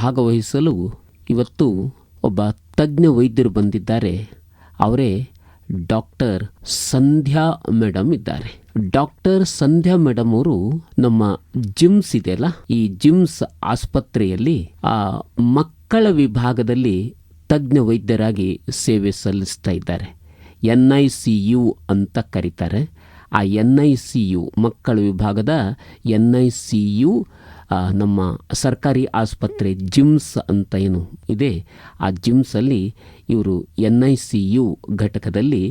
ಭಾಗವಹಿಸಲು ಇವತ್ತು ಒಬ್ಬ ತಜ್ಞ ವೈದ್ಯರು ಬಂದಿದ್ದಾರೆ. ಅವರೇ ಡಾಕ್ಟರ್ ಸಂಧ್ಯಾ ಮೇಡಮ್ ಇದ್ದಾರೆ. ಡಾಕ್ಟರ್ ಸಂಧ್ಯಾ ಮೇಡಮ್ ಅವರು ನಮ್ಮ ಜಿಮ್ಸ್ ಇದೆಯಲ್ಲ, ಈ ಜಿಮ್ಸ್ ಆಸ್ಪತ್ರೆಯಲ್ಲಿ ಮಕ್ಕಳ ವಿಭಾಗದಲ್ಲಿ ತಜ್ಞ ವೈದ್ಯರಾಗಿ ಸೇವೆ ಸಲ್ಲಿಸ್ತಾ ಇದ್ದಾರೆ. NICU ಅಂತ ಕರೀತಾರೆ. ಆ NICU ಮಕ್ಕಳ ವಿಭಾಗದ NICU ನಮ್ಮ ಸರ್ಕಾರಿ ಆಸ್ಪತ್ರೆ ಜಿಮ್ಸ್ ಅಂತ ಏನು ಇದೆ, ಆ ಜಿಮ್ಸಲ್ಲಿ ಇವರು NICU ಘಟಕದಲ್ಲಿ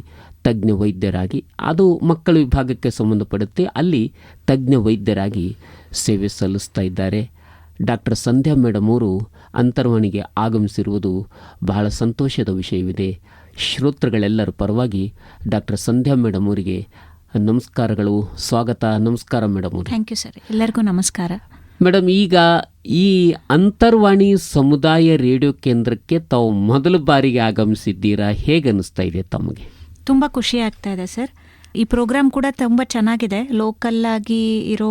ತಜ್ಞ ವೈದ್ಯರಾಗಿ, ಅದು ಮಕ್ಕಳ ವಿಭಾಗಕ್ಕೆ ಸಂಬಂಧಪಡುತ್ತೆ, ಅಲ್ಲಿ ತಜ್ಞ ವೈದ್ಯರಾಗಿ ಸೇವೆ ಸಲ್ಲಿಸ್ತಾ ಇದ್ದಾರೆ. ಡಾಕ್ಟರ್ ಸಂಧ್ಯಾ ಮೇಡಮ್ ಅವರು ಅಂತರ್ವಾಣಿಗೆ ಆಗಮಿಸಿರುವುದು ಬಹಳ ಸಂತೋಷದ ವಿಷಯವಿದೆ. ಶ್ರೋತೃಗಳೆಲ್ಲರ ಪರವಾಗಿ ಡಾಕ್ಟರ್ ಸಂಧ್ಯಾ ಮೇಡಮ್ ಅವರಿಗೆ ನಮಸ್ಕಾರಗಳು, ಸ್ವಾಗತ. ನಮಸ್ಕಾರ ಮೇಡಮ್ ಅವರು. Thank you sir. ಎಲ್ಲರಿಗೂ ನಮಸ್ಕಾರ. ಮೇಡಮ್, ಈಗ ಈ ಅಂತರ್ವಾಣಿ ಸಮುದಾಯ ರೇಡಿಯೋ ಕೇಂದ್ರಕ್ಕೆ ತಾವು ಮೊದಲ ಬಾರಿಗೆ ಆಗಮಿಸಿದ್ದೀರಾ. ಹೇಗೆ ಅನಿಸ್ತಾ ಇದೆ ತಮಗೆ? ತುಂಬ ಖುಷಿ ಆಗ್ತಾ ಇದೆ ಸರ್. ಈ ಪ್ರೋಗ್ರಾಮ್ ಕೂಡ ತುಂಬ ಚೆನ್ನಾಗಿದೆ. ಲೋಕಲ್ ಆಗಿ ಇರೋ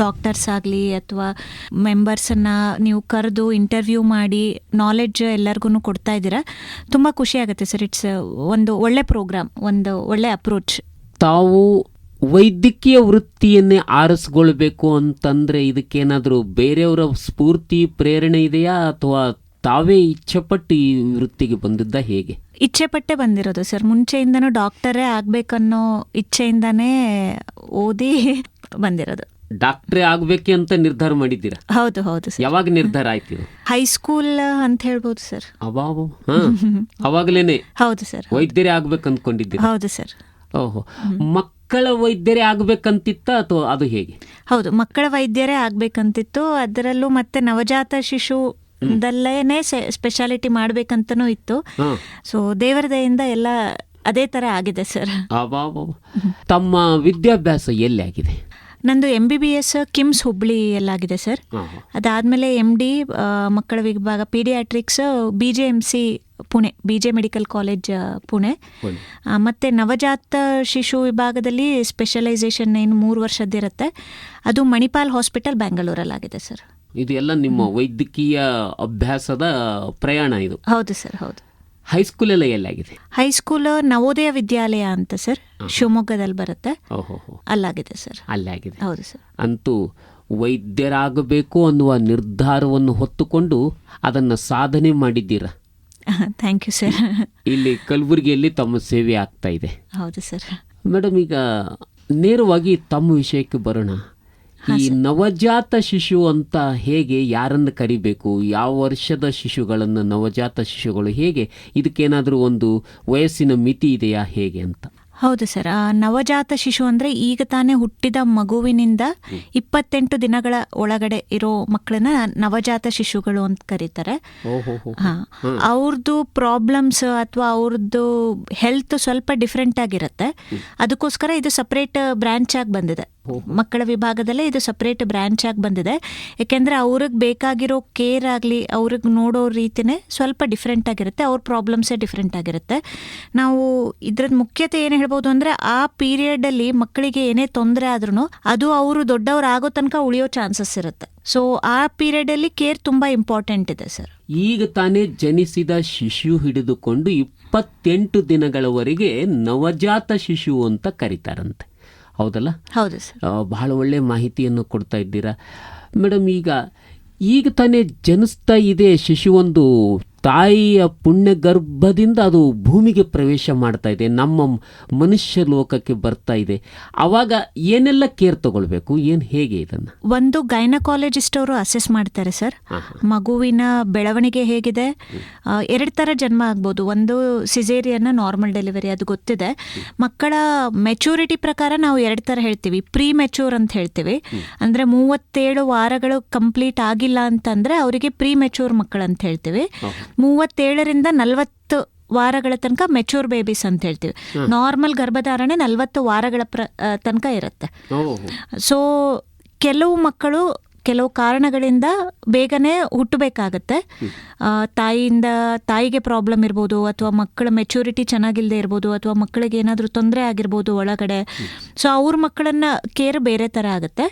ಡಾಕ್ಟರ್ಸ್ ಆಗಲಿ ಅಥವಾ ಮೆಂಬರ್ಸನ್ನು ನೀವು ಕರೆದು ಇಂಟರ್ವ್ಯೂ ಮಾಡಿ ನಾಲೆಡ್ಜ್ ಎಲ್ಲರಿಗೂ ಕೊಡ್ತಾ ಇದ್ದೀರಾ. ತುಂಬ ಖುಷಿ ಆಗುತ್ತೆ ಸರ್. ಇಟ್ಸ್ ಒಂದು ಒಳ್ಳೆ ಪ್ರೋಗ್ರಾಮ್, ಒಂದು ಒಳ್ಳೆ ಅಪ್ರೋಚ್. ತಾವು ವೈದ್ಯಕೀಯ ವೃತ್ತಿಯನ್ನೇ ಆರಿಸ್ಕೊಳ್ಬೇಕು ಅಂತಂದರೆ ಇದಕ್ಕೇನಾದರೂ ಬೇರೆಯವರ ಸ್ಫೂರ್ತಿ ಪ್ರೇರಣೆ ಇದೆಯಾ, ಅಥವಾ ತಾವೇ ಇಚ್ಛೆಪಟ್ಟು ಈ ವೃತ್ತಿಗೆ ಬಂದಿದ್ದ? ಹೇಗೆ? ಇಚ್ಛೆಪಟ್ಟೆ ಬಂದಿರೋದು ಸರ್. ಮುಂಚೆಯಿಂದನೂ ಡಾಕ್ಟರೇ ಆಗಬೇಕನ್ನೋ ಇಚ್ಛೆಯಿಂದನೇ ಓದಿ ಬಂದಿರೋದು. ಡಾಕ್ಟ್ರೇ ಆಗಬೇಕೆ ಅಂತ ನಿರ್ಧಾರ ಮಾಡಿದ್ದೀರಾ? ಹೌದು ಹೌದು ಸರ್. ಯಾವಾಗ ನಿರ್ಧಾರ ಆಯ್ತು? ಹೈಸ್ಕೂಲ್ ಅಂತ ಹೇಳ್ಬೋದು ಸರ್. ಅವಾಗಲೇನೆ? ಹೌದು ಸರ್. ವೈದ್ಯರೇ ಆಗ್ಬೇಕು ಅಂದ್ಕೊಂಡಿದ್ದೀರಾ? ಹೌದು ಸರ್. ಓಹೋ, ಮಕ್ಕಳ ವೈದ್ಯರೇ ಆಗ್ಬೇಕಂತಿತ್ತ ಅಥವಾ ಅದು ಹೇಗೆ? ಹೌದು, ಮಕ್ಕಳ ವೈದ್ಯರೇ ಆಗ್ಬೇಕಂತಿತ್ತು. ಅದರಲ್ಲೂ ಮತ್ತೆ ನವಜಾತ ಶಿಶು ದಲ್ಲೇನೆ ಸ್ಪೆಷಾಲಿಟಿ ಮಾಡ್ಬೇಕಂತನೂ ಇತ್ತು. ಸೊ ದೇವರ ದಯೆಯಿಂದ ಎಲ್ಲ ಅದೇ ತರ ಆಗಿದೆ ಸರ್. ತಮ್ಮ ವಿದ್ಯಾಭ್ಯಾಸ ಎಲ್ಲಿ ಆಗಿದೆ? ನಂದು MBBS ಕಿಮ್ಸ್ ಹುಬ್ಳಿ ಎಲ್ಲಾಗಿದೆ ಸರ್. ಅದಾದಮೇಲೆ MD ಮಕ್ಕಳ ವಿಭಾಗ paediatrics BJMC Pune, BJ medical college Pune. ಮತ್ತು ನವಜಾತ ಶಿಶು ವಿಭಾಗದಲ್ಲಿ ಸ್ಪೆಷಲೈಸೇಷನ್ ಏನು 3 ವರ್ಷದ್ದಿರುತ್ತೆ, ಅದು ಮಣಿಪಾಲ್ ಹಾಸ್ಪಿಟಲ್ ಬ್ಯಾಂಗ್ಳೂರಲ್ಲಾಗಿದೆ ಸರ್. ಇದು ಎಲ್ಲ ನಿಮ್ಮ ವೈದ್ಯಕೀಯ ಅಭ್ಯಾಸದ ಪ್ರಯಾಣ ಇದು? ಹೌದು ಸರ್, ಹೌದು. ಹೈಸ್ಕೂಲ್ ಎಲ್ಲ ಎಲ್ಲಾಗಿದೆ? ಹೈಸ್ಕೂಲ್ ನವೋದಯ ವಿದ್ಯಾಲಯ ಅಂತ ಸರ್, ಶಿವಮೊಗ್ಗದಲ್ಲಿ ಬರುತ್ತೆ. ಅಲ್ಲಾಗಿದೆ ಸರ್. ಅಲ್ಲಾಗಿದೆ. ಹೌದು ಸರ್. ಅಂತೂ ವೈದ್ಯರಾಗಬೇಕು ಅನ್ನುವ ನಿರ್ಧಾರವನ್ನು ಹೊತ್ತುಕೊಂಡು ಅದನ್ನು ಸಾಧನೆ ಮಾಡಿದ್ದೀರಾ. Thank you sir. ಇಲ್ಲಿ ಕಲಬುರಗಿಯಲ್ಲಿ ತಮ್ಮ ಸೇವೆ ಆಗ್ತಾ ಇದೆ. ಹೌದು ಸರ್. ಮೇಡಮ್, ಈಗ ನೇರವಾಗಿ ತಮ್ಮ ವಿಷಯಕ್ಕೆ ಬರೋಣ. ಈ ನವಜಾತ ಶಿಶು ಅಂತ ಹೇಗೆ, ಯಾರನ್ನು ಕರಿಬೇಕು, ಯಾವ ವರ್ಷದ ಶಿಶುಗಳನ್ನು ನವಜಾತ ಶಿಶುಗಳು, ಹೇಗೆ ಇದಕ್ಕೇನಾದರೂ ಒಂದು ವಯಸ್ಸಿನ ಮಿತಿ ಇದೆಯಾ, ಹೇಗೆ ಅಂತ? ಹೌದು ಸರ್. ನವಜಾತ ಶಿಶು ಅಂದರೆ ಈಗ ತಾನೇ ಹುಟ್ಟಿದ ಮಗುವಿನಿಂದ 28 ದಿನಗಳ ಒಳಗಡೆ ಇರೋ ಮಕ್ಕಳನ್ನ ನವಜಾತ ಶಿಶುಗಳು ಅಂತ ಕರೀತಾರೆ. ಅವ್ರದ್ದು ಪ್ರಾಬ್ಲಮ್ಸ್ ಅಥವಾ ಅವ್ರದ್ದು ಹೆಲ್ತ್ ಸ್ವಲ್ಪ ಡಿಫ್ರೆಂಟ್ ಆಗಿರುತ್ತೆ. ಅದಕ್ಕೋಸ್ಕರ ಇದು ಸಪ್ರೇಟ್ ಬ್ರಾಂಚ್ ಆಗಿ ಬಂದಿದೆ. ಮಕ್ಕಳ ವಿಭಾಗದಲ್ಲೇ ಇದು ಸಪ್ರೇಟ್ ಬ್ರಾಂಚ್ ಆಗಿ ಬಂದಿದೆ. ಯಾಕೆಂದರೆ ಅವ್ರಿಗೆ ಬೇಕಾಗಿರೋ ಕೇರ್ ಆಗಲಿ, ಅವ್ರಿಗೆ ನೋಡೋ ರೀತಿನೇ ಸ್ವಲ್ಪ ಡಿಫ್ರೆಂಟ್ ಆಗಿರುತ್ತೆ. ಅವ್ರ ಪ್ರಾಬ್ಲಮ್ಸೇ ಡಿಫ್ರೆಂಟ್ ಆಗಿರುತ್ತೆ. ನಾವು ಇದ್ರದ್ದು ಮುಖ್ಯತೆ ಏನು ಹೇಳ್ಬೋದು ಅಂದರೆ, ಆ ಪೀರಿಯಡಲ್ಲಿ ಮಕ್ಕಳಿಗೆ ಏನೇ ತೊಂದರೆ ಆದ್ರೂ ಅದು ಅವರು ದೊಡ್ಡವ್ರು ಆಗೋ ತನಕ ಉಳಿಯೋ ಚಾನ್ಸಸ್ ಇರುತ್ತೆ. ಸೊ ಆ ಪೀರಿಯಡಲ್ಲಿ ಕೇರ್ ತುಂಬ ಇಂಪಾರ್ಟೆಂಟ್ ಇದೆ ಸರ್. ಈಗ ತಾನೇ ಜನಿಸಿದ ಶಿಶು ಹಿಡಿದುಕೊಂಡು 28 ದಿನಗಳವರೆಗೆ ನವಜಾತ ಶಿಶು ಅಂತ ಕರೀತಾರಂತೆ, ಹೌದಲ್ಲ? ಹೌದು ಸರ್. ಬಹಳ ಒಳ್ಳೆಯ ಮಾಹಿತಿಯನ್ನು ಕೊಡ್ತಾ ಇದ್ದೀರಾ ಮೇಡಮ್. ಈಗ ತಾನೇ ಜನಿಸ್ತಾ ಇದೆ ಶಿಶು, ಒಂದು ತಾಯಿಯ ಪುಣ್ಯ ಗರ್ಭದಿಂದ ಅದು ಭೂಮಿಗೆ ಪ್ರವೇಶ ಮಾಡ್ತಾ ಇದೆ, ನಮ್ಮ ಮನುಷ್ಯ ಲೋಕಕ್ಕೆ ಬರ್ತಾ ಇದೆ. ಆವಾಗ ಏನೆಲ್ಲ ಕೇರ್ ತಗೊಳ್ಬೇಕು, ಹೇಗೆ ಇದನ್ನು? ಒಂದು ಗೈನಕಾಲಜಿಸ್ಟ್ ಅವರು ಅಸೆಸ್ ಮಾಡ್ತಾರೆ ಸರ್. ಮಗುವಿನ ಬೆಳವಣಿಗೆ ಹೇಗಿದೆ. 2 ಥರ ಜನ್ಮ ಆಗ್ಬೋದು. ಒಂದು ಸಿಸೇರಿಯನ್, ನಾರ್ಮಲ್ ಡೆಲಿವರಿ, ಅದು ಗೊತ್ತಿದೆ. ಮಕ್ಕಳ ಮೆಚೂರಿಟಿ ಪ್ರಕಾರ ನಾವು 2 ಥರ ಹೇಳ್ತೀವಿ. ಪ್ರೀ ಮೆಚೂರ್ ಅಂತ ಹೇಳ್ತೀವಿ, ಅಂದರೆ 37 ವಾರಗಳು ಕಂಪ್ಲೀಟ್ ಆಗಿಲ್ಲ ಅಂತಂದರೆ ಅವರಿಗೆ ಪ್ರೀ ಮೆಚೂರ್ ಮಕ್ಕಳು ಅಂತ ಹೇಳ್ತೀವಿ. 37ರಿಂದ 40 ವಾರಗಳ ತನಕ ಮೆಚೂರ್ ಬೇಬೀಸ್ ಅಂತ ಹೇಳ್ತೀವಿ. ನಾರ್ಮಲ್ ಗರ್ಭಧಾರಣೆ 40 ವಾರಗಳ ತನಕ ಇರುತ್ತೆ. ಸೊ ಕೆಲವು ಮಕ್ಕಳು ಕೆಲವು ಕಾರಣಗಳಿಂದ ಬೇಗನೆ ಹುಟ್ಟಬೇಕಾಗತ್ತೆ. ತಾಯಿಗೆ ಪ್ರಾಬ್ಲಮ್ ಇರ್ಬೋದು, ಅಥವಾ ಮಕ್ಕಳ ಮೆಚೂರಿಟಿ ಚೆನ್ನಾಗಿಲ್ಲದೆ ಇರ್ಬೋದು, ಅಥವಾ ಮಕ್ಕಳಿಗೆ ಏನಾದರೂ ತೊಂದರೆ ಆಗಿರ್ಬೋದು ಒಳಗಡೆ. ಸೊ ಅವ್ರ ಮಕ್ಕಳನ್ನ ಕೇರ್ ಬೇರೆ ಥರ ಆಗುತ್ತೆ.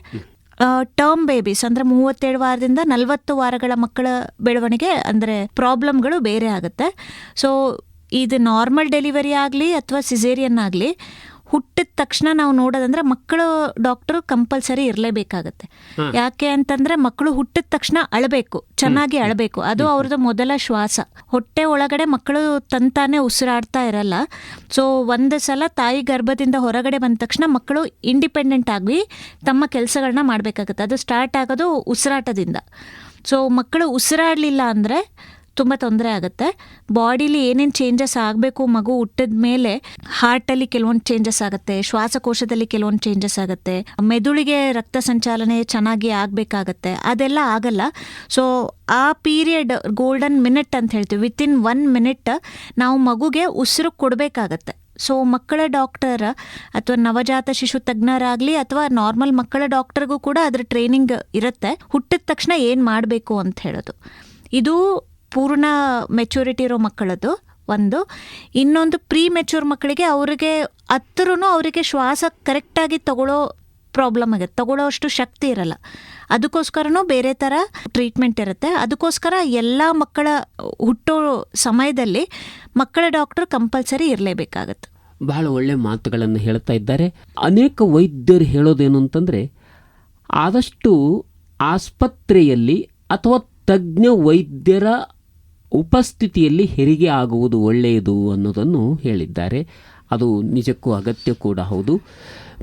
ಟರ್ಮ್ ಬೇಬೀಸ್ ಅಂದರೆ 37 ವಾರದಿಂದ 40 ವಾರಗಳ ಮಕ್ಕಳ ಬೆಳವಣಿಗೆ ಅಂದರೆ ಪ್ರಾಬ್ಲಮ್ಗಳು ಬೇರೆ ಆಗುತ್ತೆ. ಸೊ ಇದು ನಾರ್ಮಲ್ ಡೆಲಿವರಿ ಆಗಲಿ ಅಥವಾ ಸಿಸೇರಿಯನ್ ಆಗಲಿ ಹುಟ್ಟಿದ ತಕ್ಷಣ ನಾವು ನೋಡೋದಂದ್ರೆ ಮಕ್ಕಳು ಡಾಕ್ಟರು ಕಂಪಲ್ಸರಿ ಇರಲೇಬೇಕಾಗತ್ತೆ. ಯಾಕೆ ಅಂತಂದ್ರೆ ಮಕ್ಕಳು ಹುಟ್ಟಿದ ತಕ್ಷಣ ಅಳಬೇಕು, ಚೆನ್ನಾಗಿ ಅಳಬೇಕು. ಅದು ಅವ್ರದ್ದು ಮೊದಲ ಶ್ವಾಸ. ಹೊಟ್ಟೆ ಒಳಗಡೆ ಮಕ್ಕಳು ತಂತಾನೆ ಉಸಿರಾಡ್ತಾ ಇರಲ್ಲ. ಸೊ ಒಂದು ಸಲ ತಾಯಿ ಗರ್ಭದಿಂದ ಹೊರಗಡೆ ಬಂದ ತಕ್ಷಣ ಮಕ್ಕಳು ಇಂಡಿಪೆಂಡೆಂಟ್ ಆಗಿ ತಮ್ಮ ಕೆಲಸಗಳನ್ನ ಮಾಡಬೇಕಾಗತ್ತೆ. ಅದು ಸ್ಟಾರ್ಟ್ ಆಗೋದು ಉಸಿರಾಟದಿಂದ. ಸೊ ಮಕ್ಕಳು ಉಸಿರಾಡಲಿಲ್ಲ ಅಂದರೆ ತುಂಬ ತೊಂದರೆ ಆಗುತ್ತೆ. ಬಾಡಿಲಿ ಏನೇನು ಚೇಂಜಸ್ ಆಗಬೇಕು ಮಗು ಹುಟ್ಟಿದ ಮೇಲೆ, ಹಾರ್ಟಲ್ಲಿ ಕೆಲವೊಂದು ಚೇಂಜಸ್ ಆಗುತ್ತೆ, ಶ್ವಾಸಕೋಶದಲ್ಲಿ ಕೆಲವೊಂದು ಚೇಂಜಸ್ ಆಗುತ್ತೆ, ಮೆದುಳಿಗೆ ರಕ್ತ ಸಂಚಾಲನೆ ಚೆನ್ನಾಗಿ ಆಗಬೇಕಾಗತ್ತೆ, ಅದೆಲ್ಲ ಆಗಲ್ಲ. ಸೊ ಆ ಪೀರಿಯಡ್ ಗೋಲ್ಡನ್ ಮಿನಿಟ್ ಅಂತ ಹೇಳ್ತೀವಿ. ವಿತಿನ್ 1 ಮಿನಿಟ್ ನಾವು ಮಗುಗೆ ಉಸಿರು ಕೊಡಬೇಕಾಗತ್ತೆ. ಸೊ ಮಕ್ಕಳ ಡಾಕ್ಟರ್ ಅಥವಾ ನವಜಾತ ಶಿಶು ತಜ್ಞರಾಗಲಿ ಅಥವಾ ನಾರ್ಮಲ್ ಮಕ್ಕಳ ಡಾಕ್ಟರ್ಗೂ ಕೂಡ ಅದರ ಟ್ರೈನಿಂಗ್ ಇರುತ್ತೆ. ಹುಟ್ಟಿದ ತಕ್ಷಣ ಏನು ಮಾಡಬೇಕು ಅಂತ ಹೇಳೋದು. ಇದು ಪೂರ್ಣ ಮೆಚೂರಿಟಿ ಇರೋ ಮಕ್ಕಳದ್ದು ಒಂದು. ಇನ್ನೊಂದು ಪ್ರೀ ಮೆಚೂರ್ ಮಕ್ಕಳಿಗೆ ಅವರಿಗೆ ಅವರಿಗೆ ಶ್ವಾಸ ಕರೆಕ್ಟಾಗಿ ತಗೊಳ್ಳೋ ಪ್ರಾಬ್ಲಮ್ ಆಗುತ್ತೆ, ತಗೊಳ್ಳೋ ಅಷ್ಟು ಶಕ್ತಿ ಇರಲ್ಲ. ಅದಕ್ಕೋಸ್ಕರನೂ ಬೇರೆ ಥರ ಟ್ರೀಟ್ಮೆಂಟ್ ಇರುತ್ತೆ. ಅದಕ್ಕೋಸ್ಕರ ಎಲ್ಲ ಮಕ್ಕಳ ಹುಟ್ಟೋ ಸಮಯದಲ್ಲಿ ಮಕ್ಕಳ ಡಾಕ್ಟರ್ ಕಂಪಲ್ಸರಿ ಇರಲೇಬೇಕಾಗತ್ತೆ. ಬಹಳ ಒಳ್ಳೆ ಮಾತುಗಳನ್ನು ಹೇಳ್ತಾ ಇದ್ದಾರೆ. ಅನೇಕ ವೈದ್ಯರು ಹೇಳೋದೇನು ಅಂತಂದರೆ, ಆದಷ್ಟು ಆಸ್ಪತ್ರೆಯಲ್ಲಿ ಅಥವಾ ತಜ್ಞ ವೈದ್ಯರ ಉಪಸ್ಥಿತಿಯಲ್ಲಿ ಹೆರಿಗೆ ಆಗುವುದು ಒಳ್ಳೆಯದು ಅನ್ನೋದನ್ನು ಹೇಳಿದ್ದಾರೆ. ಅದು ನಿಜಕ್ಕೂ ಅಗತ್ಯ ಕೂಡ ಹೌದು.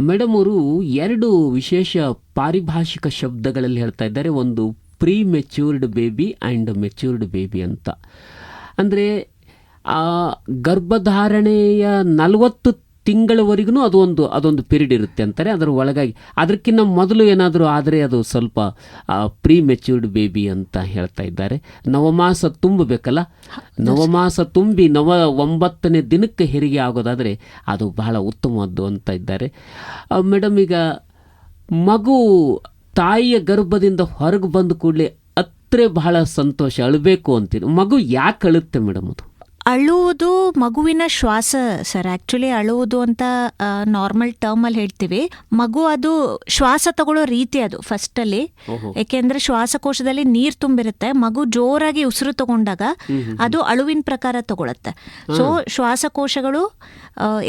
ಮೇಡಮ್ ಅವರು 2 ವಿಶೇಷ ಪಾರಿಭಾಷಿಕ ಶಬ್ದಗಳಲ್ಲಿ ಹೇಳ್ತಾ ಇದ್ದಾರೆ. ಒಂದು pre matured baby and matured baby ಅಂತ. ಅಂದರೆ ಗರ್ಭಧಾರಣೆಯ 40 ತಿಂಗಳವರೆಗೂ ಅದೊಂದು ಪೀರಿಯಡ್ ಇರುತ್ತೆ ಅಂತಾರೆ. ಅದರ ಒಳಗಾಗಿ ಅದಕ್ಕಿಂತ ಮೊದಲು ಏನಾದರೂ ಆದರೆ ಅದು ಸ್ವಲ್ಪ ಪ್ರೀ ಮೆಚ್ಯೂರ್ಡ್ ಬೇಬಿ ಅಂತ ಹೇಳ್ತಾ ಇದ್ದಾರೆ. ನವಮಾಸ ತುಂಬಬೇಕಲ್ಲ, ನವಮಾಸ ತುಂಬಿ 9ನೇ ದಿನಕ್ಕೆ ಹೆರಿಗೆ ಆಗೋದಾದರೆ ಅದು ಬಹಳ ಉತ್ತಮವಾದ್ದು ಅಂತ ಇದ್ದಾರೆ. ಮೇಡಮ್, ಈಗ ಮಗು ತಾಯಿಯ ಗರ್ಭದಿಂದ ಹೊರಗೆ ಬಂದ ಕೂಡಲೇ ಅತ್ತರೆ ಬಹಳ ಸಂತೋಷ, ಅಳಬೇಕು ಅಂತೀರಿ. ಮಗು ಯಾಕೆ ಅಳುತ್ತೆ ಮೇಡಮ್? ಅದು ಅಳುವುದು ಮಗುವಿನ ಶ್ವಾಸ ಸರ್. ಆ್ಯಕ್ಚುಲಿ ಅಳುವುದು ಅಂತ ನಾರ್ಮಲ್ ಟರ್ಮಲ್ಲಿ ಹೇಳ್ತೀವಿ. ಮಗು ಅದು ಶ್ವಾಸ ತಗೊಳ್ಳೋ ರೀತಿ ಅದು ಫಸ್ಟಲ್ಲಿ. ಯಾಕೆಂದರೆ ಶ್ವಾಸಕೋಶದಲ್ಲಿ ನೀರು ತುಂಬಿರುತ್ತೆ. ಮಗು ಜೋರಾಗಿ ಉಸಿರು ತಗೊಂಡಾಗ ಅದು ಅಳುವಿನ ಪ್ರಕಾರ ತಗೊಳುತ್ತೆ. ಸೊ ಶ್ವಾಸಕೋಶಗಳು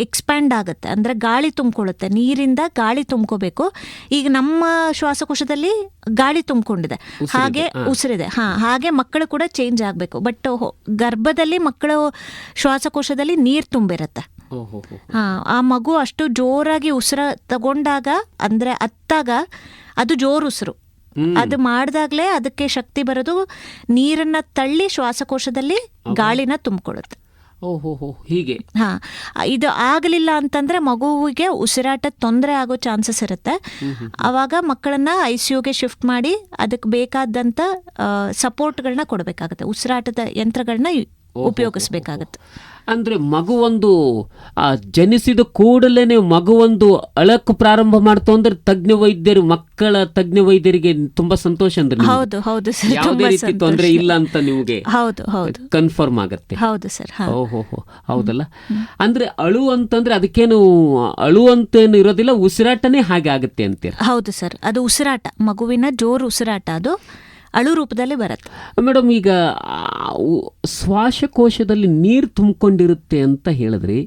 ಎಕ್ಸ್ಪ್ಯಾಂಡ್ ಆಗುತ್ತೆ, ಅಂದರೆ ಗಾಳಿ ತುಂಬಿಕೊಳ್ಳುತ್ತೆ. ನೀರಿಂದ ಗಾಳಿ ತುಂಬ್ಕೋಬೇಕು. ಈಗ ನಮ್ಮ ಶ್ವಾಸಕೋಶದಲ್ಲಿ ಗಾಳಿ ತುಂಬಿಕೊಂಡಿದೆ, ಹಾಗೆ ಉಸಿರಿದೆ. ಹಾಗೆ ಮಕ್ಕಳು ಕೂಡ ಚೇಂಜ್ ಆಗಬೇಕು. ಬಟ್ ಗರ್ಭದಲ್ಲಿ ಮಕ್ಕಳು ಶ್ವಾಸಕೋಶದಲ್ಲಿ ನೀರು ತುಂಬಿರುತ್ತೆ. ಆ ಮಗು ಅಷ್ಟು ಜೋರಾಗಿ ಉಸಿರು ತಗೊಂಡಾಗ, ಅಂದರೆ ಅತ್ತಾಗ ಅದು ಜೋರು ಉಸಿರು. ಅದು ಮಾಡಿದಾಗಲೇ ಅದಕ್ಕೆ ಶಕ್ತಿ ಬರೋದು. ನೀರನ್ನ ತಳ್ಳಿ ಶ್ವಾಸಕೋಶದಲ್ಲಿ ಗಾಳಿನ ತುಂಬಿಕೊಳ್ಳುತ್ತೆ. ಹೀಗೆ ಇದು ಆಗಲಿಲ್ಲ ಅಂತಂದ್ರೆ ಮಗುವಿಗೆ ಉಸಿರಾಟ ತೊಂದರೆ ಆಗೋ ಚಾನ್ಸಸ್ ಇರುತ್ತೆ. ಆವಾಗ ಮಕ್ಕಳನ್ನ ICUಗೆ ಶಿಫ್ಟ್ ಮಾಡಿ ಅದಕ್ಕೆ ಬೇಕಾದಂಥ ಸಪೋರ್ಟ್ಗಳನ್ನ ಕೊಡಬೇಕಾಗುತ್ತೆ, ಉಸಿರಾಟದ ಯಂತ್ರಗಳನ್ನ ಉಪಯೋಗಿಸ್ಬೇಕಾಗತ್ತೆ. ಅಂದರೆ ಮಗುವೊಂದು ಜನಿಸಿದ ಕೂಡಲೇ ಮಗುವೊಂದು ಅಳಕ್ಕೆ ಪ್ರಾರಂಭ ಮಾಡ್ತು ಅಂದ್ರೆ ಮಕ್ಕಳ ತಜ್ಞ ವೈದ್ಯರಿಗೆ ತುಂಬಾ ಸಂತೋಷ. ಅಂದ್ರೆ ಹೌದು ಹೌದು ಸರ್, ಯಾವುದೇ ರೀತಿ ತೊಂದರೆ ಇಲ್ಲ ಅಂತ ನಿಮಗೆ ಹೌದು ಹೌದು ಕನ್ಫರ್ಮ್ ಆಗತ್ತೆ. ಹೌದು ಸರ್. ಹೌದಲ್ಲ. ಅಂದ್ರೆ ಅಳು ಅಂತಂದ್ರೆ ಅದಕ್ಕೇನು ಅಳು ಅಂತೇನು ಇರೋದಿಲ್ಲ, ಉಸಿರಾಟನೇ ಹಾಗೆ ಆಗುತ್ತೆ ಅಂತೀರ? ಹೌದು ಸರ್, ಅದು ಉಸಿರಾಟ, ಮಗುವಿನ ಜೋರು ಉಸಿರಾಟ ಅದು ಅಳು ರೂಪದಲ್ಲಿ ಬರುತ್ತೆ. ಮೇಡಮ್, ಈಗ ಶ್ವಾಸಕೋಶದಲ್ಲಿ ನೀರು ತುಂಬಿಕೊಂಡಿರುತ್ತೆ ಅಂತ ಹೇಳಿದ್ರಿ.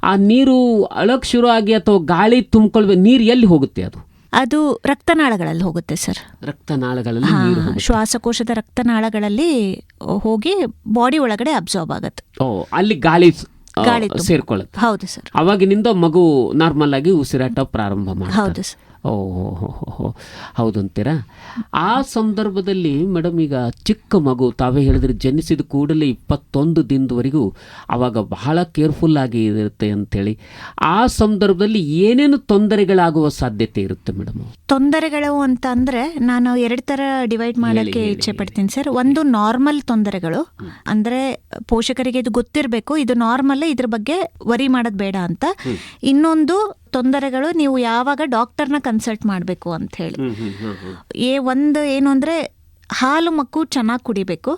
ಆ ನೀರು ಅಳಕ್ ಶುರು ಆಗಿ ಅಥವಾ ಗಾಳಿ ತುಂಬಿಕೊಳ್ಬೇಕು, ನೀರು ಎಲ್ಲಿ ಹೋಗುತ್ತೆ? ಅದು ರಕ್ತನಾಳಗಳಲ್ಲಿ ಹೋಗುತ್ತೆ ಸರ್. ರಕ್ತನಾಳಗಳಲ್ಲಿ ನೀರು ಶ್ವಾಸಕೋಶದ ರಕ್ತನಾಳಗಳಲ್ಲಿ ಹೋಗಿ ಬಾಡಿ ಒಳಗಡೆ ಅಬ್ಸಾರ್ಬ್ ಆಗುತ್ತೆ. ಅಲ್ಲಿ ಗಾಳಿ ಸೇರ್ಕೊಳ್ಳುತ್ತೆ. ಹೌದು ಸರ್. ಅವಾಗಿನಿಂದ ಮಗು ನಾರ್ಮಲ್ ಆಗಿ ಉಸಿರಾಟ ಪ್ರಾರಂಭ ಮಾಡುತ್ತೆ. ಹೌದು ಸರ್. ಹೌದು ಅಂತೀರಾ? ಆ ಸಂದರ್ಭದಲ್ಲಿ ಮೇಡಮ್, ಈಗ ಚಿಕ್ಕ ಮಗು ತಾವೇ ಹೇಳಿದ್ರೆ ಜನಿಸಿದ ಕೂಡಲೇ 21 ದಿನದವರೆಗೂ ಅವಾಗ ಬಹಳ ಕೇರ್ಫುಲ್ ಆಗಿ ಇರುತ್ತೆ ಅಂತೇಳಿ, ಆ ಸಂದರ್ಭದಲ್ಲಿ ಏನೇನು ತೊಂದರೆಗಳಾಗುವ ಸಾಧ್ಯತೆ ಇರುತ್ತೆ ಮೇಡಮ್? ತೊಂದರೆಗಳು ಅಂತ ಅಂದರೆ ನಾನು 2 ಥರ ಡಿವೈಡ್ ಮಾಡೋಕ್ಕೆ ಇಚ್ಛೆ ಪಡ್ತೀನಿ ಸರ್. ಒಂದು ನಾರ್ಮಲ್ ತೊಂದರೆಗಳು, ಅಂದರೆ ಪೋಷಕರಿಗೆ ಇದು ಗೊತ್ತಿರಬೇಕು, ಇದು ನಾರ್ಮಲ್, ಇದ್ರ ಬಗ್ಗೆ ವರಿ ಮಾಡೋದು ಬೇಡ ಅಂತ. ಇನ್ನೊಂದು ತೊಂದರೆಗಳು, ನೀವು ಯಾವಾಗ ಡಾಕ್ಟರ್ನ ಕನ್ಸಲ್ಟ್ ಮಾಡಬೇಕು ಅಂತ ಹೇಳಿ. ಒಂದು ಏನು ಅಂದರೆ ಹಾಲು ಮಗು ಚೆನ್ನಾಗಿ ಕುಡಿಬೇಕು.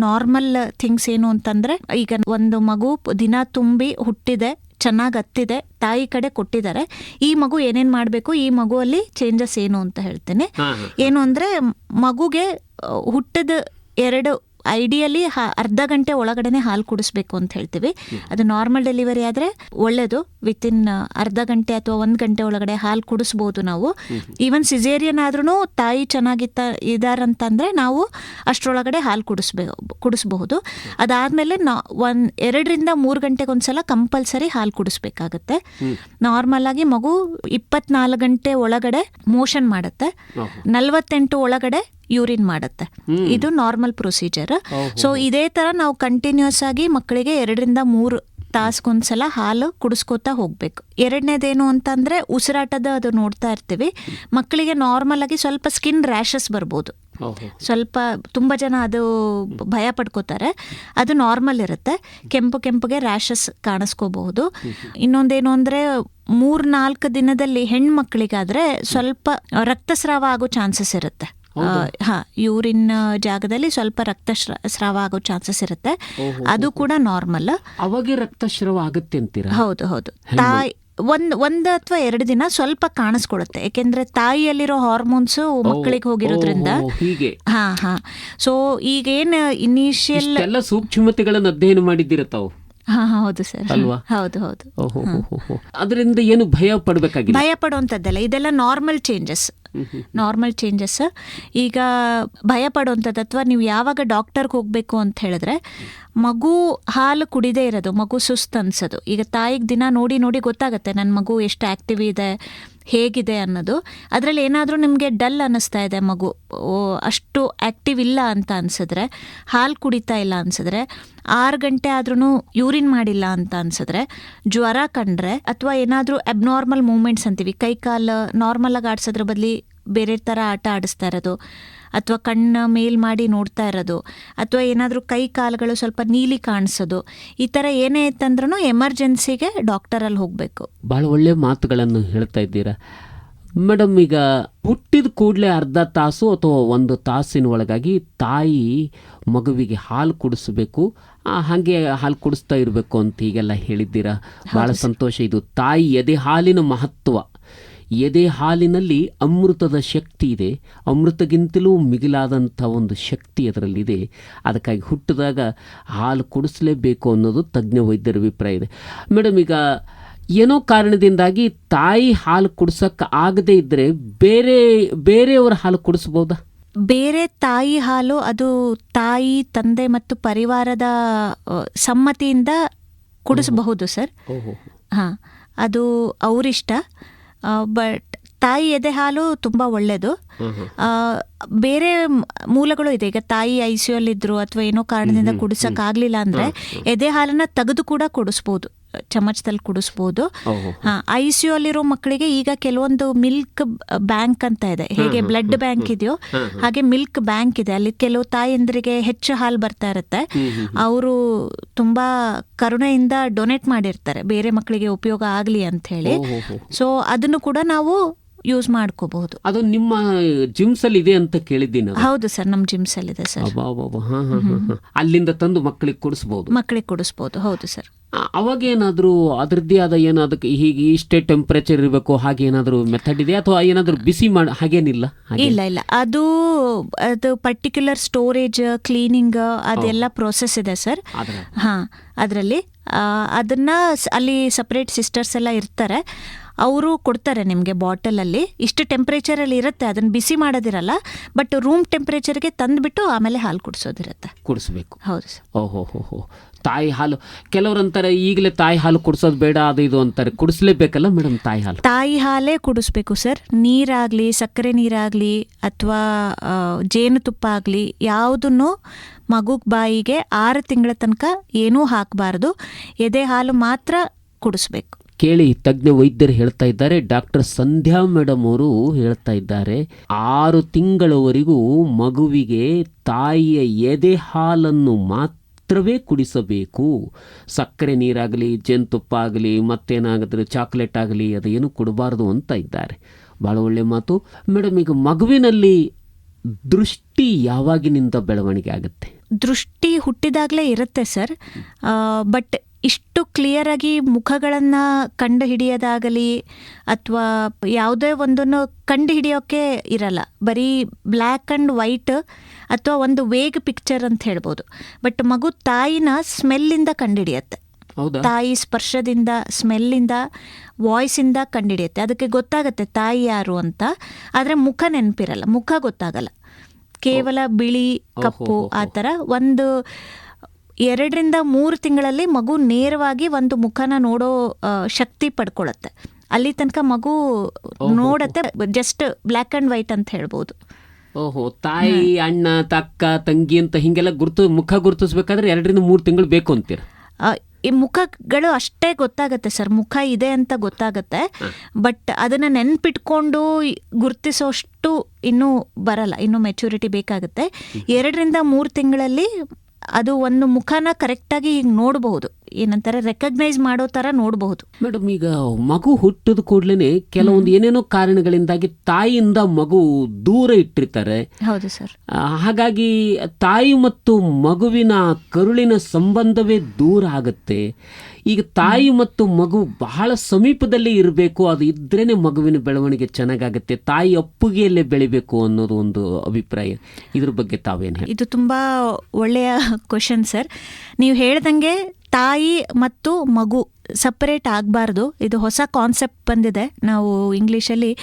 ನಾರ್ಮಲ್ ಥಿಂಗ್ಸ್ ಏನು ಅಂತಂದ್ರೆ, ಈಗ ಒಂದು ಮಗು ದಿನ ತುಂಬಿ ಹುಟ್ಟಿದೆ, ಚೆನ್ನಾಗಿ ಹತ್ತಿದೆ, ತಾಯಿ ಕಡೆ ಕೊಟ್ಟಿದ್ದಾರೆ, ಈ ಮಗು ಏನೇನು ಮಾಡಬೇಕು, ಈ ಮಗುವಲ್ಲಿ ಚೇಂಜಸ್ ಏನು ಅಂತ ಹೇಳ್ತೇನೆ. ಏನು ಅಂದರೆ ಮಗುಗೆ ಹುಟ್ಟಿದ ಐಡಿಯಲಿ ಅರ್ಧ ಗಂಟೆ ಒಳಗಡೆನೆ ಹಾಲು ಕುಡಿಸ್ಬೇಕು ಅಂತ ಹೇಳ್ತೀವಿ. ಅದು ನಾರ್ಮಲ್ ಡೆಲಿವರಿ ಆದರೆ ಒಳ್ಳೆಯದು, ವಿತಿನ್ ಅರ್ಧ ಗಂಟೆ ಅಥವಾ 1 ಗಂಟೆ ಒಳಗಡೆ ಹಾಲು ಕುಡಿಸ್ಬೋದು ನಾವು. ಈವನ್ ಸಿಸೇರಿಯನ್ ಆದ್ರೂ ತಾಯಿ ಇದಾರಂತಂದರೆ ನಾವು ಅಷ್ಟರೊಳಗಡೆ ಹಾಲು ಕುಡಿಸ್ಬಹುದು. ಅದಾದಮೇಲೆ 2 ರಿಂದ 3 ಗಂಟೆಗೊಂದ್ಸಲ ಕಂಪಲ್ಸರಿ ಹಾಲು ಕುಡಿಸ್ಬೇಕಾಗತ್ತೆ. ನಾರ್ಮಲ್ ಆಗಿ ಮಗು 24 ಗಂಟೆ ಒಳಗಡೆ ಮೋಷನ್ ಮಾಡುತ್ತೆ, 48 ಒಳಗಡೆ ಯೂರಿನ್ ಮಾಡುತ್ತೆ. ಇದು ನಾರ್ಮಲ್ ಪ್ರೊಸೀಜರ್. ಸೊ ಇದೇ ತರ ನಾವು ಕಂಟಿನ್ಯೂಸ್ ಆಗಿ ಮಕ್ಕಳಿಗೆ 2 ರಿಂದ 3 ತಾಸ್ಗೊಂದ್ಸಲ ಹಾಲು ಕುಡಿಸ್ಕೋತಾ ಹೋಗ್ಬೇಕು. ಎರಡನೇದೇನು ಅಂತಂದ್ರೆ ಉಸಿರಾಟದ ಅದು ನೋಡ್ತಾ ಇರ್ತೀವಿ. ಮಕ್ಕಳಿಗೆ ನಾರ್ಮಲ್ ಆಗಿ ಸ್ವಲ್ಪ ಸ್ಕಿನ್ ರ್ಯಾಷಸ್ ಬರ್ಬೋದು, ಸ್ವಲ್ಪ ತುಂಬ ಜನ ಅದು ಭಯ ಪಡ್ಕೋತಾರೆ. ಅದು ನಾರ್ಮಲ್ ಇರುತ್ತೆ, ಕೆಂಪುಗೆ ರ್ಯಾಷಸ್ ಕಾಣಿಸ್ಕೋಬಹುದು. ಇನ್ನೊಂದೇನು ಅಂದರೆ 3-4 ದಿನದಲ್ಲಿ ಹೆಣ್ಮಕ್ಳಿಗಾದ್ರೆ ಸ್ವಲ್ಪ ರಕ್ತಸ್ರಾವ ಆಗೋ ಚಾನ್ಸಸ್ ಇರುತ್ತೆ. ಯೂರಿನ್ ಜಾಗದಲ್ಲಿ ಸ್ವಲ್ಪ ರಕ್ತಸ್ರಾವ ಆಗೋ ಚಾನ್ಸಸ್ ಇರುತ್ತೆ, ಅದು ಕೂಡ ನಾರ್ಮಲ್. ಅವಾಗ ರಕ್ತಸ್ರಾವ ಆಗುತ್ತೆ ಅಂತೀರಾ? ಹೌದು. ತಾಯಿ ಒಂದು ಅಥವಾ 2 ದಿನ ಸ್ವಲ್ಪ ಕಾಣಿಸ್ಕೊಡುತ್ತೆ, ಯಾಕೆಂದ್ರೆ ತಾಯಿಯಲ್ಲಿರೋ ಹಾರ್ಮೋನ್ಸ್ ಮಕ್ಕಳಿಗೆ ಹೋಗಿರೋದ್ರಿಂದ. ಹಾ ಸೊ ಈಗೇನ್ ಇನಿಷಿಯಲ್ ಎಲ್ಲ ಸೂಕ್ಷ್ಮತೆಗಳನ್ನು ಅಧ್ಯಯನ ಮಾಡಿದ್ದೀರ ತಾವು? ಹೌದು ಸರ್, ಅಲ್ವಾ? ಹೌದು. ಅದರಿಂದ ಏನು ಭಯ ಪಡಬೇಕಾಗಿಲ್ಲ, ಭಯ ಪಡುವಂಥದ್ದಲ್ಲ. ಇದೆಲ್ಲ ನಾರ್ಮಲ್ ಚೇಂಜಸ್. ಈಗ ಭಯ ಪಡುವಂಥದ್ದು ಅಥವಾ ನೀವು ಯಾವಾಗ ಡಾಕ್ಟರ್ಗೆ ಹೋಗಬೇಕು ಅಂತ ಹೇಳಿದ್ರೆ, ಮಗು ಹಾಲು ಕುಡಿದೇ ಇರೋದು, ಮಗು ಸುಸ್ತು ಅನ್ಸೋದು. ಈಗ ತಾಯಿಗೆ ದಿನ ನೋಡಿ ಗೊತ್ತಾಗುತ್ತೆ ನನ್ನ ಮಗು ಎಷ್ಟು ಆ್ಯಕ್ಟಿವ್ ಇದೆ, ಹೇಗಿದೆ ಅನ್ನೋದು. ಅದರಲ್ಲಿ ಏನಾದರೂ ನಿಮಗೆ ಡಲ್ ಅನ್ನಿಸ್ತಾ ಇದೆ, ಮಗು ಅಷ್ಟು ಆ್ಯಕ್ಟಿವ್ ಇಲ್ಲ ಅಂತ ಅನ್ಸಿದ್ರೆ, ಹಾಲು ಕುಡಿತಾ ಇಲ್ಲ ಅನ್ಸಿದ್ರೆ, 6 ಗಂಟೆ ಆದ್ರೂ ಯೂರಿನ್ ಮಾಡಿಲ್ಲ ಅಂತ ಅನ್ಸಿದ್ರೆ, ಜ್ವರ ಕಂಡ್ರೆ, ಅಥವಾ ಏನಾದರೂ ಅಬ್ನಾರ್ಮಲ್ ಮೂವ್ಮೆಂಟ್ಸ್ ಅಂತೀವಿ, ಕೈ ಕಾಲು ನಾರ್ಮಲ್ ಆಗಿ ಆಡಿಸೋದ್ರ ಬದಲಿ ಬೇರೆ ಥರ ಆಟ ಆಡಿಸ್ತಾ ಇರೋದು, ಅಥವಾ ಕಣ್ಣ ಮೇಲ್ ಮಾಡಿ ನೋಡ್ತಾ ಇರೋದು, ಅಥವಾ ಏನಾದರೂ ಕೈ ಕಾಲುಗಳು ಸ್ವಲ್ಪ ನೀಲಿ ಕಾಣಿಸೋದು, ಈ ಥರ ಏನೇ ಇತ್ತಂದ್ರೂ ಎಮರ್ಜೆನ್ಸಿಗೆ ಡಾಕ್ಟರಲ್ಲಿ ಹೋಗಬೇಕು. ಭಾಳ ಒಳ್ಳೆಯ ಮಾತುಗಳನ್ನು ಹೇಳ್ತಾ ಇದ್ದೀರಾ ಮೇಡಮ್. ಈಗ ಹುಟ್ಟಿದ ಕೂಡಲೇ ಅರ್ಧ ತಾಸು ಅಥವಾ 1 ತಾಸಿನ ಒಳಗಾಗಿ ತಾಯಿ ಮಗುವಿಗೆ ಹಾಲು ಕುಡಿಸ್ಬೇಕು, ಹಾಗೆ ಹಾಲು ಕುಡಿಸ್ತಾ ಇರಬೇಕು ಅಂತ ಹೀಗೆಲ್ಲ ಹೇಳಿದ್ದೀರಾ. ಭಾಳ ಸಂತೋಷ. ಇದು ತಾಯಿ ಎದೆ ಹಾಲಿನ ಮಹತ್ವ. ಎದೆ ಹಾಲಿನಲ್ಲಿ ಅಮೃತದ ಶಕ್ತಿ ಇದೆ, ಅಮೃತಗಿಂತಲೂ ಮಿಗಿಲಾದಂಥ ಒಂದು ಶಕ್ತಿ ಅದರಲ್ಲಿದೆ. ಅದಕ್ಕಾಗಿ ಹುಟ್ಟಿದಾಗ ಹಾಲು ಕುಡಿಸಲೇಬೇಕು ಅನ್ನೋದು ತಜ್ಞ ವೈದ್ಯರ ಅಭಿಪ್ರಾಯ ಇದೆ. ಮೇಡಮ್, ಈಗ ಏನೋ ಕಾರಣದಿಂದಾಗಿ ತಾಯಿ ಹಾಲು ಕುಡಿಸೋಕ್ಕೆ ಆಗದೇ ಇದ್ದರೆ ಬೇರೆಯವರ ಹಾಲು ಕುಡಿಸ್ಬೋದಾ? ಬೇರೆ ತಾಯಿ ಹಾಲು ಅದು ತಾಯಿ, ತಂದೆ ಮತ್ತು ಪರಿವಾರದ ಸಮ್ಮತಿಯಿಂದ ಕುಡಿಸಬಹುದು ಸರ್. ಅದು ಅವರಿಷ್ಟ. ಬಟ್ ತಾಯಿ ಎದೆ ಹಾಲು ತುಂಬ ಒಳ್ಳೆಯದು. ಬೇರೆ ಮೂಲಗಳು ಇದೆ. ಈಗ ತಾಯಿ ICU ಅಲ್ಲಿದ್ರು ಅಥವಾ ಏನೋ ಕಾರಣದಿಂದ ಕುಡಿಸೋಕ್ಕಾಗಲಿಲ್ಲ ಅಂದರೆ ಎದೆ ಹಾಲನ್ನು ತೆಗೆದು ಕೂಡ ಕುಡಿಸ್ಬೋದು, ಚಮಚದಲ್ಲಿ ಕುಡಿಸ್ಬೋದು. ICU ಅಲ್ಲಿರೋ ಮಕ್ಕಳಿಗೆ ಈಗ ಕೆಲವೊಂದು ಮಿಲ್ಕ್ ಬ್ಯಾಂಕ್ ಅಂತ ಇದೆ. ಹೇಗೆ ಬ್ಲಡ್ ಬ್ಯಾಂಕ್ ಇದೆಯೋ ಹಾಗೆ ಮಿಲ್ಕ್ ಬ್ಯಾಂಕ್ ಇದೆ. ಅಲ್ಲಿ ಕೆಲವು ತಾಯಂದ್ರಿಗೆ ಹೆಚ್ಚು ಹಾಲು ಬರ್ತಾ ಇರುತ್ತೆ, ಅವರು ತುಂಬಾ ಕರುಣೆಯಿಂದ ಡೊನೇಟ್ ಮಾಡಿರ್ತಾರೆ ಬೇರೆ ಮಕ್ಕಳಿಗೆ ಉಪಯೋಗ ಆಗಲಿ ಅಂತ ಹೇಳಿ. ಸೊ ಅದನ್ನು ಕೂಡ ನಾವು ಯೂಸ್ ಮಾಡ್ಕೋಬಹುದು. ಅದು ನಿಮ್ಮ ಜಿಮ್ಸ್ ಅಲ್ಲಿ ಇದೆ ಅಂತ ಕೇಳಿದ್ದೀನಿ. ಹೌದು ಸರ್, ನಮ್ಮ ಜಿಮ್ಸ್ ಅಲ್ಲಿ ಇದೆ ಸರ್. ಅಲ್ಲಿಂದ ತಂದು ಮಕ್ಕಳಿಗೆ ಕುಡಿಸ್ಬೋದು. ಹೌದು ಸರ್. ಅವಾಗ ಏನಾದರೂ ಅದರದ್ದೇ ಆದ ಏನಾದಕ್ಕೆ ಹೀಗೆ ಇಷ್ಟೇ ಟೆಂಪರೇಚರ್ ಇರಬೇಕು ಹಾಗೆ ಏನಾದರೂ ಮೆಥಡ್ ಇದೆ, ಅಥವಾ ಏನಾದರೂ ಬಿಸಿ ಮಾಡಿ ಹಾಗೇನಿಲ್ಲ? ಇಲ್ಲ, ಅದು ಪರ್ಟಿಕ್ಯುಲರ್ ಸ್ಟೋರೇಜ್, ಕ್ಲೀನಿಂಗ್ ಅದೆಲ್ಲ ಪ್ರೋಸೆಸ್ ಇದೆ ಸರ್. ಅದರಲ್ಲಿ ಅದನ್ನ ಅಲ್ಲಿ ಸಪ್ರೇಟ್ ಸಿಸ್ಟರ್ಸ್ ಎಲ್ಲ ಇರ್ತಾರೆ, ಅವರು ಕೊಡ್ತಾರೆ ನಿಮಗೆ ಬಾಟಲಲ್ಲಿ. ಇಷ್ಟು ಟೆಂಪ್ರೇಚರಲ್ಲಿ ಇರುತ್ತೆ, ಅದನ್ನು ಬಿಸಿ ಮಾಡೋದಿರಲ್ಲ, ಬಟ್ ರೂಮ್ ಟೆಂಪ್ರೇಚರ್ಗೆ ತಂದುಬಿಟ್ಟು ಆಮೇಲೆ ಹಾಲು ಕುಡಿಸ್ಬೇಕು. ಹೌದು ಸರ್. ಓಹೋ. ತಾಯಿ ಹಾಲು ಕೆಲವರಂತಾರೆ ಈಗಲೇ ತಾಯಿ ಹಾಲು ಕುಡಿಸೋದು ಬೇಡ, ಅದು ಇದು ಅಂತಾರೆ. ಕುಡಿಸ್ಲೇಬೇಕಲ್ಲ ಮೇಡಮ್ ತಾಯಿ ಹಾಲೇ ಕುಡಿಸ್ಬೇಕು ಸರ್. ನೀರಾಗಲಿ, ಸಕ್ಕರೆ ನೀರಾಗಲಿ ಅಥವಾ ಜೇನುತುಪ್ಪ ಆಗಲಿ ಯಾವುದನ್ನು ಮಗುಗೆ ಬಾಯಿಗೆ 6 ತಿಂಗಳ ತನಕ ಏನೂ ಹಾಕಬಾರ್ದು. ಎದೆ ಹಾಲು ಮಾತ್ರ ಕುಡಿಸ್ಬೇಕು. ಕೇಳಿ, ತಜ್ಞ ವೈದ್ಯರು ಹೇಳ್ತಾ ಇದ್ದಾರೆ. ಡಾಕ್ಟರ್ ಸಂಧ್ಯಾ ಮೇಡಮ್ ಅವರು ಹೇಳ್ತಾ ಇದ್ದಾರೆ, 6 ತಿಂಗಳವರೆಗೂ ಮಗುವಿಗೆ ತಾಯಿಯ ಎದೆ ಹಾಲನ್ನು ಮಾತ್ರವೇ ಕುಡಿಸಬೇಕು. ಸಕ್ಕರೆ ನೀರಾಗಲಿ, ಜೇನುತುಪ್ಪ ಆಗಲಿ, ಮತ್ತೇನಾಗದ್ರೆ ಚಾಕ್ಲೇಟ್ ಆಗಲಿ ಅದೇನು ಕೊಡಬಾರ್ದು ಅಂತ ಇದ್ದಾರೆ. ಭಾಳ ಒಳ್ಳೆ ಮಾತು ಮೇಡಮ್. ಈಗ ಮಗುವಿನಲ್ಲಿ ದೃಷ್ಟಿ ಯಾವಾಗಿನಿಂದ ಬೆಳವಣಿಗೆ ಆಗುತ್ತೆ? ದೃಷ್ಟಿ ಹುಟ್ಟಿದಾಗಲೇ ಇರುತ್ತೆ ಸರ್, ಬಟ್ ಇಷ್ಟು ಕ್ಲಿಯರಾಗಿ ಮುಖಗಳನ್ನು ಕಂಡು ಹಿಡಿಯೋದಾಗಲಿ ಅಥವಾ ಯಾವುದೇ ಒಂದನ್ನು ಕಂಡು ಹಿಡಿಯೋಕ್ಕೆ ಇರಲ್ಲ. ಬರೀ ಬ್ಲ್ಯಾಕ್ ಆ್ಯಂಡ್ ವೈಟ್ ಅಥವಾ ಒಂದು ವೇಗ್ ಪಿಕ್ಚರ್ ಅಂತ ಹೇಳ್ಬೋದು. ಬಟ್ ಮಗು ತಾಯಿನ ಸ್ಮೆಲ್ಲಿಂದ ಕಂಡುಹಿಡಿಯತ್ತೆ. ತಾಯಿ ಸ್ಪರ್ಶದಿಂದ, ಸ್ಮೆಲ್ಲಿಂದ, ವಾಯ್ಸಿಂದ ಕಂಡುಹಿಡಿಯುತ್ತೆ. ಅದಕ್ಕೆ ಗೊತ್ತಾಗತ್ತೆ ತಾಯಿ ಯಾರು ಅಂತ. ಆದರೆ ಮುಖ ನೆನಪಿರಲ್ಲ, ಮುಖ ಗೊತ್ತಾಗಲ್ಲ. ಕೇವಲ ಬಿಳಿ, ಕಪ್ಪು ಆ ಥರ. ಒಂದು 2 ರಿಂದ 3 ತಿಂಗಳಲ್ಲಿ ಮಗು ನೇರವಾಗಿ ಒಂದು ಮುಖನ ನೋಡೋ ಶಕ್ತಿ ಪಡ್ಕೊಳ್ಳುತ್ತೆ. ಅಲ್ಲಿ ತನಕ ಮಗು ನೋಡತ್ತೆ ಜಸ್ಟ್ ಬ್ಲ್ಯಾಕ್ ಆ್ಯಂಡ್ ವೈಟ್ ಅಂತ ಹೇಳ್ಬೋದು. ಓಹೋ, ತಾಯಿ, ಅಣ್ಣ, ಅಕ್ಕ, ತಂಗಿ ಅಂತ ಹಿಂಗೆಲ್ಲ ಮುಖ ಗುರುತಿಸ್ಬೇಕಾದ್ರೆ 2 ರಿಂದ 3 ತಿಂಗಳು ಬೇಕು ಅಂತೀರ? ಈ ಮುಖಗಳು ಅಷ್ಟೇ ಗೊತ್ತಾಗತ್ತೆ ಸರ್, ಮುಖ ಇದೆ ಅಂತ ಗೊತ್ತಾಗತ್ತೆ. ಬಟ್ ಅದನ್ನು ನೆನ್ಪಿಟ್ಕೊಂಡು ಗುರ್ತಿಸೋಷ್ಟು ಇನ್ನೂ ಬರಲ್ಲ, ಇನ್ನೂ ಮೆಚುರಿಟಿ ಬೇಕಾಗುತ್ತೆ. 2 ರಿಂದ 3 ತಿಂಗಳಲ್ಲಿ ಅದು ಒಂದು ಮುಖನ ಕರೆಕ್ಟಾಗಿ ಈಗ ನೋಡಬಹುದು, ಏನಂತಾರೆ ರೆಕಗ್ನೈಸ್ ಮಾಡೋ ಥರ ನೋಡಬಹುದು. ಮೇಡಮ್, ಈಗ ಮಗು ಹುಟ್ಟಿದ ಕೂಡಲೇ ಕೆಲವೊಂದು ಏನೇನೋ ಕಾರಣಗಳಿಂದಾಗಿ ತಾಯಿಯಿಂದ ಮಗು ದೂರ ಇಟ್ಟಿರ್ತಾರೆ. ಹೌದು ಸರ್. ಹಾಗಾಗಿ ತಾಯಿ ಮತ್ತು ಮಗುವಿನ ಕರುಳಿನ ಸಂಬಂಧವೇ ದೂರ ಆಗುತ್ತೆ. ಈಗ ತಾಯಿ ಮತ್ತು ಮಗು ಬಹಳ ಸಮೀಪದಲ್ಲಿ ಇರಬೇಕು, ಅದು ಇದ್ರೇನೆ ಮಗುವಿನ ಬೆಳವಣಿಗೆ ಚೆನ್ನಾಗಾಗುತ್ತೆ, ತಾಯಿ ಅಪ್ಪುಗೆಯಲ್ಲೇ ಬೆಳಿಬೇಕು ಅನ್ನೋದು ಒಂದು ಅಭಿಪ್ರಾಯ. ಇದ್ರ ಬಗ್ಗೆ ತಾವೇನು ಹೇಳಿ? ಇದು ತುಂಬ ಒಳ್ಳೆಯ ಕ್ವಶನ್ ಸರ್. ನೀವು ಹೇಳ್ದಂಗೆ ತಾಯಿ ಮತ್ತು ಮಗು ಸಪರೇಟ್ ಆಗಬಾರ್ದು. ಇದು ಹೊಸ ಕಾನ್ಸೆಪ್ಟ್ ಬಂದಿದೆ. ನಾವು ಇಂಗ್ಲೀಷಲ್ಲಿ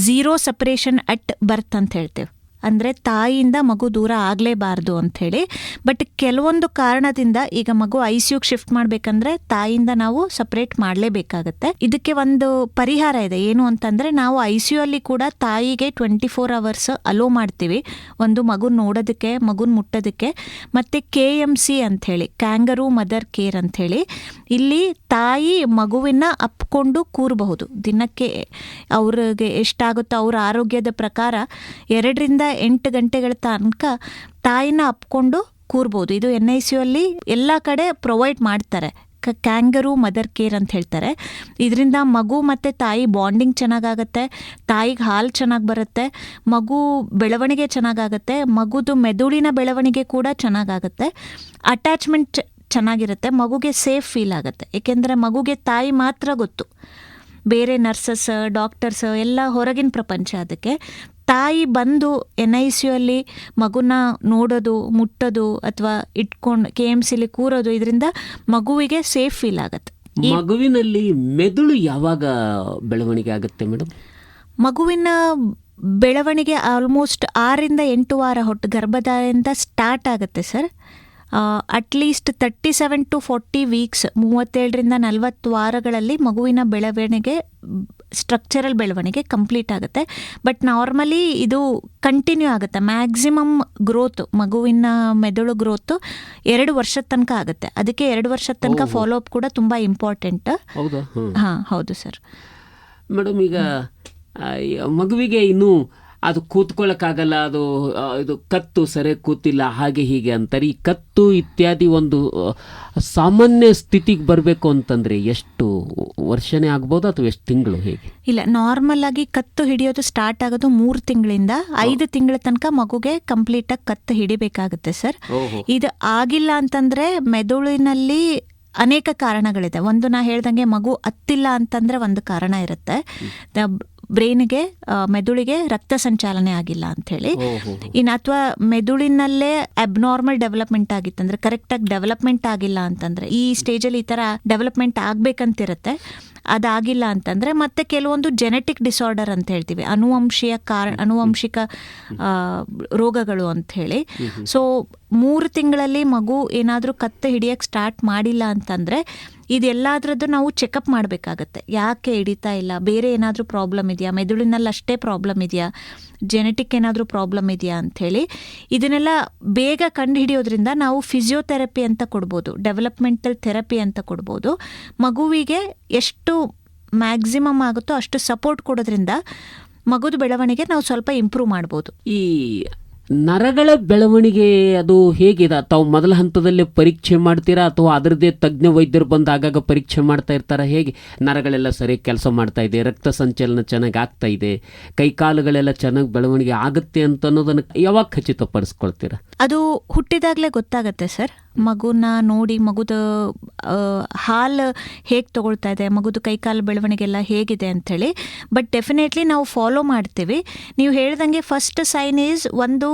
0 ಸಪರೇಷನ್ ಅಟ್ ಬರ್ತ್ ಅಂತ ಹೇಳ್ತೇವೆ. ಅಂದರೆ ತಾಯಿಯಿಂದ ಮಗು ದೂರ ಆಗಲೇಬಾರ್ದು ಅಂಥೇಳಿ. ಬಟ್ ಕೆಲವೊಂದು ಕಾರಣದಿಂದ ಈಗ ಮಗು ICUಗೆ ಶಿಫ್ಟ್ ಮಾಡಬೇಕಂದ್ರೆ ತಾಯಿಯಿಂದ ನಾವು ಸಪ್ರೇಟ್ ಮಾಡಲೇಬೇಕಾಗತ್ತೆ. ಇದಕ್ಕೆ ಒಂದು ಪರಿಹಾರ ಇದೆ. ಏನು ಅಂತಂದರೆ, ನಾವು ICU ಅಲ್ಲಿ ಕೂಡ ತಾಯಿಗೆ 24 hours ಅಲೋ ಮಾಡ್ತೀವಿ, ಒಂದು ಮಗುನ ನೋಡೋದಕ್ಕೆ, ಮಗುನ ಮುಟ್ಟೋದಕ್ಕೆ. ಮತ್ತು KMC ಅಂಥೇಳಿ, ಕ್ಯಾಂಗರೂ ಮದರ್ ಕೇರ್ ಅಂಥೇಳಿ, ಇಲ್ಲಿ ತಾಯಿ ಮಗುವಿನ ಅಪ್ಕೊಂಡು ಕೂರಬಹುದು. ದಿನಕ್ಕೆ ಅವ್ರಿಗೆ ಎಷ್ಟಾಗುತ್ತೋ ಅವ್ರ ಆರೋಗ್ಯದ ಪ್ರಕಾರ 2 ರಿಂದ 8 ಗಂಟೆಗಳ ತನಕ ತಾಯಿನ ಅಪ್ಕೊಂಡು ಕೂರ್ಬೋದು. ಇದು NICU ಅಲ್ಲಿ ಎಲ್ಲ ಕಡೆ ಪ್ರೊವೈಡ್ ಮಾಡ್ತಾರೆ. ಕ್ಯಾಂಗರೂ ಮದರ್ ಕೇರ್ ಅಂತ ಹೇಳ್ತಾರೆ. ಇದರಿಂದ ಮಗು ಮತ್ತು ತಾಯಿ ಬಾಂಡಿಂಗ್ ಚೆನ್ನಾಗಾಗತ್ತೆ, ತಾಯಿಗೆ ಹಾಲು ಚೆನ್ನಾಗಿ ಬರುತ್ತೆ, ಮಗು ಬೆಳವಣಿಗೆ ಚೆನ್ನಾಗಾಗತ್ತೆ, ಮಗುದು ಮೆದುಳಿನ ಬೆಳವಣಿಗೆ ಕೂಡ ಚೆನ್ನಾಗಾಗತ್ತೆ, ಅಟ್ಯಾಚ್ಮೆಂಟ್ ಚೆನ್ನಾಗಿರುತ್ತೆ, ಮಗುಗೆ ಸೇಫ್ ಫೀಲ್ ಆಗುತ್ತೆ. ಏಕೆಂದರೆ ಮಗುಗೆ ತಾಯಿ ಮಾತ್ರ ಗೊತ್ತು, ಬೇರೆ ನರ್ಸಸ್, ಡಾಕ್ಟರ್ಸ್ ಎಲ್ಲ ಹೊರಗಿನ ಪ್ರಪಂಚ. ಅದಕ್ಕೆ ತಾಯಿ ಬಂದು NICU ಅಲ್ಲಿ ಮಗುನ ನೋಡೋದು, ಮುಟ್ಟೋದು ಅಥವಾ ಇಟ್ಕೊಂಡು KMCಲಿ ಕೂರೋದು, ಇದರಿಂದ ಮಗುವಿಗೆ ಸೇಫ್ ಫೀಲ್ ಆಗುತ್ತೆ. ಮಗುವಿನಲ್ಲಿ ಮೆದುಳು ಯಾವಾಗ ಬೆಳವಣಿಗೆ ಆಗುತ್ತೆ ಮೇಡಮ್? ಮಗುವಿನ ಬೆಳವಣಿಗೆ ಆಲ್ಮೋಸ್ಟ್ 6 ರಿಂದ 8 ವಾರ ಹೊಟ್ಟು ಗರ್ಭಧಾರಣೆಯಿಂದ ಸ್ಟಾರ್ಟ್ ಆಗುತ್ತೆ ಸರ್. ಅಟ್ಲೀಸ್ಟ್ 37 to 40 ವೀಕ್ಸ್, 37 ರಿಂದ 40 ವಾರಗಳಲ್ಲಿ ಮಗುವಿನ ಬೆಳವಣಿಗೆ, ಸ್ಟ್ರಕ್ಚರಲ್ ಬೆಳವಣಿಗೆ ಕಂಪ್ಲೀಟ್ ಆಗುತ್ತೆ. ಬಟ್ ನಾರ್ಮಲಿ ಇದು ಕಂಟಿನ್ಯೂ ಆಗುತ್ತೆ. ಮ್ಯಾಕ್ಸಿಮಮ್ ಗ್ರೋತ್, ಮಗುವಿನ ಮೆದುಳು ಗ್ರೋತ್ 2 ವರ್ಷದ ತನಕ ಆಗುತ್ತೆ. ಅದಕ್ಕೆ 2 ವರ್ಷದ ತನಕ ಫಾಲೋ ಅಪ್ ಕೂಡ ತುಂಬ ಇಂಪಾರ್ಟೆಂಟ್. ಹಾಂ, ಹೌದು ಸರ್. ಮೇಡಮ್, ಈಗ ಮಗುವಿಗೆ ಇನ್ನೂ ಅದು ಕೂತ್ಕೊಳ್ಳೋಕ್ಕಾಗಲ್ಲ, ಇದು ಕತ್ತು ಸರಿಯಾಗಿ ಕೂತಿಲ್ಲ, ಹಾಗೆ ಹೀಗೆ ಅಂತಾರೆ. ಈ ಕತ್ತು ಇತ್ಯಾದಿ ಒಂದು ಸಾಮಾನ್ಯ ಸ್ಥಿತಿಗೆ ಬರಬೇಕು ಅಂತಂದರೆ ಎಷ್ಟು ವರ್ಷನೇ ಆಗ್ಬೋದು ಅಥವಾ ಎಷ್ಟು ತಿಂಗಳು, ಹೇಗೆ? ಇಲ್ಲ, ನಾರ್ಮಲ್ ಆಗಿ ಕತ್ತು ಹಿಡಿಯೋದು ಸ್ಟಾರ್ಟ್ ಆಗೋದು 3 ತಿಂಗಳಿಂದ 5 ತಿಂಗಳ ತನಕ ಮಗುಗೆ ಕಂಪ್ಲೀಟಾಗಿ ಕತ್ತು ಹಿಡಿಬೇಕಾಗುತ್ತೆ ಸರ್. ಇದು ಆಗಿಲ್ಲ ಅಂತಂದರೆ ಮೆದುಳಿನಲ್ಲಿ ಅನೇಕ ಕಾರಣಗಳಿದೆ. ಒಂದು ನಾ ಹೇಳ್ದಂಗೆ ಮಗು ಹತ್ತಿಲ್ಲ ಅಂತಂದರೆ ಒಂದು ಕಾರಣ ಇರುತ್ತೆ, ಬ್ರೈನ್ಗೆ, ಮೆದುಳಿಗೆ ರಕ್ತ ಸಂಚಾಲನೆ ಆಗಿಲ್ಲ ಅಂಥೇಳಿ. ಇನ್ನು ಅಥವಾ ಮೆದುಳಿನಲ್ಲೇ ಅಬ್ನಾರ್ಮಲ್ ಡೆವಲಪ್ಮೆಂಟ್ ಆಗಿತ್ತಂದ್ರೆ, ಕರೆಕ್ಟಾಗಿ ಡೆವಲಪ್ಮೆಂಟ್ ಆಗಿಲ್ಲ ಅಂತಂದರೆ, ಈ ಸ್ಟೇಜಲ್ಲಿ ಈ ಥರ ಡೆವಲಪ್ಮೆಂಟ್ ಆಗಬೇಕಂತಿರುತ್ತೆ, ಅದಾಗಿಲ್ಲ ಅಂತಂದರೆ, ಮತ್ತು ಕೆಲವೊಂದು ಜೆನೆಟಿಕ್ ಡಿಸಾರ್ಡರ್ ಅಂತ ಹೇಳ್ತೀವಿ, ಅನುವಂಶಿಕ ರೋಗಗಳು ಅಂಥೇಳಿ. ಸೊ 3 ತಿಂಗಳಲ್ಲಿ ಮಗು ಏನಾದರೂ ಕತ್ತು ಹಿಡಿಯೋಕ್ಕೆ ಸ್ಟಾರ್ಟ್ ಮಾಡಿಲ್ಲ ಅಂತಂದರೆ, ಇದೆಲ್ಲದ್ರದ್ದು ನಾವು ಚೆಕಪ್ ಮಾಡಬೇಕಾಗತ್ತೆ. ಯಾಕೆ ಹಿಡಿತಾ ಇಲ್ಲ, ಬೇರೆ ಏನಾದರೂ ಪ್ರಾಬ್ಲಮ್ ಇದೆಯಾ, ಮೆದುಳಿನಲ್ಲಿ ಅಷ್ಟೇ ಪ್ರಾಬ್ಲಮ್ ಇದೆಯಾ, ಜೆನೆಟಿಕ್ ಏನಾದರೂ ಪ್ರಾಬ್ಲಮ್ ಇದೆಯಾ ಅಂಥೇಳಿ. ಇದನ್ನೆಲ್ಲ ಬೇಗ ಕಂಡು ಹಿಡಿಯೋದ್ರಿಂದ ನಾವು ಫಿಸಿಯೋಥೆರಪಿ ಅಂತ ಕೊಡ್ಬೋದು, ಡೆವಲಪ್ಮೆಂಟಲ್ ಥೆರಪಿ ಅಂತ ಕೊಡ್ಬೋದು. ಮಗುವಿಗೆ ಎಷ್ಟು ಮ್ಯಾಕ್ಸಿಮಮ್ ಆಗುತ್ತೋ ಅಷ್ಟು ಸಪೋರ್ಟ್ ಕೊಡೋದ್ರಿಂದ ಮಗುದ ಬೆಳವಣಿಗೆ ನಾವು ಸ್ವಲ್ಪ ಇಂಪ್ರೂವ್ ಮಾಡ್ಬೋದು. ಈ ನರಗಳ ಬೆಳವಣಿಗೆ ಅದು ಹೇಗಿದೆ? ತಾವು ಮೊದಲ ಹಂತದಲ್ಲೇ ಪರೀಕ್ಷೆ ಮಾಡ್ತೀರಾ ಅಥವಾ ಅದರದ್ದೇ ತಜ್ಞ ವೈದ್ಯರು ಬಂದು ಆಗಾಗ ಪರೀಕ್ಷೆ ಮಾಡ್ತಾ ಇರ್ತಾರೆ? ಹೇಗೆ ನರಗಳೆಲ್ಲ ಸರಿಯಾಗಿ ಕೆಲಸ ಮಾಡ್ತಾ ಇದೆ, ರಕ್ತ ಸಂಚಲನ ಚೆನ್ನಾಗಿ ಆಗ್ತಾ ಇದೆ, ಕೈಕಾಲುಗಳೆಲ್ಲ ಚೆನ್ನಾಗಿ ಬೆಳವಣಿಗೆ ಆಗುತ್ತೆ ಅಂತ ಅನ್ನೋದನ್ನು ಯಾವಾಗ ಖಚಿತಪಡಿಸ್ಕೊಳ್ತೀರಾ? ಅದು ಹುಟ್ಟಿದಾಗಲೇ ಗೊತ್ತಾಗುತ್ತೆ ಸರ್. ಮಗುನ ನೋಡಿ ಮಗುದ ಹಾಲು ಹೇಗೆ ತಗೊಳ್ತಾ ಇದೆ, ಮಗುದು ಕೈಕಾಲು ಬೆಳವಣಿಗೆ ಎಲ್ಲ ಹೇಗಿದೆ ಅಂಥೇಳಿ. ಬಟ್ ಡೆಫಿನೆಟ್ಲಿ ನಾವು ಫಾಲೋ ಮಾಡ್ತೀವಿ. ನೀವು ಹೇಳ್ದಂಗೆ ಫಸ್ಟ್ ಸೈನ್ ಈಸ್ ಒಂದು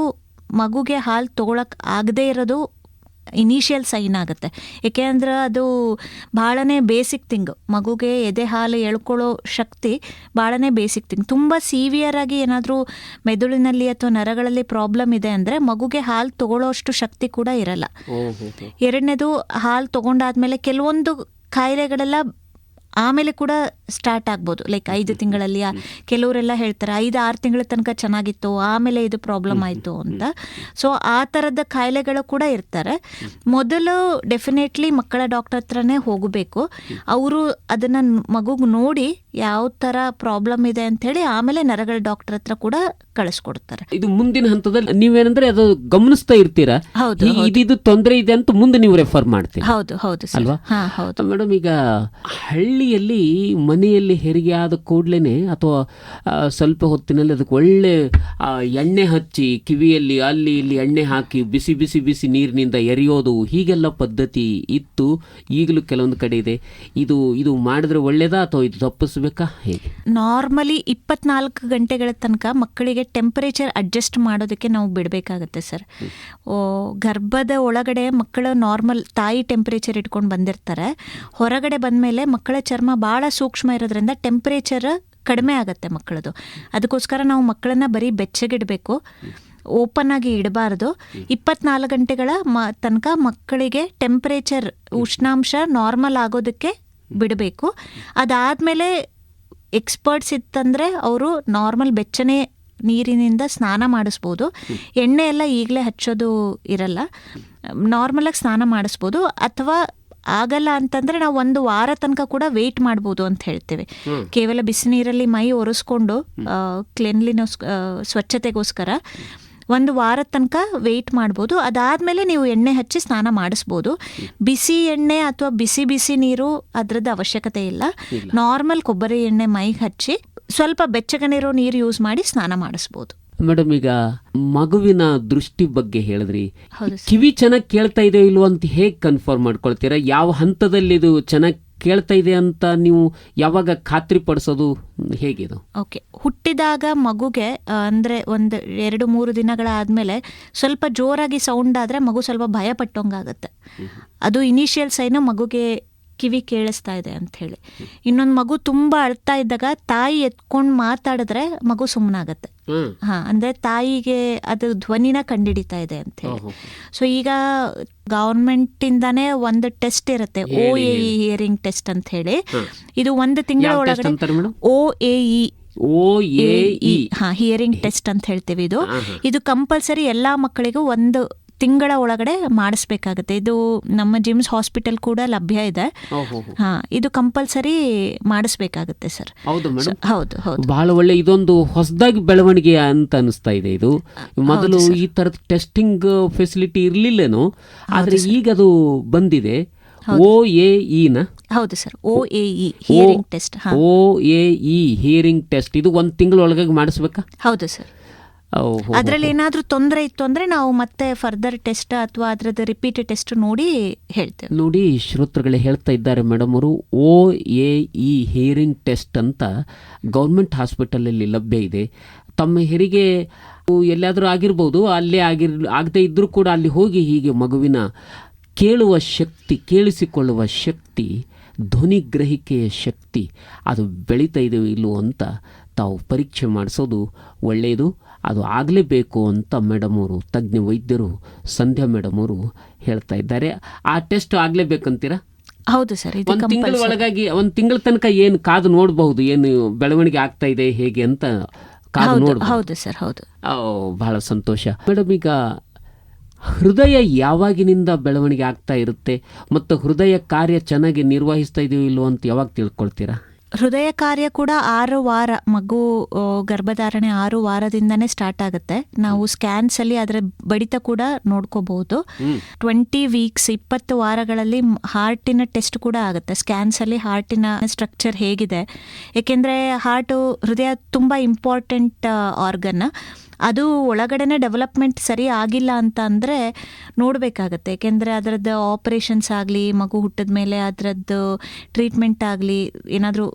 ಮಗುಗೆ ಹಾಲು ತೊಗೊಳಕ್ಕೆ ಆಗದೇ ಇರೋದು ಇನಿಷಿಯಲ್ ಸೈನ್ ಆಗುತ್ತೆ. ಏಕೆಂದ್ರೆ ಅದು ಭಾಳನೇ ಬೇಸಿಕ್ ಥಿಂಗ್. ಮಗುಗೆ ಎದೆ ಹಾಲು ಎಳ್ಕೊಳ್ಳೋ ಶಕ್ತಿ ಭಾಳನೇ ಬೇಸಿಕ್ ಥಿಂಗ್. ತುಂಬ ಸಿವಿಯರ್ ಆಗಿ ಏನಾದರೂ ಮೆದುಳಿನಲ್ಲಿ ಅಥವಾ ನರಗಳಲ್ಲಿ ಪ್ರಾಬ್ಲಮ್ ಇದೆ ಅಂದರೆ ಮಗುಗೆ ಹಾಲು ತೊಗೊಳ್ಳೋ ಅಷ್ಟು ಶಕ್ತಿ ಕೂಡ ಇರಲ್ಲ. ಎರಡನೇದು, ಹಾಲು ತೊಗೊಂಡಾದ್ಮೇಲೆ ಕೆಲವೊಂದು ಕಾಯಿಲೆಗಳೆಲ್ಲ ಆಮೇಲೆ ಕೂಡ ಸ್ಟಾರ್ಟ್ ಆಗ್ಬೋದು. ಲೈಕ್ 5 ತಿಂಗಳಲ್ಲಿ ಕೆಲವರೆಲ್ಲ ಹೇಳ್ತಾರೆ 5-6 ತಿಂಗಳ ತನಕ ಚೆನ್ನಾಗಿತ್ತು, ಆಮೇಲೆ ಇದು ಪ್ರಾಬ್ಲಮ್ ಆಯಿತು ಅಂತ. ಸೊ ಆ ಥರದ ಕಾಯಿಲೆಗಳು ಕೂಡ ಇರ್ತಾರೆ. ಮೊದಲು ಡೆಫಿನೆಟ್ಲಿ ಮಕ್ಕಳ ಡಾಕ್ಟರ್ ಹತ್ರನೇ ಹೋಗಬೇಕು. ಅವರು ಅದನ್ನು ಮಗುಗೆ ನೋಡಿ ಯಾವ ಥರ ಪ್ರಾಬ್ಲಮ್ ಇದೆ ಅಂಥೇಳಿ ಆಮೇಲೆ ನರಗಳ ಡಾಕ್ಟರ್ ಹತ್ರ ಕೂಡ ಕಳಿಸ್ಕೊಡ್ತಾರೆ. ಇದು ಮುಂದಿನ ಹಂತದಲ್ಲಿ ನೀವೇನಂದ್ರೆ ಅದು ಗಮನಿಸ್ತಾ ಇರ್ತೀರಾ. ಹೌದು, ಇದು ತೊಂದರೆ ಇದೆ ಅಂತ ಮುಂದೆ ನೀವು ರೆಫರ್ ಮಾಡ್ತೀರಾ. ಹೌದು ಹೌದು ಅಲ್ವಾ? ಹೌದು ಮೇಡಮ್, ಈಗ ಹಳ್ಳಿಯಲ್ಲಿ ಮನೆಯಲ್ಲಿ ಹೆರಿಗೆ ಆದ ಕೂಡಲೇ ಅಥವಾ ಸ್ವಲ್ಪ ಹೊತ್ತಿನಲ್ಲಿ ಅದಕ್ಕೆ ಒಳ್ಳೆ ಎಣ್ಣೆ ಹಚ್ಚಿ ಕಿವಿಯಲ್ಲಿ ಅಲ್ಲಿ ಇಲ್ಲಿ ಎಣ್ಣೆ ಹಾಕಿ ಬಿಸಿ ಬಿಸಿ ಬಿಸಿ ನೀರಿನಿಂದ ಎರೆಯೋದು, ಹೀಗೆಲ್ಲ ಪದ್ಧತಿ ಇತ್ತು. ಈಗಲೂ ಕೆಲವೊಂದು ಕಡೆ ಇದೆ. ಇದು ಮಾಡಿದ್ರೆ ಒಳ್ಳೇದಾ ಅಥವಾ ಇದು ತಪ್ಪಿಸ್ಬೇಕಾ, ಹೇಗೆ? ನಾರ್ಮಲಿ 24 ಗಂಟೆಗಳ ತನಕ ಮಕ್ಕಳಿಗೆ ಟೆಂಪರೇಚರ್ ಅಡ್ಜಸ್ಟ್ ಮಾಡೋದಕ್ಕೆ ನಾವು ಬಿಡಬೇಕಾಗತ್ತೆ ಸರ್. ಗರ್ಭದ ಒಳಗಡೆ ಮಕ್ಕಳು ನಾರ್ಮಲ್ ತಾಯಿ ಟೆಂಪರೇಚರ್ ಇಟ್ಕೊಂಡು ಬಂದಿರ್ತಾರೆ. ಹೊರಗಡೆ ಬಂದಮೇಲೆ ಮಕ್ಕಳ ಚರ್ಮ ಭಾಳ ಸೂಕ್ಷ್ಮ ಇರೋದ್ರಿಂದ ಟೆಂಪರೇಚರ್ ಕಡಿಮೆ ಆಗುತ್ತೆ ಮಕ್ಕಳದು. ಅದಕ್ಕೋಸ್ಕರ ನಾವು ಮಕ್ಕಳನ್ನ ಬರೀ ಬೆಚ್ಚಗಿಡಬೇಕು, ಓಪನ್ ಆಗಿ ಇಡಬಾರ್ದು. 24 ಗಂಟೆಗಳ ತನಕ ಮಕ್ಕಳಿಗೆ ಟೆಂಪರೇಚರ್ ಉಷ್ಣಾಂಶ ನಾರ್ಮಲ್ ಆಗೋದಕ್ಕೆ ಬಿಡಬೇಕು. ಅದಾದಮೇಲೆ ಎಕ್ಸ್ಪರ್ಟ್ಸ್ ಇತ್ತಂದರೆ ಅವರು ನಾರ್ಮಲ್ ಬೆಚ್ಚನೆ ನೀರಿನಿಂದ ಸ್ನಾನ ಮಾಡಿಸ್ಬೋದು. ಎಣ್ಣೆ ಎಲ್ಲ ಈಗಲೇ ಹಚ್ಚೋದು ಇರಲ್ಲ, ನಾರ್ಮಲಾಗಿ ಸ್ನಾನ ಮಾಡಿಸ್ಬೋದು. ಅಥವಾ ಆಗಲ್ಲ ಅಂತಂದರೆ ನಾವು 1 ವಾರ ತನಕ ಕೂಡ ವೆಯ್ಟ್ ಮಾಡ್ಬೋದು ಅಂತ ಹೇಳ್ತೇವೆ. ಕೇವಲ ಬಿಸಿ ನೀರಲ್ಲಿ ಮೈ ಒರೆಸ್ಕೊಂಡು ಸ್ವಚ್ಛತೆಗೋಸ್ಕರ 1 ವಾರದ ತನಕ ವೆಯ್ಟ್ ಮಾಡ್ಬೋದು. ಅದಾದಮೇಲೆ ನೀವು ಎಣ್ಣೆ ಹಚ್ಚಿ ಸ್ನಾನ ಮಾಡಿಸ್ಬೋದು. ಬಿಸಿ ಎಣ್ಣೆ ಅಥವಾ ಬಿಸಿ ಬಿಸಿ ನೀರು ಅದರದ್ದು ಅವಶ್ಯಕತೆ ಇಲ್ಲ. ನಾರ್ಮಲ್ ಕೊಬ್ಬರಿ ಎಣ್ಣೆ ಮೈಗೆ ಹಚ್ಚಿ ಸ್ವಲ್ಪ ಬೆಚ್ಚಗನಿರೋ ನೀರು ಯೂಸ್ ಮಾಡಿ ಸ್ನಾನ ಮಾಡಿಸ್ಬೋದು. ಮೇಡಮ್, ಈಗ ಮಗುವಿನ ದೃಷ್ಟಿ ಬಗ್ಗೆ ಹೇಳಿದ್ರಿ. ಕಿವಿ ಚೆನ್ನಾಗಿ ಕೇಳ್ತಾ ಇದೆ ಇಲ್ವೋ ಅಂತ ಹೇಗೆ ಕನ್ಫರ್ಮ್ ಮಾಡ್ಕೊಳ್ತೀರಾ? ಯಾವ ಹಂತದಲ್ಲಿ ಇದು ಚೆನ್ನಾಗಿ ಕೇಳ್ತಾ ಇದೆ ಅಂತ ನೀವು ಯಾವಾಗ ಖಾತ್ರಿ ಪಡಿಸೋದು, ಹೇಗಿದು? ಓಕೆ, ಹುಟ್ಟಿದಾಗ ಮಗುಗೆ ಅಂದರೆ 1-2-3 ದಿನಗಳಾದಮೇಲೆ ಸ್ವಲ್ಪ ಜೋರಾಗಿ ಸೌಂಡ್ ಆದರೆ ಮಗು ಸ್ವಲ್ಪ ಭಯ ಪಟ್ಟೋಂಗಾಗತ್ತೆ. ಅದು ಇನಿಷಿಯಲ್ ಸೈನು ಮಗುಗೆ ಕಿವಿ ಕೇಳಿಸ್ತಾ ಇದೆ ಅಂಥೇಳಿ. ಇನ್ನೊಂದು ಮಗು ತುಂಬ ಅಳ್ತಾ ಇದ್ದಾಗ ತಾಯಿ ಎತ್ಕೊಂಡು ಮಾತಾಡಿದ್ರೆ ಮಗು ಸುಮ್ಮನಾಗತ್ತೆ. ಅಂದರೆ ತಾಯಿಗೆ ಅದು ಧ್ವನಿನ ಕಂಡುಹಿಡಿತಾ ಇದೆ ಅಂಥೇಳಿ. ಸೊ ಈಗ ಗವರ್ಮೆಂಟಿಂದಾನೇ ಒಂದು ಟೆಸ್ಟ್ ಇರುತ್ತೆ, OAE ಹಿಯರಿಂಗ್ ಟೆಸ್ಟ್ ಅಂತ ಹೇಳಿ. ಇದು 1 ತಿಂಗಳ ಒಳಗಡೆ OAE ಹಿಯರಿಂಗ್ ಟೆಸ್ಟ್ ಅಂತ ಹೇಳ್ತೀವಿ. ಇದು ಕಂಪಲ್ಸರಿ ಎಲ್ಲ ಮಕ್ಕಳಿಗೂ 1 ತಿಂಗಳ ಒಳಗಡೆ ಮಾಡಿಸ್ಬೇಕಾಗತ್ತೆ. ಇದು ನಮ್ಮ ಜಿಮ್ಸ್ ಹಾಸ್ಪಿಟಲ್ ಕೂಡ ಲಭ್ಯ ಇದೆ. ಇದು ಕಂಪಲ್ಸರಿ ಮಾಡಿಸ್ಬೇಕಾಗತ್ತೆ ಸರ್. ಹೌದು. ಬಹಳ ಒಳ್ಳೆ, ಇದೊಂದು ಹೊಸದಾಗಿ ಬೆಳವಣಿಗೆ ಅಂತ ಅನಿಸ್ತಾ ಇದೆ. ಇದು ಮೊದಲು ಈ ತರದ ಟೆಸ್ಟಿಂಗ್ ಫೆಸಿಲಿಟಿ ಇರ್ಲಿಲ್ಲೇನೋ, ಆದ್ರೆ ಈಗ ಅದು ಬಂದಿದೆ. OAE ನ? ಹೌದು sir, OAE hearing test. OAE hearing test ಇದು 1 ತಿಂಗಳ ಒಳಗಾಗಿ ಮಾಡಿಸ್ಬೇಕಾ? ಹೌದು ಸರ್. ಅದರಲ್ಲಿ ಏನಾದರೂ ತೊಂದರೆ ಇತ್ತು ಅಂದರೆ ನಾವು ಮತ್ತೆ ಫರ್ದರ್ ಟೆಸ್ಟ್ ಅಥವಾ ಅದರದ್ದು ರಿಪೀಟ್ ಟೆಸ್ಟ್ ನೋಡಿ ಹೇಳ್ತೇವೆ. ನೋಡಿ, ಶ್ರೋತೃಗಳೇ ಹೇಳ್ತಾ ಇದ್ದಾರೆ ಮೇಡಮ್ ಅವರು, OAE ಹಿಯರಿಂಗ್ ಟೆಸ್ಟ್ ಅಂತ ಗೌರ್ಮೆಂಟ್ ಹಾಸ್ಪಿಟಲಲ್ಲಿ ಲಭ್ಯ ಇದೆ. ತಮ್ಮ ಹೆರಿಗೆ ಎಲ್ಲಾದರೂ ಆಗಿರ್ಬೋದು, ಅಲ್ಲೇ ಆಗದೇ ಇದ್ದರೂ ಕೂಡ ಅಲ್ಲಿ ಹೋಗಿ ಹೀಗೆ ಮಗುವಿನ ಕೇಳುವ ಶಕ್ತಿ, ಕೇಳಿಸಿಕೊಳ್ಳುವ ಶಕ್ತಿ, ಧ್ವನಿ ಗ್ರಹಿಕೆಯ ಶಕ್ತಿ ಅದು ಬೆಳೀತಾ ಇದೆಯೋ ಇಲ್ಲವೋ ಅಂತ ತಾವು ಪರೀಕ್ಷೆ ಮಾಡಿಸೋದು ಒಳ್ಳೆಯದು. ಅದು ಆಗಲೇಬೇಕು ಅಂತ ಮೇಡಮ್ ಅವರು, ತಜ್ಞ ವೈದ್ಯರು ಸಂಧ್ಯಾ ಮೇಡಮ್ ಅವರು ಹೇಳ್ತಾ ಇದ್ದಾರೆ. ಆ ಟೆಸ್ಟ್ ಆಗಲೇಬೇಕಂತೀರಾ? ಹೌದು ಸರ್. 1 ತಿಂಗಳ ಒಳಗಾಗಿ 1 ತಿಂಗಳ ತನಕ ಏನು ಕಾದು ನೋಡಬಹುದು, ಏನು ಬೆಳವಣಿಗೆ ಆಗ್ತಾ ಇದೆ ಹೇಗೆ ಅಂತ ಕಾದು ನೋಡಬಹುದು. ಹೌದು ಸರ್, ಹೌದು. ಬಹಳ ಸಂತೋಷ ಮೇಡಮ್. ಈಗ ಹೃದಯ ಯಾವಾಗಿನಿಂದ ಬೆಳವಣಿಗೆ ಆಗ್ತಾ ಇರುತ್ತೆ ಮತ್ತು ಹೃದಯ ಕಾರ್ಯ ಚೆನ್ನಾಗಿ ನಿರ್ವಹಿಸ್ತಾ ಇದೆಯೋ ಇಲ್ವೋ ಅಂತ ಯಾವಾಗ ತಿಳ್ಕೊಳ್ತೀರಾ? ಹೃದಯ ಕಾರ್ಯ ಕೂಡ 6 ವಾರ, ಮಗು ಗರ್ಭಧಾರಣೆ 6 ವಾರದಿಂದನೇ ಸ್ಟಾರ್ಟ್ ಆಗುತ್ತೆ. ನಾವು ಸ್ಕ್ಯಾನ್ಸಲ್ಲಿ ಅದರ ಬಡಿತ ಕೂಡ ನೋಡ್ಕೋಬಹುದು. 20 ವೀಕ್ಸ್ 20 ವಾರಗಳಲ್ಲಿ ಹಾರ್ಟಿನ ಟೆಸ್ಟ್ ಕೂಡ ಆಗುತ್ತೆ. ಸ್ಕ್ಯಾನ್ಸಲ್ಲಿ ಹಾರ್ಟಿನ ಸ್ಟ್ರಕ್ಚರ್ ಹೇಗಿದೆ, ಏಕೆಂದರೆ ಹೃದಯ ತುಂಬ ಇಂಪಾರ್ಟೆಂಟ್ ಆರ್ಗನ್. ಅದು ಒಳಗಡೆನೆ ಡೆವಲಪ್ಮೆಂಟ್ ಸರಿ ಆಗಿಲ್ಲ ಅಂತ ಅಂದರೆ ನೋಡಬೇಕಾಗತ್ತೆ. ಏಕೆಂದರೆ ಅದರದ್ದು ಆಪರೇಷನ್ಸ್ ಆಗಲಿ, ಮಗು ಹುಟ್ಟಿದ ಮೇಲೆ ಅದರದ್ದು ಟ್ರೀಟ್ಮೆಂಟ್ ಆಗಲಿ, ಏನಾದರೂ